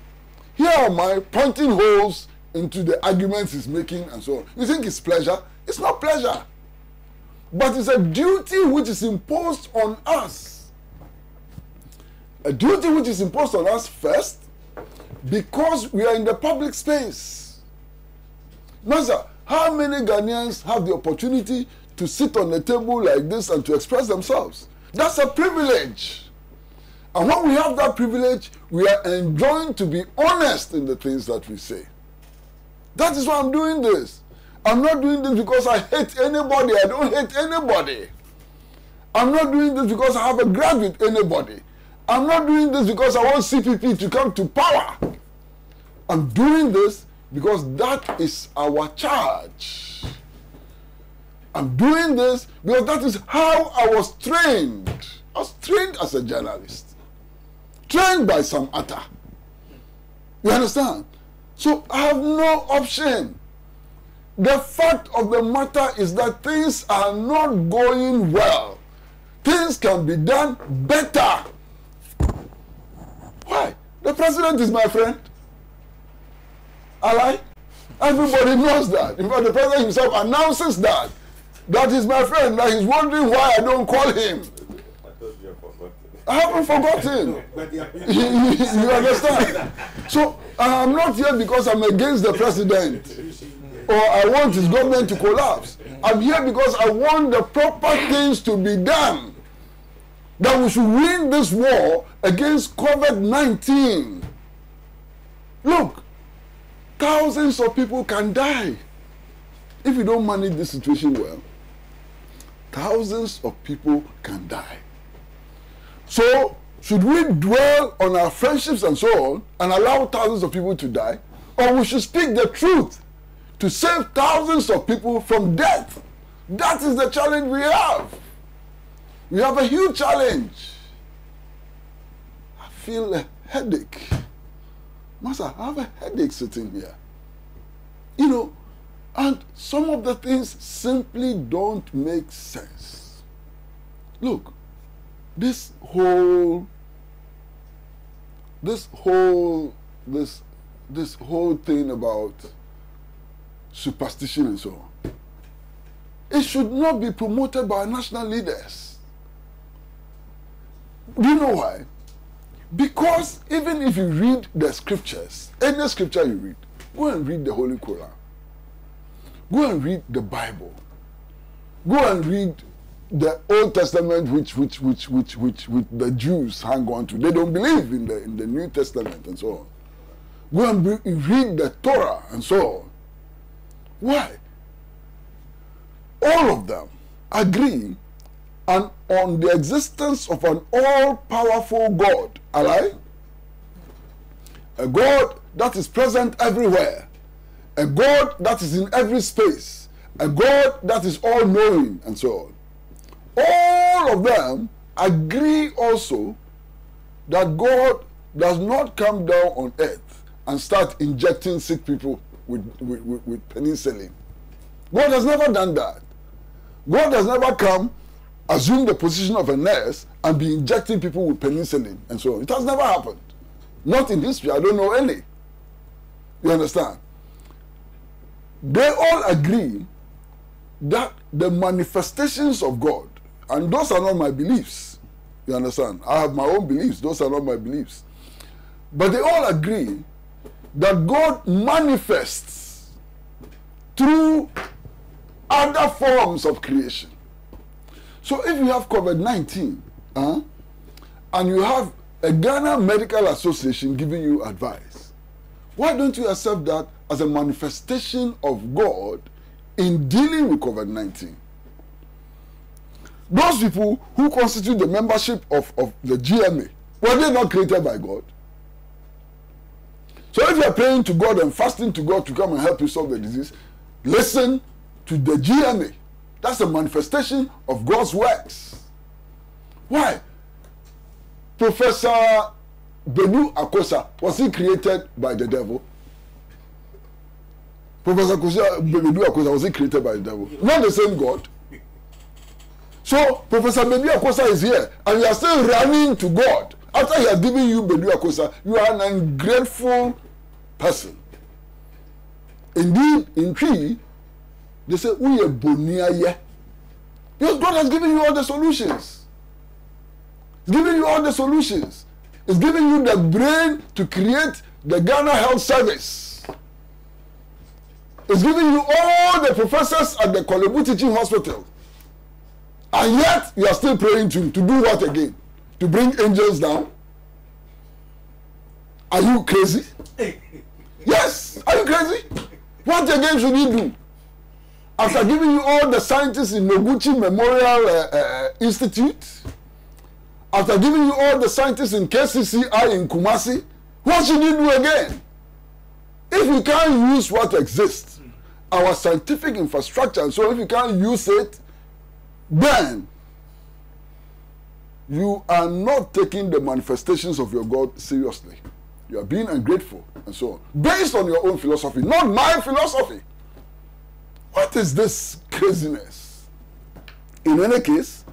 Here am I pointing holes into the arguments he's making and so on. You think it's pleasure? It's not pleasure. But it's a duty which is imposed on us. A duty which is imposed on us first because we are in the public space. Master, how many Ghanaians have the opportunity to sit on a table like this and to express themselves? That's a privilege. And when we have that privilege, we are enjoined to be honest in the things that we say. That is why I'm doing this. I'm not doing this because I hate anybody. I don't hate anybody. I'm not doing this because I have a grudge with anybody. I'm not doing this because I want CPP to come to power. I'm doing this because that is our charge. I'm doing this because that is how I was trained. I was trained as a journalist. Trained by some other. You understand? So I have no option. The fact of the matter is that things are not going well. Things can be done better. Why? The president is my friend. Alright? Everybody knows that. In fact, the president himself announces that. That is my friend. That he's wondering why I don't call him. I haven't forgotten. You understand? So I'm not here because I'm against the president or I want his government to collapse. I'm here because I want the proper things to be done. That we should win this war against COVID-19. Look, thousands of people can die if you don't manage this situation well. thousands of people can die. So, should we dwell on our friendships and so on and allow thousands of people to die? Or we should speak the truth to save thousands of people from death? That is the challenge we have. We have a huge challenge. I feel a headache. Master, I have a headache sitting here. You know, and some of the things simply don't make sense. Look, this whole thing about superstition and so on, it should not be promoted by national leaders. Do you know why? Because even if you read the scriptures, any scripture you read, go and read the Holy Quran. Go and read the Bible. Go and read the Old Testament, which the Jews hang on to. They don't believe in the New Testament and so on. Go and read the Torah and so on. Why? All of them agree on the existence of an all-powerful God. Alright? A God that is present everywhere. A God that is in every space. A God that is all-knowing and so on. All of them agree also that God does not come down on earth and start injecting sick people with penicillin. God has never done that. God has never come, assume the position of a nurse and be injecting people with penicillin and so on. It has never happened. Not in history. I don't know any. You understand? They all agree that the manifestations of God, and those are not my beliefs. You understand? I have my own beliefs. Those are not my beliefs. But they all agree that God manifests through other forms of creation. So if you have COVID-19, and you have a Ghana Medical Association giving you advice, why don't you accept that as a manifestation of God in dealing with COVID-19? Those people who constitute the membership of the GMA, were they not created by God? So if you are praying to God and fasting to God to come and help you solve the disease, listen to the GMA. That's a manifestation of God's works. Why? Professor Bedu Akosa, was he created by the devil? Professor Bedu Akosa, was he created by the devil? Not the same God. So Professor Bedu Akosa is here, and you are still running to God. After he has given you Bedu Akosa, you are an ungrateful person. Indeed, in Cree, they say, "We are bonia." Because God has given you all the solutions. He's giving you all the solutions. He's giving you the brain to create the Ghana Health Service. He's giving you all the professors at the Kolebu Teaching Hospital. And yet, you are still praying to do what again? To bring angels down? Are you crazy? Yes, are you crazy? What again should he do? After giving you all the scientists in Noguchi Memorial Institute, after giving you all the scientists in KCCI in Kumasi, what should he do again? If you can't use what exists, our scientific infrastructure, and so if you can't use it, then you are not taking the manifestations of your God seriously. You are being ungrateful and so on. Based on your own philosophy, not my philosophy. What is this craziness? In any case,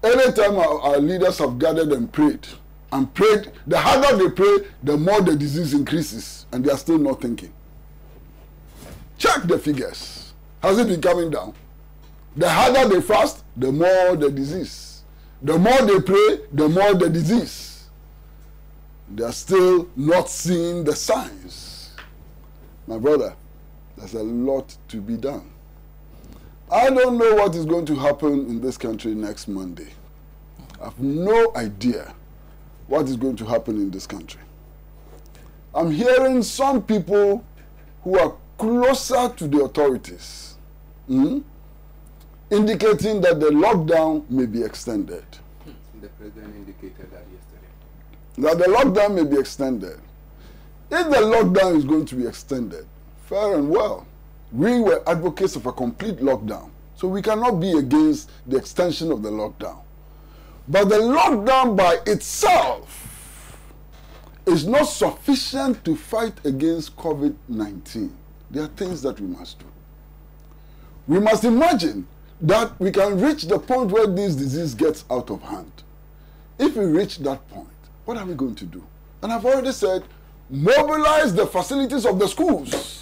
anytime our leaders have gathered and prayed, the harder they pray, the more the disease increases, and they are still not thinking. Check the figures. Has it been coming down? The harder they fast, the more the disease. The more they pray, the more the disease. They are still not seeing the signs. My brother, there's a lot to be done. I don't know what is going to happen in this country next Monday. I have no idea what is going to happen in this country. I'm hearing some people who are closer to the authorities, indicating that the lockdown may be extended. The president indicated that yesterday. That the lockdown may be extended. If the lockdown is going to be extended, fair and well. We were advocates of a complete lockdown, so we cannot be against the extension of the lockdown. But the lockdown by itself is not sufficient to fight against COVID-19. There are things that we must do. We must imagine that we can reach the point where this disease gets out of hand. If we reach that point, what are we going to do? And I've already said, mobilize the facilities of the schools.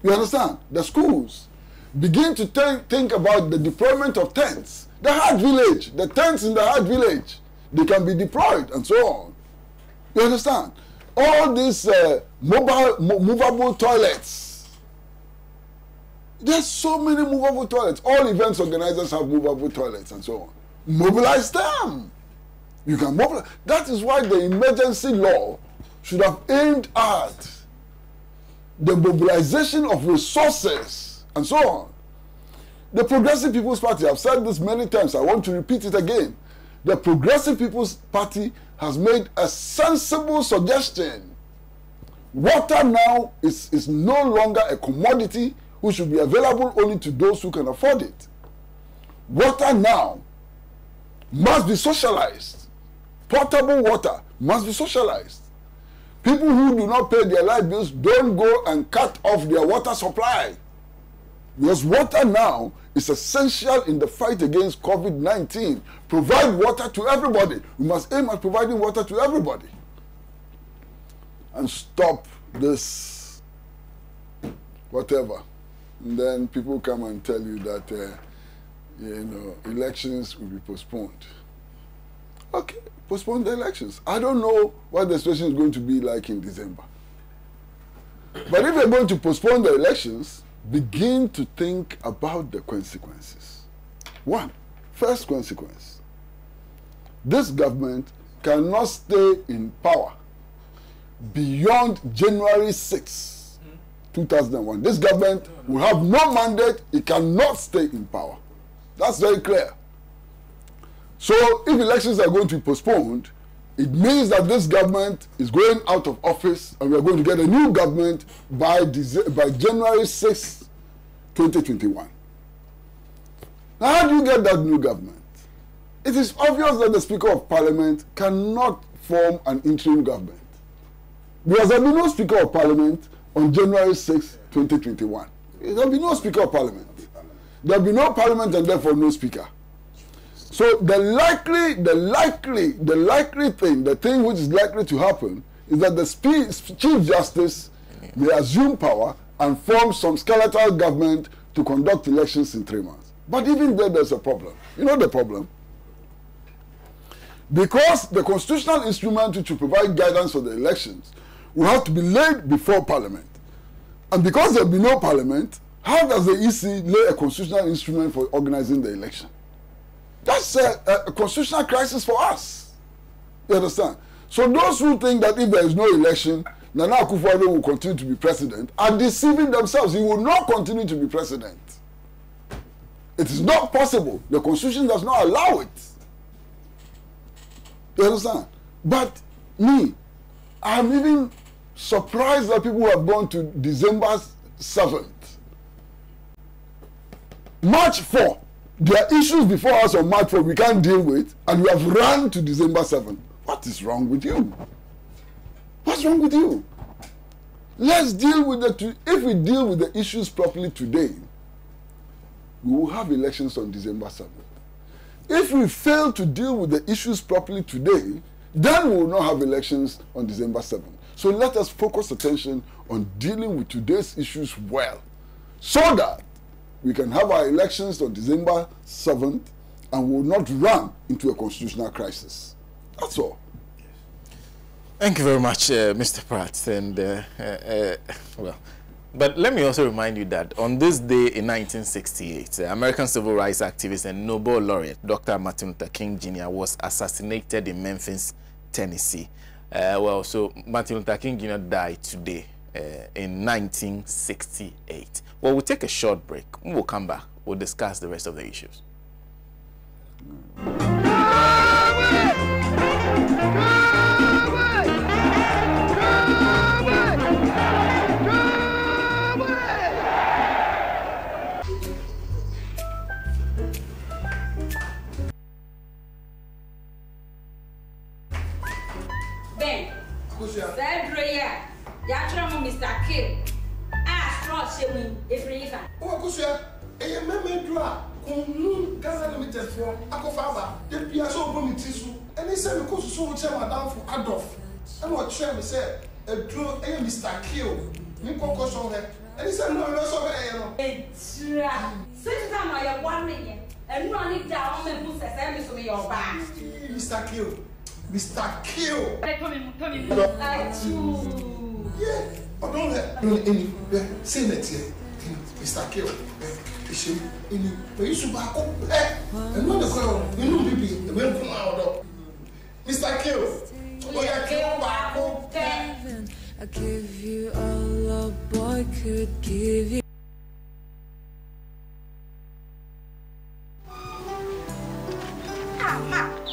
You understand? The schools. Begin to think about the deployment of tents. The Hajj village, the tents in the Hajj village, they can be deployed and so on. You understand? All these movable toilets. There's so many movable toilets. All events organizers have movable toilets and so on. Mobilize them. You can mobilize. That is why the emergency law should have aimed at the mobilization of resources and so on. The Progressive People's Party, I've said this many times, I want to repeat it again. The Progressive People's Party has made a sensible suggestion. Water now is no longer a commodity which should be available only to those who can afford it. Water now must be socialized. Potable water must be socialized. People who do not pay their light bills don't go and cut off their water supply. Because water now is essential in the fight against COVID-19. Provide water to everybody. We must aim at providing water to everybody. And stop this whatever. And then people come and tell you that, elections will be postponed. Okay, postpone the elections. I don't know what the situation is going to be like in December. But if you're going to postpone the elections, begin to think about the consequences. First consequence. This government cannot stay in power beyond January 6, 2001. This government will have no mandate. It cannot stay in power. That's very clear. So if elections are going to be postponed, it means that this government is going out of office and we are going to get a new government by January 6, 2021. Now, how do you get that new government? It is obvious that the Speaker of Parliament cannot form an interim government. Because there will be no Speaker of Parliament on January 6, 2021. There will be no Speaker of Parliament. There will be no Parliament and therefore no Speaker. So the thing which is likely to happen is that the Chief Justice may assume power and form some skeletal government to conduct elections in 3 months. But even then, there's a problem. You know the problem? Because the constitutional instrument which will provide guidance for the elections will have to be laid before Parliament. And because there will be no Parliament, how does the EC lay a constitutional instrument for organizing the election? That's a constitutional crisis for us. You understand? So those who think that if there is no election, Nana Akufo-Addo will continue to be president are deceiving themselves. He will not continue to be president. It is not possible. The constitution does not allow it. You understand? But me, I'm even surprised that people have gone to December 7th. March 4. There are issues before us on March 4 we can't deal with, and we have run to December 7th. What is wrong with you? What's wrong with you? Let's deal with if we deal with the issues properly today, we will have elections on December 7th. If we fail to deal with the issues properly today, then we will not have elections on December 7th. So let us focus attention on dealing with today's issues well, so that we can have our elections on December 7th and will not run into a constitutional crisis. That's all. Thank you very much, Mr. Pratt. And, but let me also remind you that on this day in 1968, American civil rights activist and Nobel laureate Dr. Martin Luther King Jr. was assassinated in Memphis, Tennessee. So Martin Luther King Jr. died today in 1968. Well, we'll take a short break. We'll come back we'll discuss the rest of the issues. Ben, Mr. Kim. Strong shame every year. Oh, Kusia, a member draw, Ghana Limited for Akofaba, the Piasso Bomitisu, and he said, because so much down for Adolf. And what Shem said, a draw a Mr. Kill, Nico on her, and he said, no, no, so it's since time I have 1 million, and running down and put the service of your back. Mr. Kill, Mr. Kill. Yeah. I don't know Sena here. Mr. Kill. You should back up. And not the girl, you know, baby, the men come out. Mr. Kill. I give you all a boy could give you.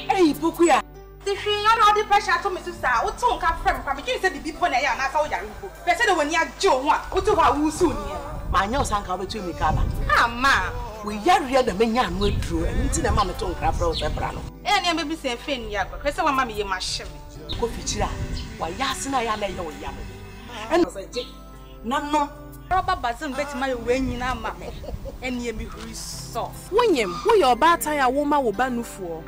Hey, Bukuya. If you are the pressure to me, sister, what tongue come from? You said the people there, and I saw you. They said when you are Joe, what to how soon? My nose and cover to me, Kaba. Ah, ma, we are real the men young with Drew and into the mamma tongue crab rose and brown. And I may say, Finn, Yago, Crystal Mammy, you must share. Go feature. Why, Yasin, I lay your yam. And I say, no, Robert Bazin bet my way in mamma, and ye be soft. William, who your bad tire woman will ban for?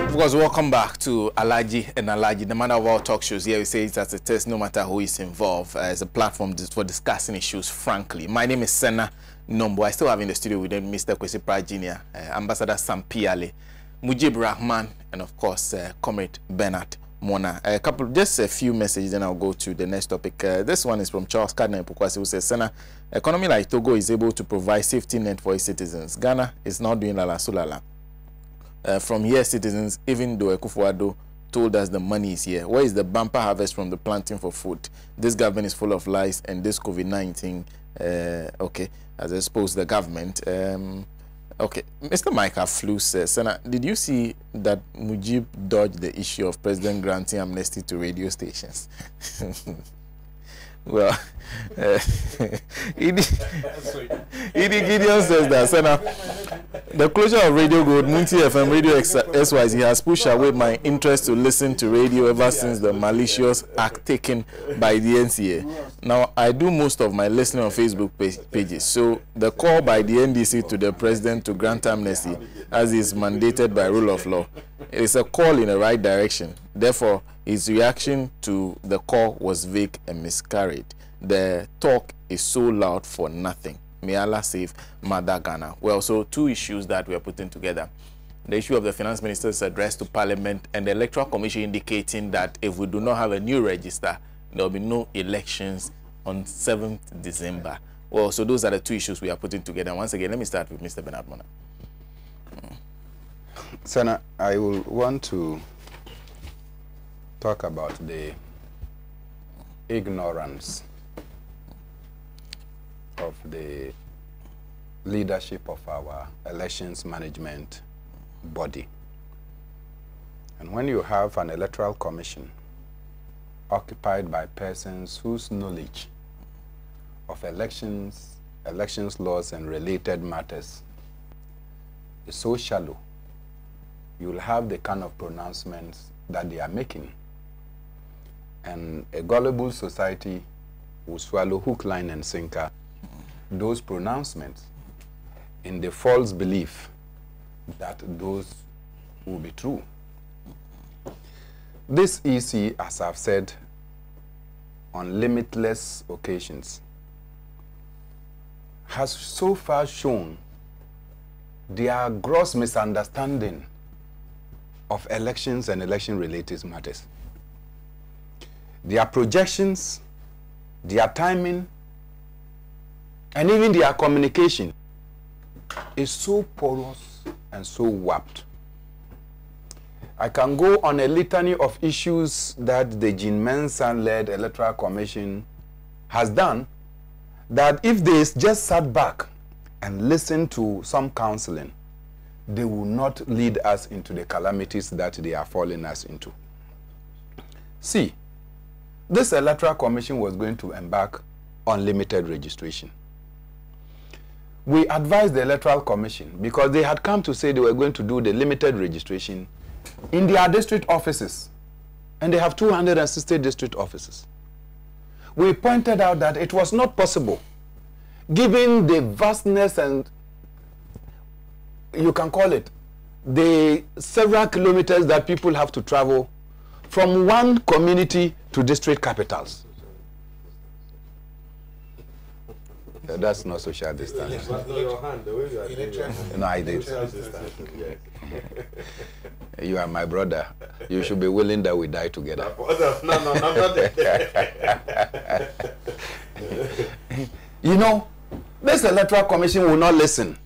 Of course, welcome back to Alhaji and Alhaji. The matter of our talk shows here, we say it as a test, no matter who is involved, as a platform for discussing issues frankly. My name is Sena Nombo. I still have in the studio with them Mr. Kwesi Prajiniya, Ambassador Sam Piale, Mujib Rahman, and of course, Comrade Bernard Mona. Just a few messages, then I'll go to the next topic. This one is from Charles Cardinal Pokwasi, who says, Sena, economy like Togo is able to provide safety net for its citizens. Ghana is not doing lala sulala. From here, citizens, even though Akufo-Addo told us the money is here, where is the bumper harvest from the planting for food? This government is full of lies, and this COVID-19, okay, as I suppose the government. Okay, Mr. Micah Flu says, Sena, did you see that Mujib dodged the issue of President granting amnesty to radio stations? Well, Edie Gideon says that, Sena, the closure of Radio Gold, Munti FM, Radio SYZ has pushed away my interest to listen to radio ever since the malicious act taken by the NCA. Now, I do most of my listening on Facebook pages, so the call by the NDC to the president to grant amnesty, as is mandated by rule of law, it is a call in the right direction. Therefore, his reaction to the call was vague and miscarried. The talk is so loud for nothing. May Allah save Mother Ghana. Well, so two issues that we are putting together. The issue of the finance minister's address to Parliament and the Electoral Commission indicating that if we do not have a new register, there will be no elections on 7th December. Well, so those are the two issues we are putting together. Once again, let me start with Mr. Bernard Mona. Sena, I will want to talk about the ignorance of the leadership of our elections management body. And when you have an electoral commission occupied by persons whose knowledge of elections laws and related matters is so shallow, you will have the kind of pronouncements that they are making. And a gullible society will swallow hook, line, and sinker those pronouncements in the false belief that those will be true. This EC, as I've said on limitless occasions, has so far shown their gross misunderstanding of elections and election-related matters. Their projections, their timing, and even their communication is so porous and so warped I can go on a litany of issues that the Jean Mensah-led Electoral Commission has done, that if they just sat back and listened to some counseling, they will not lead us into the calamities that they are falling us into. See, this Electoral Commission was going to embark on limited registration. We advised the Electoral Commission, because they had come to say they were going to do the limited registration in their district offices, and they have 260 district offices. We pointed out that it was not possible, given the vastness and, you can call it, the several kilometers that people have to travel from one community to district capitals. That's not social distance. No, I did. You are my brother. You should be willing that we die together. No, I'm not. You know, this Electoral Commission will not listen.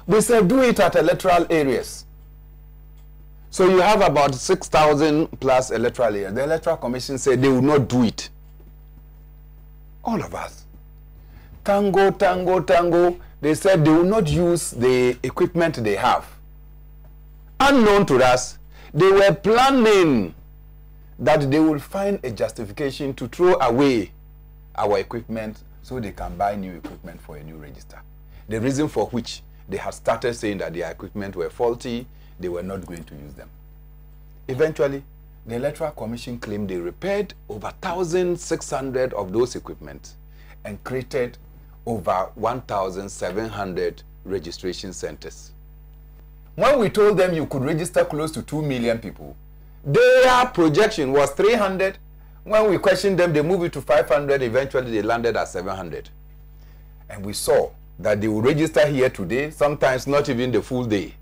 We said do it at electoral areas. So you have about 6,000 plus electoral areas. The Electoral Commission said they will not do it. All of us. Tango. They said they will not use the equipment they have. Unknown to us, they were planning that they will find a justification to throw away our equipment so they can buy new equipment for a new register. The reason for which they had started saying that their equipment were faulty, they were not going to use them. Eventually, the Electoral Commission claimed they repaired over 1,600 of those equipment and created over 1,700 registration centers. When we told them you could register close to 2 million people, their projection was 300. When we questioned them, they moved it to 500. Eventually, they landed at 700. And we saw that they will register here today, sometimes not even the full day,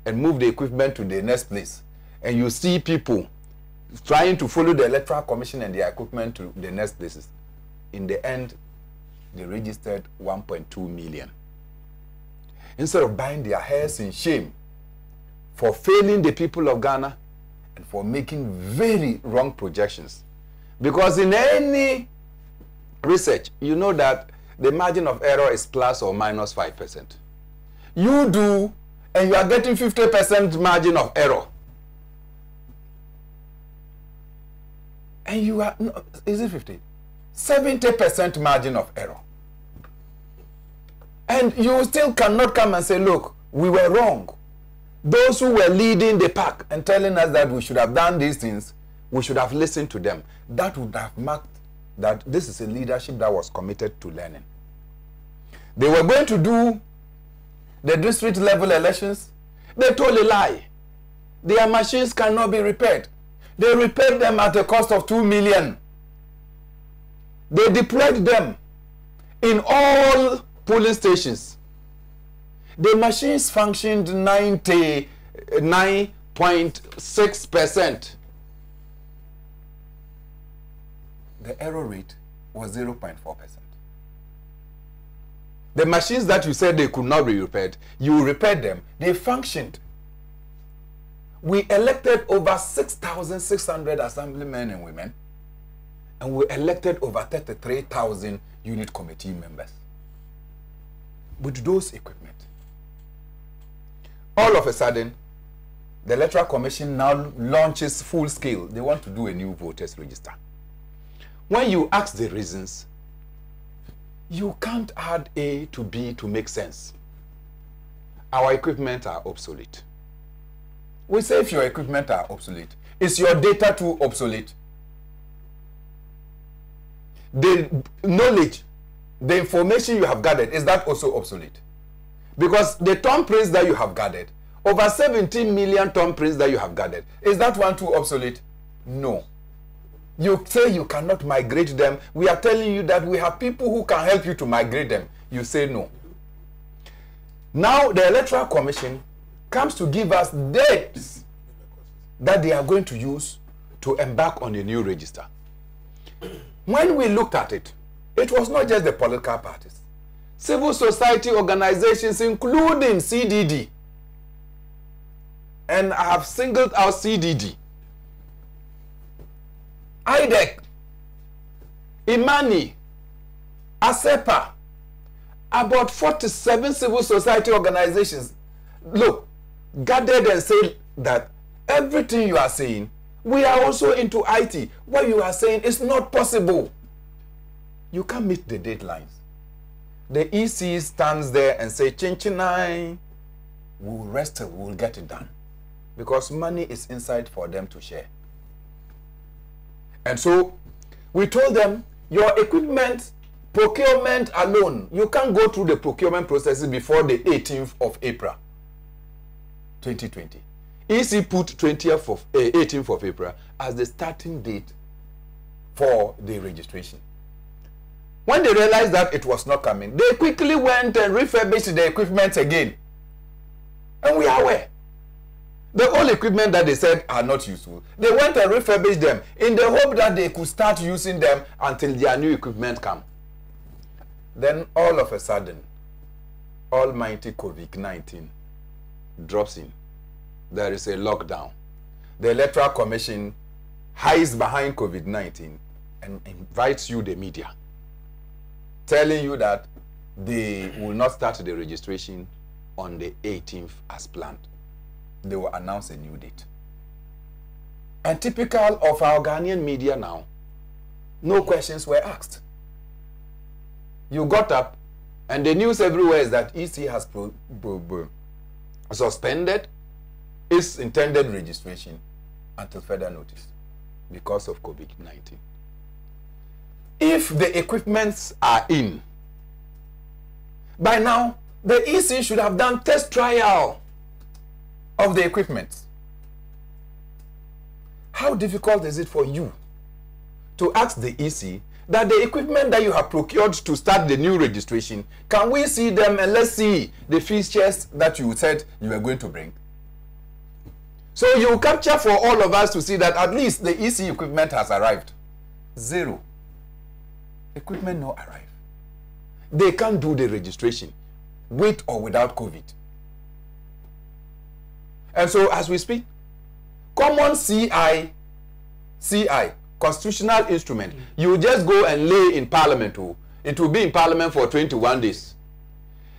and move the equipment to the next place. And you see people trying to follow the Electoral Commission and their equipment to the next places. In the end, they registered 1.2 million. Instead of buying their hairs in shame for failing the people of Ghana and for making very wrong projections. Because in any research, you know that the margin of error is plus or minus 5%. You do, and you are getting 50% margin of error. And you are, no, is it 50? 70% margin of error. And you still cannot come and say, look, we were wrong. Those who were leading the pack and telling us that we should have done these things, we should have listened to them. That would have marked that this is a leadership that was committed to learning. They were going to do the district level elections. They told a lie. Their machines cannot be repaired. They repaired them at a cost of 2 million. They deployed them in all polling stations. The machines functioned 99.6%. The error rate was 0.4%. The machines that you said they could not be repaired, you repaired them, they functioned. We elected over 6,600 assemblymen and women, and we elected over 33,000 unit committee members with those equipment. All of a sudden, the Electoral Commission now launches full scale. They want to do a new voters register. When you ask the reasons, you can't add A to B to make sense. Our equipment are obsolete. We say if your equipment are obsolete, is your data too obsolete? The knowledge, the information you have gathered, is that also obsolete? Because the thumb prints that you have gathered, over 17 million thumb prints that you have gathered, is that one too obsolete? No. You say you cannot migrate them. We are telling you that we have people who can help you to migrate them. You say no. Now the Electoral Commission comes to give us dates that they are going to use to embark on a new register. When we looked at it, it was not just the political parties. Civil society organizations, including CDD, and I have singled out CDD, IDEC, Imani, ASEPA, about 47 civil society organizations, look, gathered and said that everything you are saying, we are also into IT. What you are saying is not possible. You can't meet the deadlines. The EC stands there and say, Chinchinai, we'll rest, we'll get it done. Because money is inside for them to share. And so we told them, your equipment procurement alone, you can't go through the procurement processes before the 18th of April 2020. EC put 18th of April as the starting date for the registration. When they realized that it was not coming, they quickly went and refurbished the equipment again. And we are aware. The old equipment that they said are not useful, they went and refurbished them in the hope that they could start using them until their new equipment come. Then all of a sudden, almighty COVID-19 drops in. There is a lockdown. The Electoral Commission hides behind COVID-19 and invites you, the media, telling you that they will not start the registration on the 18th as planned. They will announce a new date. And typical of our Ghanaian media now, no questions were asked. You got up, and the news everywhere is that EC has suspended its intended registration until further notice because of COVID-19. If the equipments are in, by now, the EC should have done test trial of the equipment. How difficult is it for you to ask the EC that the equipment that you have procured to start the new registration, can we see them and let's see the features that you said you were going to bring? So you capture for all of us to see that at least the EC equipment has arrived. Zero. Equipment no arrive. They can't do the registration with or without COVID. And so as we speak, common CI, constitutional instrument, you just go and lay in Parliament. It will be in Parliament for 21 days.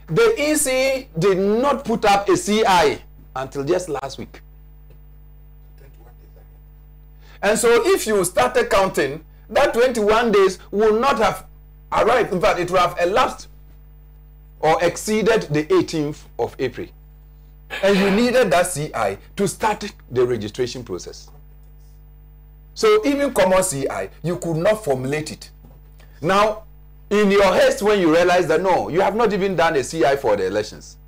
The EC did not put up a CI until just last week. And so if you started counting, that 21 days will not have arrived. In fact, it will have elapsed or exceeded the 18th of April. And you needed that CI to start the registration process. So even common CI, you could not formulate it. Now, in your haste when you realize that no, you have not even done a CI for the elections,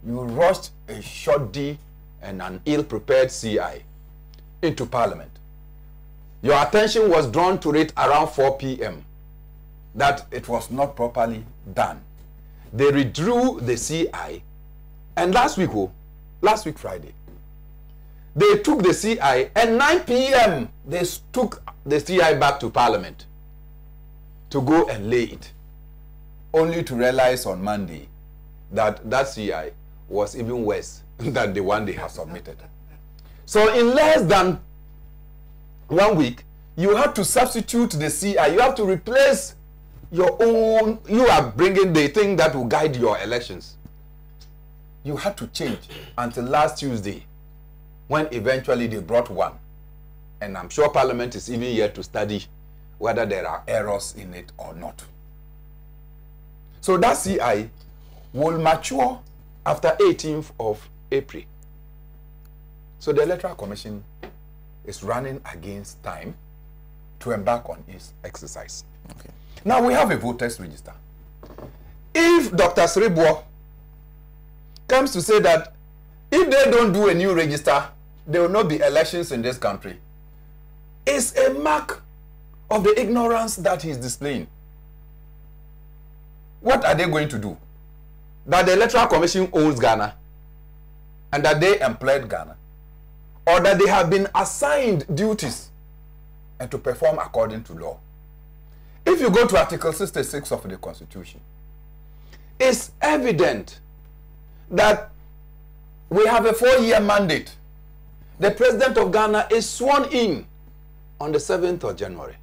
you rushed a shoddy and an ill-prepared CI into Parliament. Your attention was drawn to it around 4 p.m. that it was not properly done. They withdrew the CI, and last week Friday, they took the CI, and 9 p.m. they took the CI back to Parliament to go and lay it, only to realize on Monday that that CI was even worse than the one they have submitted. So in less than 1 week, you have to substitute the CI. You have to replace your own. You are bringing the thing that will guide your elections. You had to change until last Tuesday, when eventually they brought one. And I'm sure Parliament is even yet to study whether there are errors in it or not. So that CI will mature after 18th of April. So the Electoral Commission is running against time to embark on its exercise. Okay. Now we have a voters register. If Dr. Sribo comes to say that if they don't do a new register, there will not be elections in this country, it's a mark of the ignorance that he's displaying. What are they going to do? That the Electoral Commission owns Ghana and that they employed Ghana, or that they have been assigned duties and to perform according to law. If you go to Article 66 of the Constitution, it's evident that we have a 4-year mandate The president of Ghana is sworn in on the 7th of January.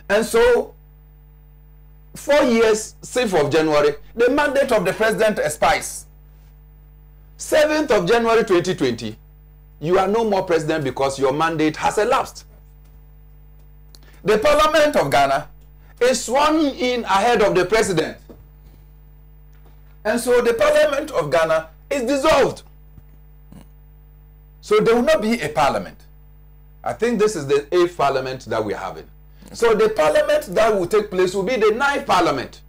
And so, 4 years, 6th of January, the mandate of the president expires. 7th of January 2020, you are no more president because your mandate has elapsed. The Parliament of Ghana is sworn in ahead of the president. And so the Parliament of Ghana is dissolved. So there will not be a parliament. I think this is the 8th parliament that we're having. So the parliament that will take place will be the 9th parliament.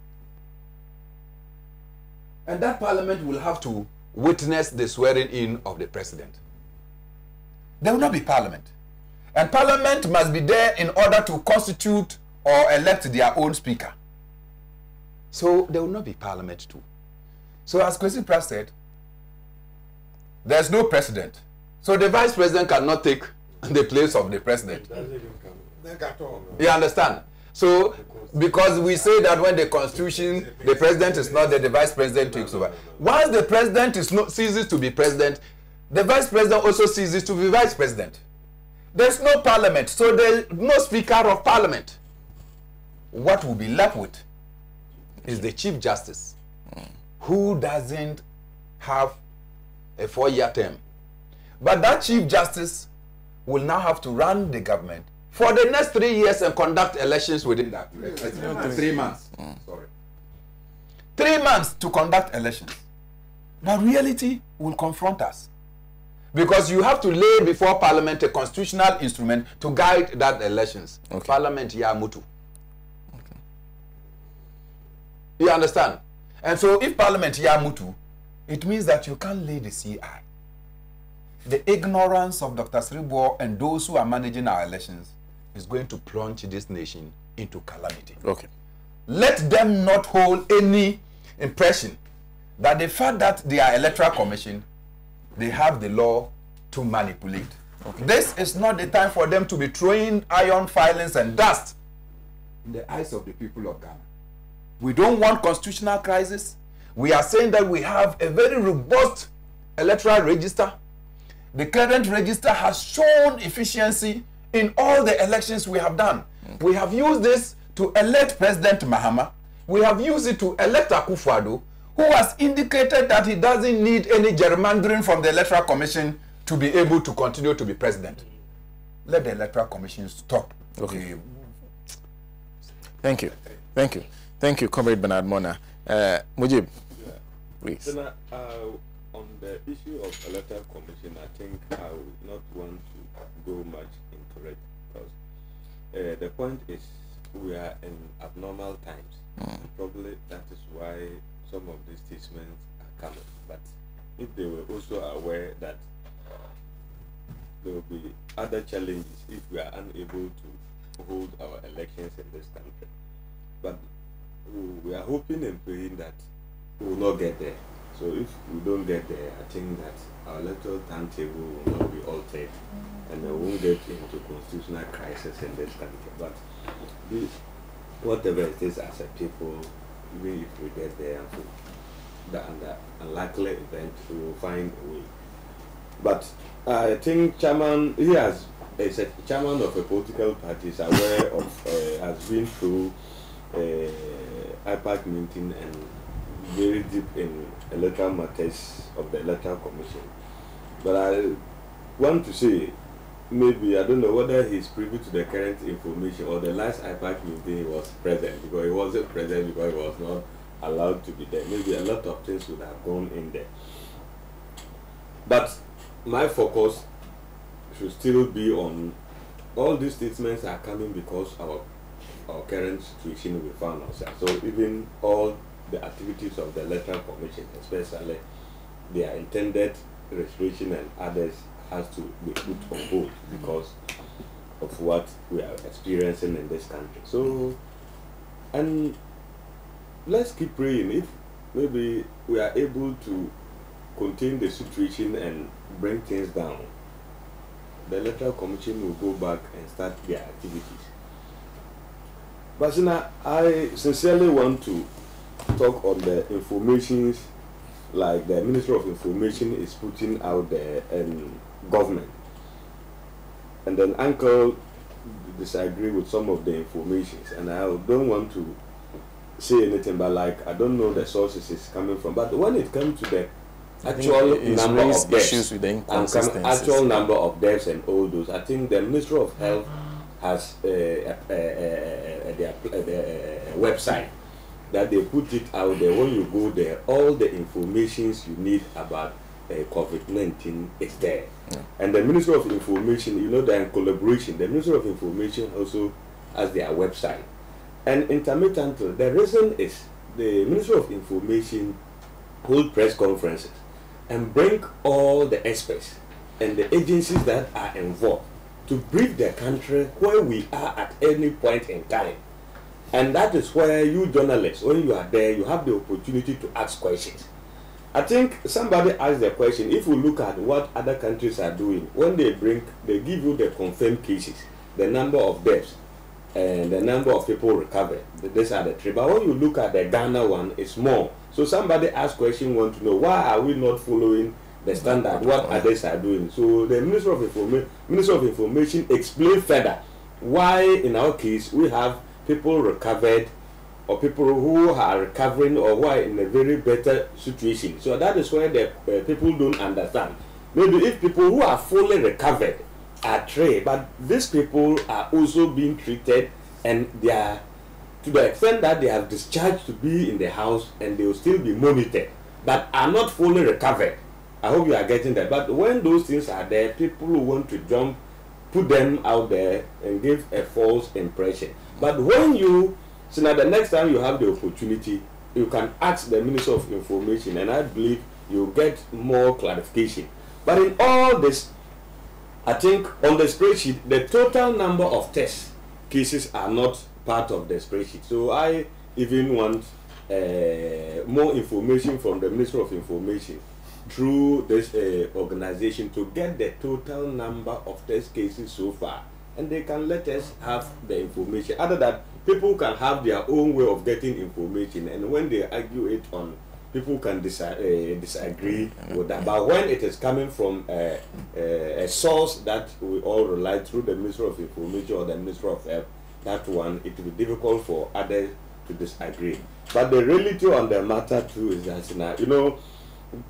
And that parliament will have to witness the swearing in of the president. There will not be parliament. And parliament must be there in order to constitute or elect their own speaker. So there will not be parliament too. So as Kwesi Pratt said, there's no president. So the vice president cannot take the place of the president. You understand? So, because we say that when the constitution, the president is not there, the vice president takes over. Once the president ceases to be president, the vice president also ceases to be vice president. There's no parliament, so there's no speaker of parliament. What will be left with is the chief justice, who doesn't have a 4-year term. But that chief justice will now have to run the government for the next 3 years and conduct elections within that period. 3 months. Sorry. 3 months to conduct elections. Now reality will confront us. Because you have to lay before Parliament a constitutional instrument to guide that elections. Okay. Parliament ya mutu. Okay. You understand? And so if Parliament ya mutu, it means that you can't lay the CI. The ignorance of Dr. Sribo and those who are managing our elections is going to plunge this nation into calamity. Okay. Let them not hold any impression that the fact that they are electoral commission, they have the law to manipulate. Okay. This is not the time for them to be throwing iron filings and dust in the eyes of the people of Ghana. We don't want constitutional crisis. We are saying that we have a very robust electoral register. The current register has shown efficiency in all the elections we have done. Okay. We have used this to elect President Mahama. We have used it to elect Akufo-Addo, who has indicated that he doesn't need any gerrymandering from the Electoral Commission to be able to continue to be president. Let the Electoral Commission stop. Okay. Thank you. Thank you. Thank you, Comrade Bernard Mona. Mujib, please. Sena, on the issue of Electoral Commission, I think I would not want to go much into it because the point is we are in abnormal times. Probably that is why some of these statements are coming. But if they were also aware that there will be other challenges if we are unable to hold our elections in this country. But we are hoping and praying that we will not get there. So if we don't get there, I think that our electoral timetable will not be altered and we won't get into constitutional crisis in this country. But whatever it is as a people, even if we get there and the unlikely event, we will find a way. But I think chairman, is a chairman of a political party, is aware of, has been through IPAC meeting and very deep in electoral matters of the Electoral Commission. But I want to say, maybe, I don't know whether he's privy to the current information or the last IPAC meeting he was present, because he wasn't present because he was not allowed to be there. Maybe a lot of things would have gone in there. But my focus should still be on all these statements are coming because of our current situation we found ourselves. So even all the activities of the Electoral Commission, especially their intended restoration and others, has to be put on hold because of what we are experiencing in this country. So, and let's keep praying. If maybe we are able to contain the situation and bring things down, the Electoral Commission will go back and start their activities. But Sena, I sincerely want to talk on the informations like the Minister of Information is putting out there, and government. And then Uncle disagree with some of the informations, and I don't want to say anything, but like I don't know the sources it's coming from. But when it comes to the actual number of deaths, with the inconsistencies. actual number of deaths and all those, I think the Ministry of Health has their website that they put it out there. When you go there, all the informations you need about COVID-19 is there. Yeah. And the Ministry of Information, you know, they're in collaboration. The Ministry of Information also has their website. And intermittently, the reason is the Ministry of Information hold press conferences and bring all the experts and the agencies that are involved to brief the country where we are at any point in time. And that is where you journalists, when you are there, you have the opportunity to ask questions. I think somebody asked the question, if we look at what other countries are doing, when they give you the confirmed cases, the number of deaths, and the number of people recovered. These are the three. But when you look at the Ghana one, it's more. So somebody asked question, want to know, why are we not following the standard? What others are doing? So the Minister of Information explained further why in our case we have people recovered, or people who are recovering, or who are in a very better situation. So that is where the people don't understand. Maybe if people who are fully recovered are three, but these people are also being treated, and they are, to the extent that they have discharged to be in the house, and they will still be monitored, but are not fully recovered. I hope you are getting that. But when those things are there, people who want to jump, put them out there and give a false impression. But when you, so now the next time you have the opportunity, you can ask the Minister of Information, and I believe you'll get more clarification. But in all this, I think on the spreadsheet, the total number of test cases are not part of the spreadsheet. So I even want more information from the Ministry of Information through this organization to get the total number of test cases so far. And they can let us have the information. Other than people can have their own way of getting information, and when they argue it on, people can disagree with that. But when it is coming from a source that we all rely through the Ministry of Information or the Ministry of Health, that one, it will be difficult for others to disagree. But the reality on the matter too is that, you know,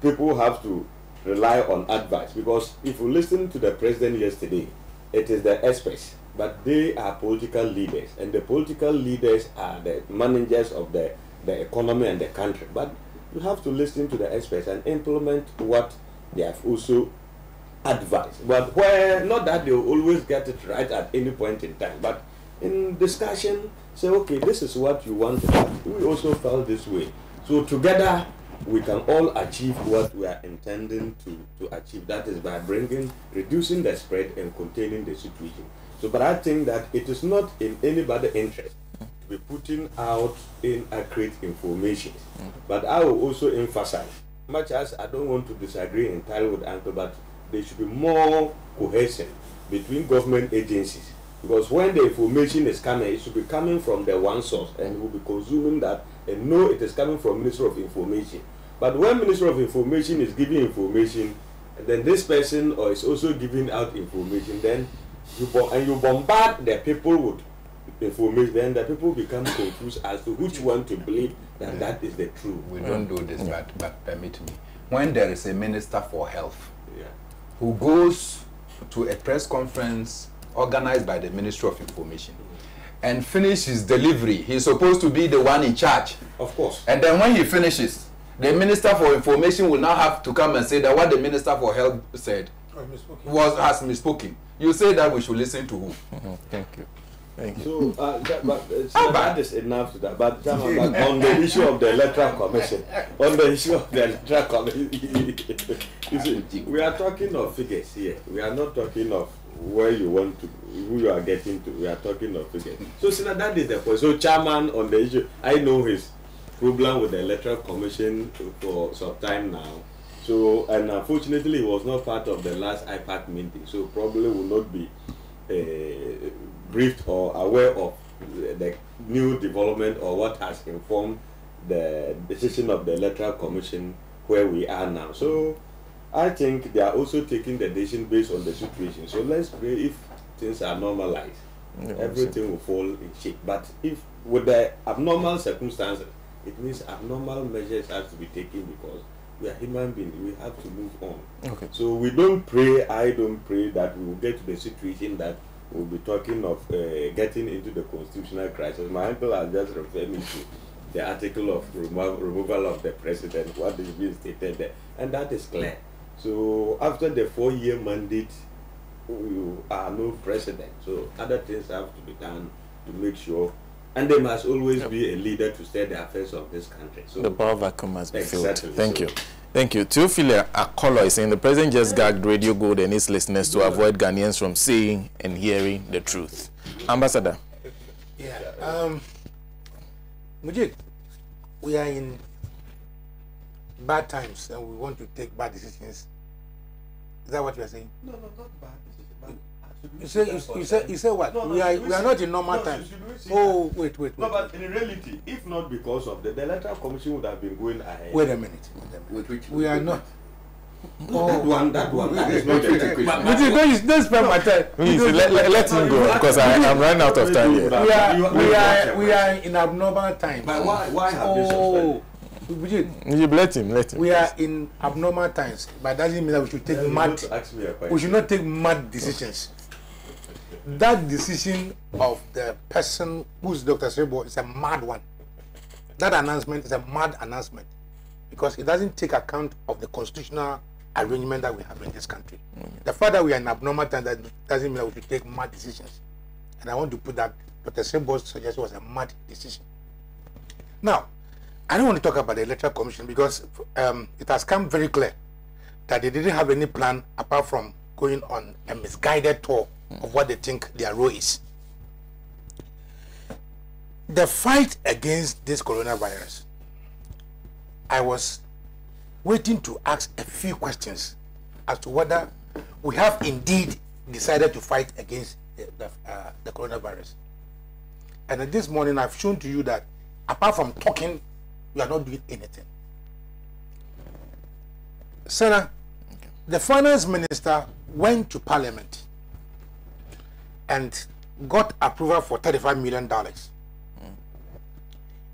people have to rely on advice, because if you listen to the president yesterday, it is the experts, but they are political leaders, and the political leaders are the managers of the economy and the country. But you have to listen to the experts and implement what they have also advised. But where, not that they will always get it right at any point in time, but in discussion, say, okay, this is what you want to have. We also felt this way. So together, we can all achieve what we are intending to achieve. That is by reducing the spread and containing the situation. So, but I think that it is not in anybody's interest to be putting out inaccurate information. But I will also emphasize, much as I don't want to disagree entirely with Uncle, but there should be more cohesion between government agencies. Because when the information is coming, it should be coming from the one source, and we'll be consuming that and know it is coming from Minister of Information. But when Minister of Information is giving information, and then this person or is also giving out information, then you bombard the people with information, then the people become confused as to which one to believe that that is the truth. We don't do this, but permit me. When there is a Minister for Health who goes to a press conference organized by the Ministry of Information and finish his delivery, he's supposed to be the one in charge. Of course. And then when he finishes, the Minister for Information will now have to come and say that what the Minister for Health said has misspoken. You say that we should listen to who? Thank you. Thank you. So, that is enough to that. But on the issue of the electoral commission, you see, we are talking of figures here. We are not talking of where you want to, who you are getting to. We are talking of figures. So, Sena, that is the point. So, chairman on the issue, I know his problem with the electoral commission for some time now. So, and unfortunately, he was not part of the last IPAC meeting. So, probably will not be briefed or aware of the new development or what has informed the decision of the electoral commission where we are now. So I think they are also taking the decision based on the situation. So let's pray if things are normalized, everything will fall in shape. But if with the abnormal circumstances, it means abnormal measures have to be taken because we are human beings. We have to move on. Okay. So we don't pray. I don't pray that we will get to the situation that we'll be talking of getting into the constitutional crisis. My uncle has just referred me to the article of removal of the president, what is being stated there, and that is clear. So after the 4-year mandate, you are no president. So other things have to be done to make sure, and there must always be a leader to steer the affairs of this country. So the power vacuum must be filled. Thank so. you. Thank you. Teofile Akolo is saying the president just gagged Radio Gold and his listeners to avoid Ghanaians from seeing and hearing the truth. Ambassador. Yeah. Mujib, we are in bad times and we want to take bad decisions. Is that what you are saying? No, not bad. You say what? No, we are not in normal times. Oh, wait. No, but in reality, if not because of the electoral commission would have been going ahead. Wait a minute. We are not. Oh, that one. That is not the question. But don't spend my time. Please, let him go because I'm running out of time here. We are in abnormal times. But why have they suspended? You let him. We are in abnormal times, but that doesn't mean that we should take we should not take mad decisions. That decision of the person who's Dr. Sebo is a mad one. That announcement is a mad announcement because it doesn't take account of the constitutional arrangement that we have in this country. The fact that we are in abnormal times, that doesn't mean that we should take mad decisions. And I want to put that Dr. Sebo's suggestion was a mad decision. Now, I don't want to talk about the electoral commission because it has come very clear that they didn't have any plan apart from going on a misguided tour of what they think their role is. The fight against this coronavirus, I was waiting to ask a few questions as to whether we have indeed decided to fight against the coronavirus. And this morning I've shown to you that apart from talking, we are not doing anything. Sena, the finance minister went to parliament and got approval for $35 million.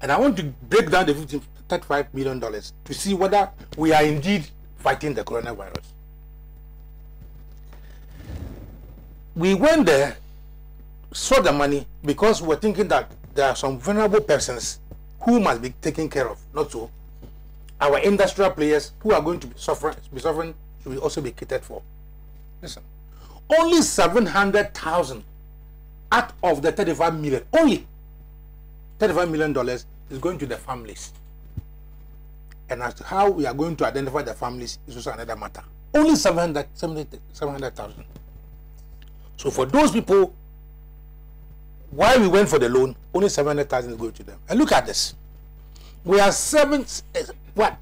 And I want to break down the $35 million to see whether we are indeed fighting the coronavirus. We went there, saw the money, because we were thinking that there are some vulnerable persons who must be taken care of. Not so. Our industrial players who are going to be suffering should also be catered for. Listen, only 700,000 out of the 35 million, only $35 million is going to the families. And as to how we are going to identify the families is also another matter. Only 700,000. So for those people, while we went for the loan, only 700,000 is going to them. And look at this. We are $3,400,000.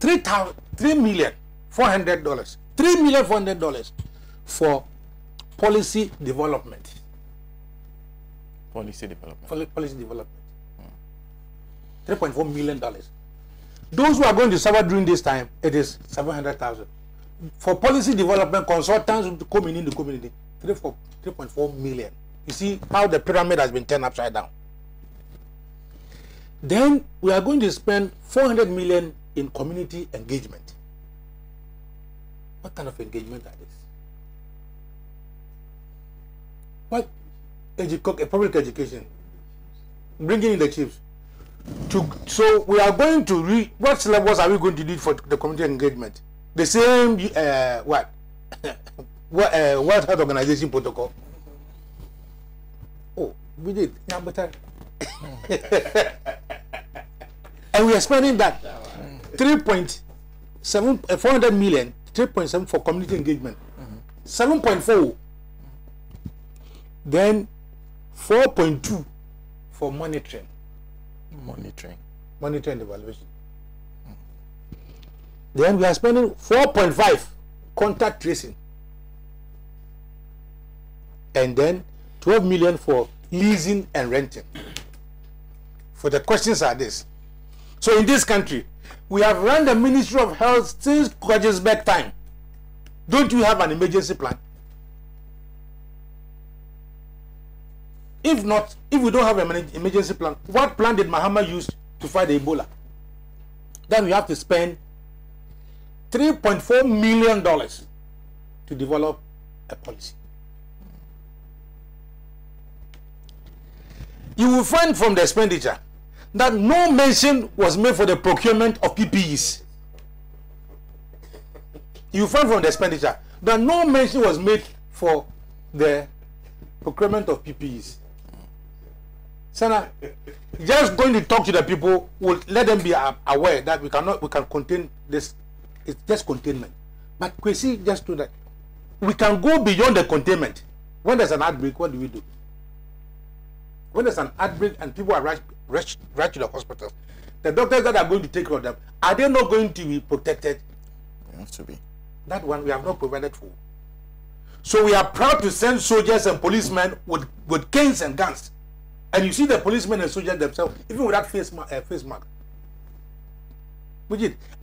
$3,400,000 for policy development. Policy development. Policy development. $3.4 million. Those who are going to suffer during this time, it is 700,000. For policy development, consultants to come in the community, 3.4 million. You see how the pyramid has been turned upside down. Then we are going to spend 400 million in community engagement. What kind of engagement are this? What? Public education. Bringing in the chiefs. So we are going to what syllabus are we going to do for the community engagement? The same World Health Organization protocol. Oh, we did. Yeah, but and we are spending that 400 million, 3.7 for community engagement, 7.4, then 4.2 for monitoring and evaluation. Then we are spending 4.5 contact tracing, and then 12 million for leasing and renting. For the questions are this. So in this country, We have run the Ministry of Health since Kogisbeck time. Don't you have an emergency plan? If not, if we don't have an emergency plan, what plan did Mahama use to fight the Ebola? Then we have to spend $3.4 million to develop a policy. You will find from the expenditure that no mention was made for the procurement of PPEs. You will find from the expenditure that no mention was made for the procurement of PPEs. Sena, just going to talk to the people will let them be aware that we can contain this. It's just containment. But Kwesi just do that. We can go beyond the containment. When there's an outbreak, what do we do? When there's an outbreak and people are rushed to the hospitals, the doctors that are going to take care of them, are they not going to be protected? They have to be. That one we have not provided for. So we are proud to send soldiers and policemen with canes and guns. And you see the policemen and soldiers themselves, even without face mask.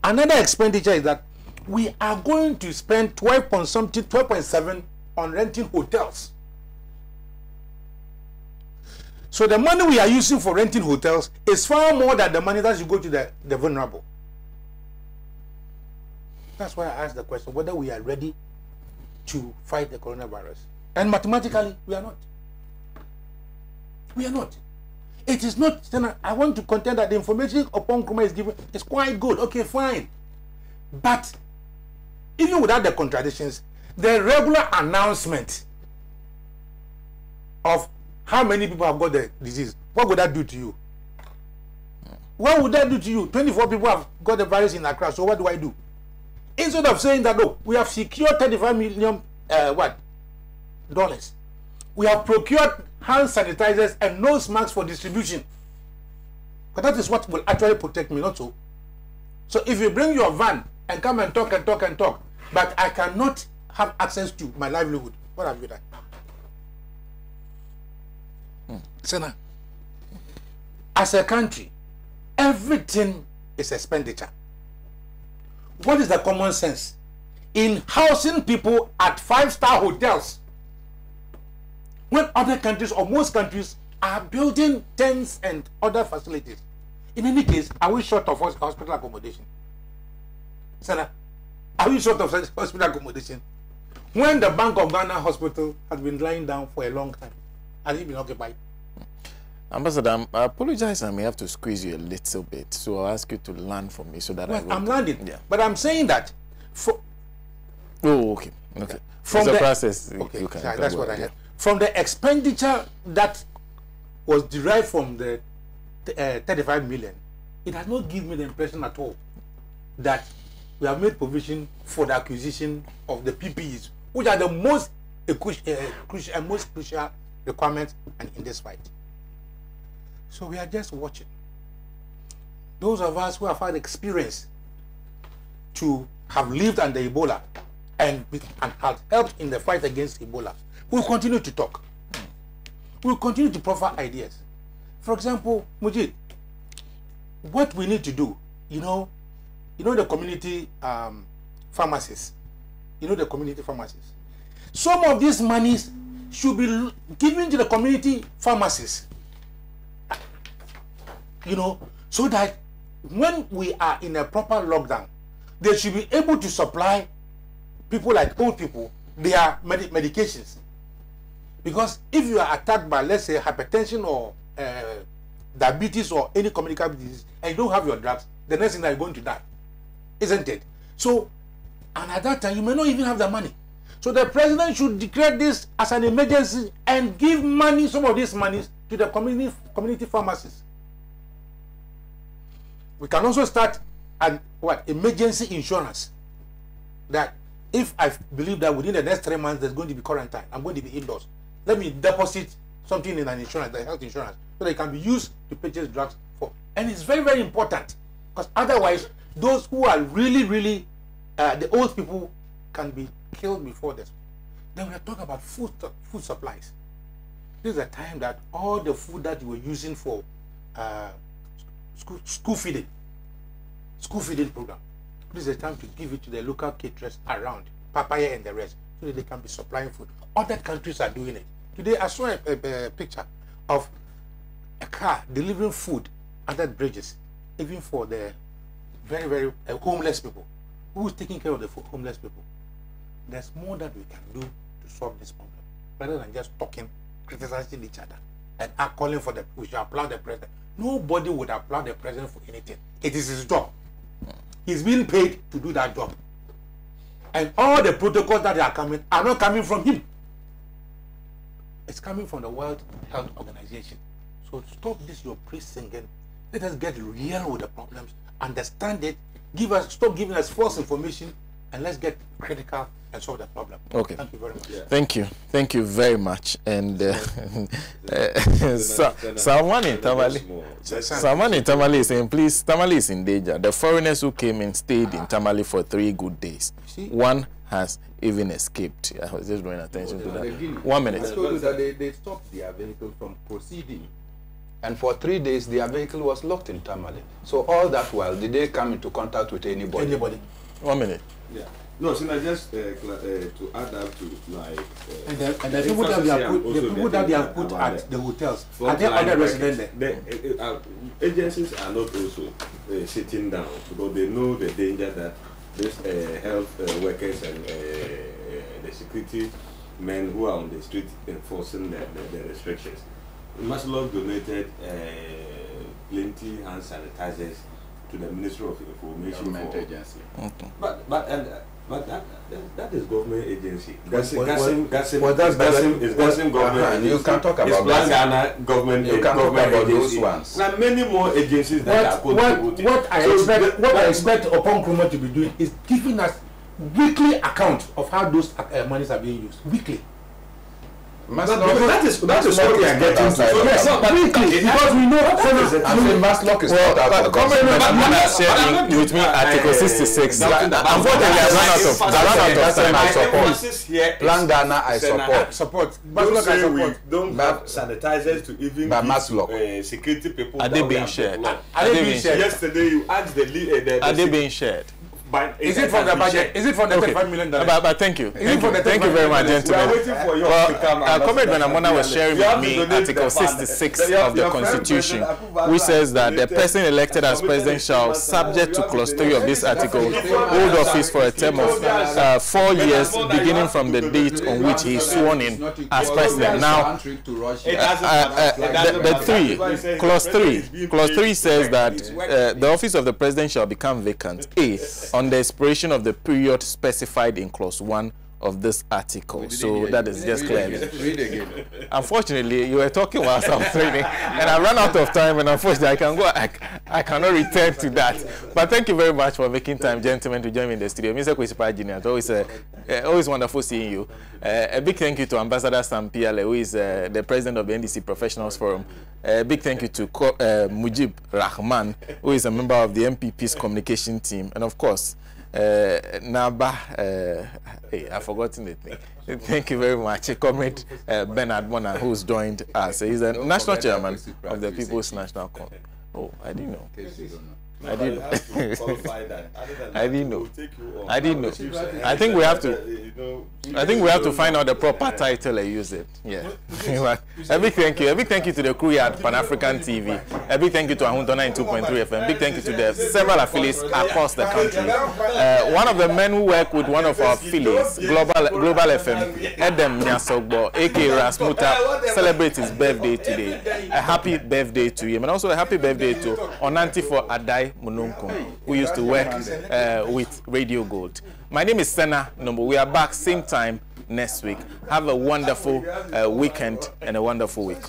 Another expenditure is that we are going to spend 12.7 on renting hotels. So the money we are using for renting hotels is far more than the money that you go to the vulnerable. That's why I asked the question whether we are ready to fight the coronavirus. And mathematically, we are not. We are not. It is not. I want to contend that the information upon Nkrumah is given is quite good. Okay, fine. But even without the contradictions, the regular announcement of how many people have got the disease, what would that do to you? What would that do to you? 24 people have got the virus in Accra, so what do I do? Instead of saying that, no, we have secured $35 million, dollars. We have procured hand sanitizers and nose masks for distribution. But that is what will actually protect me, not so. So if you bring your van and come and talk and talk and talk, but I cannot have access to my livelihood, what have you done? Sena, as a country, everything is expenditure. What is the common sense in housing people at 5-star hotels when other countries or most countries are building tents and other facilities? In any case, are we short of hospital accommodation? Sena, are we short of hospital accommodation when the Bank of Ghana hospital has been lying down for a long time? Has it been occupied? Ambassador, I apologize. I may have to squeeze you a little bit, so I'll ask you to land for me so that I'm landing. Yeah. But I'm saying that. Oh, okay. Okay. From the the process, okay, you can. That's what I had. From the expenditure that was derived from the 35 million, it has not given me the impression at all that we have made provision for the acquisition of the PPEs, which are the most crucial and most crucial requirements in this fight. So we are just watching. Those of us who have had experience to have lived under Ebola and have helped in the fight against Ebola, we'll continue to talk. We'll continue to proffer ideas. For example, Mujid, what we need to do, you know the community pharmacies. You know the community pharmacies. Some of these monies should be given to the community pharmacies. So that when we are in a proper lockdown, they should be able to supply people like old people their medications. Because if you are attacked by, let's say, hypertension or diabetes or any communicable disease, and you don't have your drugs, the next thing that you're going to die, isn't it? So, and at that time, you may not even have the money. So the president should declare this as an emergency and give money, some of these monies, to the community pharmacies. We can also start an emergency insurance. That if I believe that within the next 3 months there's going to be quarantine, I'm going to be indoors, let me deposit something in an insurance, the health insurance, so that it can be used to purchase drugs for. And it's very, very important, because otherwise those who are really the old people can be killed before this. Then we are talking about food supplies. This is a time that all the food that you were using for school feeding, school feeding program. This is the time to give it to the local caterers around, Papaya and the rest, so that they can be supplying food. Other countries are doing it. Today, I saw a picture of a car delivering food under bridges, even for the very, very homeless people. Who is taking care of the homeless people? There's more that we can do to solve this problem, rather than just talking, criticizing each other, and calling for we should applaud the president. Nobody would applaud the president for anything. It is his job. He's being paid to do that job. And all the protocols that are not coming from him. It's coming from the World Health Organization. So stop this your praise singing. Let us get real with the problems, understand it, stop giving us false information, and let's get critical and solve the problem. Okay. Thank you very much. Yeah. Thank you very much. And someone in Tamale is saying, please, Tamale is in danger. The foreigners who came in stayed in Tamale for 3 good days. One has even escaped. I was just drawing attention to that. 1 minute. I told you that they stopped their vehicle from proceeding. And for 3 days, their vehicle was locked in Tamale. So all that while, did they come into contact with anybody? 1 minute. Yeah. No, Sena, just to add up to like... and the people that they have put at the hotels, are there other residents there? Agencies are not also sitting down because they know the danger that these health workers and the security men who are on the street enforcing the restrictions. Maslow donated plenty hand sanitizers to the Ministry of Information. Government agency. Okay. But that is government agency. That's government. You can talk about Ghana government. You can talk about those ones. There are many more agencies that are contributing. What I expect upon Nkrumah to be doing is giving us weekly account of how those monies are being used. Weekly. That is what we are getting to. Yes, weekly, because we know Maslock is not out of shared with me Article 66. Unfortunately, I ran out of time. I support. Plan Ghana, I support. Maslock, I support. Don't have sanitizers to even security people. Are they being shared? Yesterday, you asked the are they being shared? Is it from the budget? Is it from the $35 million? But thank you. Thank you very much, gentlemen. Comrade Benamona was sharing with me Article 66 of the Constitution, which says that the person elected as president shall, subject to Clause 3 of this article, hold office for a term of 4 years, beginning from the date on which he is sworn in as president. Now, Clause 3 says that the office of the president shall become vacant. On the expiration of the period specified in Clause 1 of this article. So that is just clear. Read again. Unfortunately, you were talking whilst I was reading, and I ran out of time, and unfortunately, I cannot return to that. But thank you very much for making time, gentlemen, to join me in the studio. Mr. Kwesipa Jr., always wonderful seeing you. A big thank you to Ambassador Sam Piale, who is the president of the NDC Professionals Forum. A big thank you to Mujib Rahman, who is a member of the MPP's communication team, and of course, Naba, I've forgotten the thing. Thank you very much. Comrade Bernard Mona, who's joined us. He's the national chairman of the People's National Congress. Oh, I didn't know. I didn't know. I think we have to find out the proper title and use it. Yeah. A big thank you. A big thank you to the crew at Pan African TV. A big thank you to Ahuntona 92.3 FM. Big thank you to the several affiliates across the country. One of the men who work with one of our affiliates, Global FM, Edem Nyasogbo, aka Rasmuta, celebrates his birthday today. A happy birthday to him, and also a happy birthday to Onantifo Adai Mununkum, who used to work with Radio Gold. My name is Sena Nombo. We are back same time next week. Have a wonderful weekend and a wonderful week.